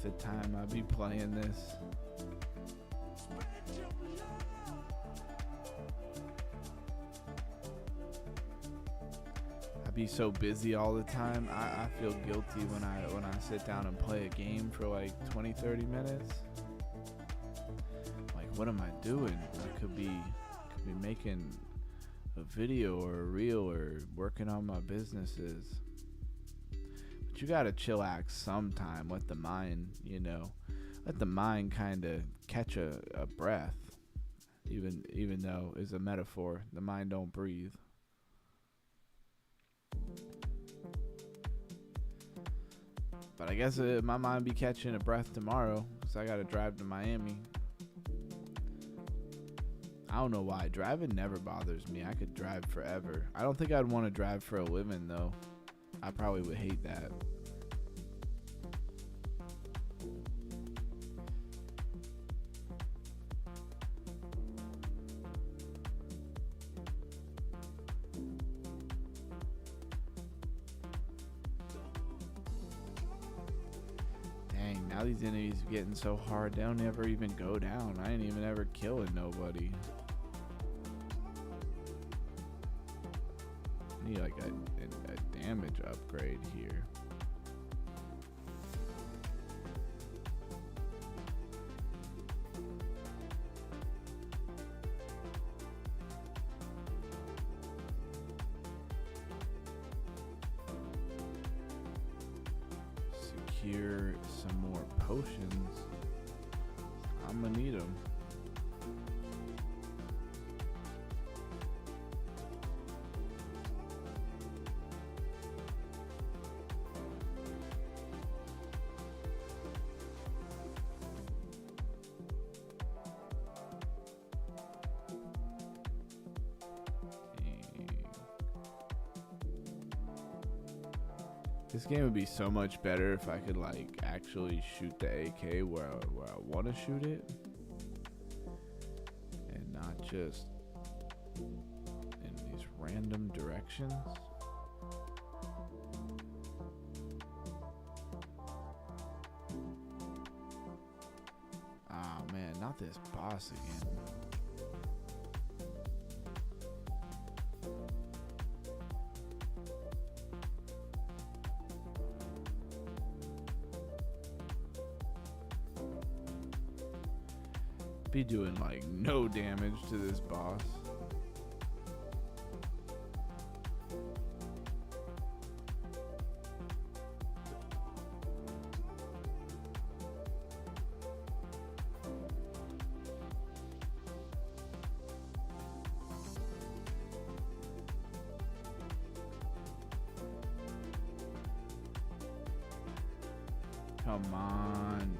the time I'll be playing this. I be so busy all the time. I feel guilty when I sit down and play a game for like 20-30 minutes. Like, what am I doing? I could be making a video or a reel or working on my businesses. But you gotta chillax sometime. Let the mind, let the mind kind of catch a breath. Even though it's a metaphor, the mind don't breathe. But I guess my mind be catching a breath tomorrow, because I gotta drive to Miami. I don't know why. Driving never bothers me. I could drive forever. I don't think I'd want to drive for a living, though. I probably would hate that. Dang, now these enemies are getting so hard, they don't ever even go down. I ain't even ever killing nobody. I need like a damage upgrade here. Secure some more potions. I'm gonna need them. This game would be so much better if I could like actually shoot the AK where I want to shoot it, and not just in these random directions. Oh man, not this boss again. Be doing like no damage to this boss. Come on.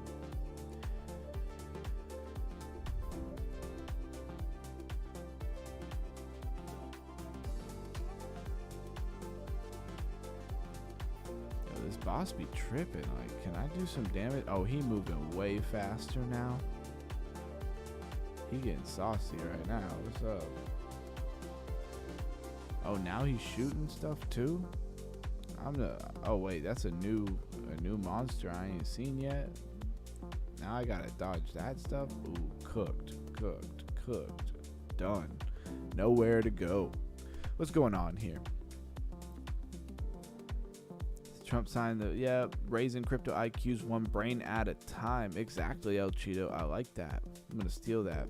This boss be tripping. Like, can I do some damage? Oh, he moving way faster now. He getting saucy right now. What's up? Oh, now he's shooting stuff too. Oh wait, that's a new monster I ain't seen yet. Now I gotta dodge that stuff. Ooh, cooked, done. Nowhere to go. What's going on here? Trump signed the, yeah, raising crypto IQs one brain at a time. Exactly, El Cheeto. I like that. I'm going to steal that.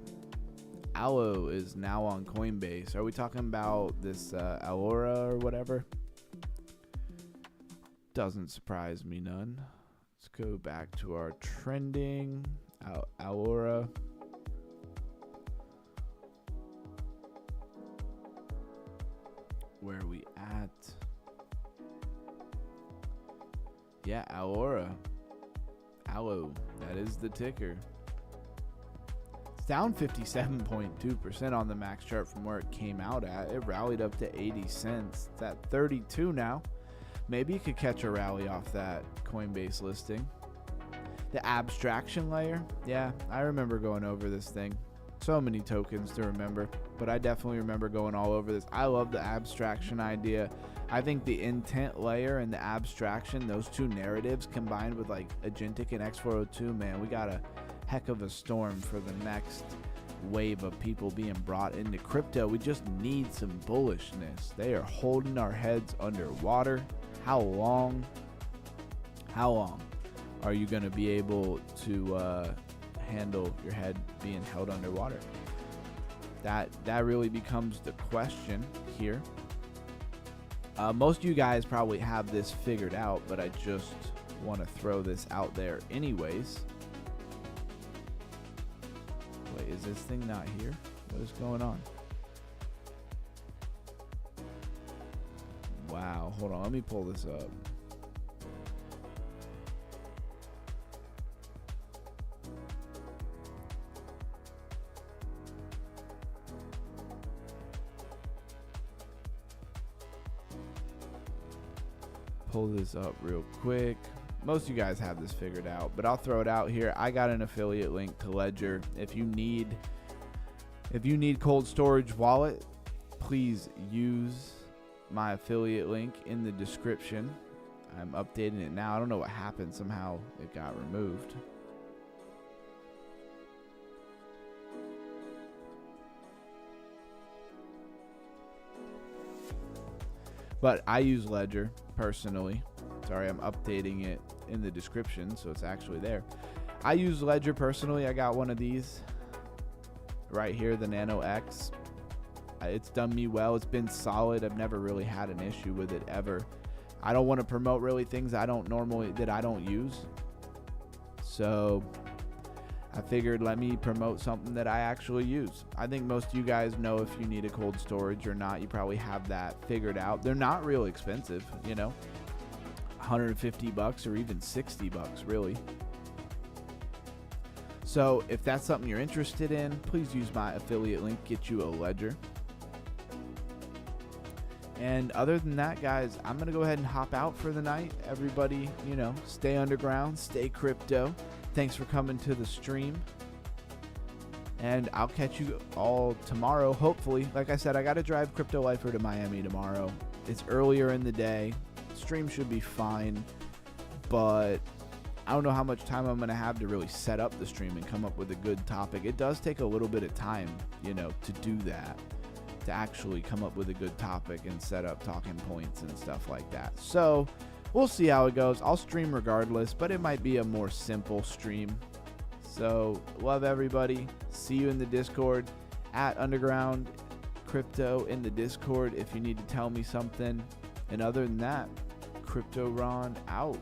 Aloe is now on Coinbase. Are we talking about this Alora or whatever? Doesn't surprise me none. Let's go back to our trending. Alora. Where are we at? Yeah, Alora. Aloe. That is the ticker. It's down 57.2% on the max chart from where it came out at. It rallied up to 80 cents. It's at 32 now. Maybe you could catch a rally off that Coinbase listing. The abstraction layer. Yeah, I remember going over this thing. So many tokens to remember, but I definitely remember going all over this. I love the abstraction idea. I think the intent layer and the abstraction, those two narratives combined with like Agentic and X402, man, we got a heck of a storm for the next wave of people being brought into crypto. We just need some bullishness. They are holding our heads underwater. How long are you going to be able to handle your head being held underwater? That really becomes the question here. Most of you guys probably have this figured out, but I just want to throw this out there anyways. Wait, is this thing not here? What is going on? Wow, hold on, let me pull this up. Pull this up real quick. Most of you guys have this figured out, but I'll throw it out here. I got an affiliate link to Ledger. If you need cold storage wallet, please use my affiliate link in the description. I'm updating it now. I don't know what happened. Somehow it got removed. But I use Ledger personally. Sorry, I'm updating it in the description, so it's actually there. I use Ledger personally. I got one of these right here, the Nano X. It's done me well. It's been solid. I've never really had an issue with it ever. I don't want to promote really things that I don't use. So I figured let me promote something that I actually use. I think most of you guys know if you need a cold storage or not. You probably have that figured out. They're not real expensive, you know, $150 or even $60 really. So if that's something you're interested in, please use my affiliate link, get you a Ledger. And other than that, guys, I'm going to go ahead and hop out for the night. Everybody, you know, stay underground, stay crypto. Thanks for coming to the stream. And I'll catch you all tomorrow, hopefully. Like I said, I got to drive Crypto Lifer to Miami tomorrow. It's earlier in the day. Stream should be fine. But I don't know how much time I'm going to have to really set up the stream and come up with a good topic. It does take a little bit of time, you know, to do that. To actually come up with a good topic and set up talking points and stuff like that. So we'll see how it goes. I'll stream regardless, but it might be a more simple stream. So love everybody. See you in the Discord at Underground Crypto in the Discord if you need to tell me something. And other than that, Crypto Ron out.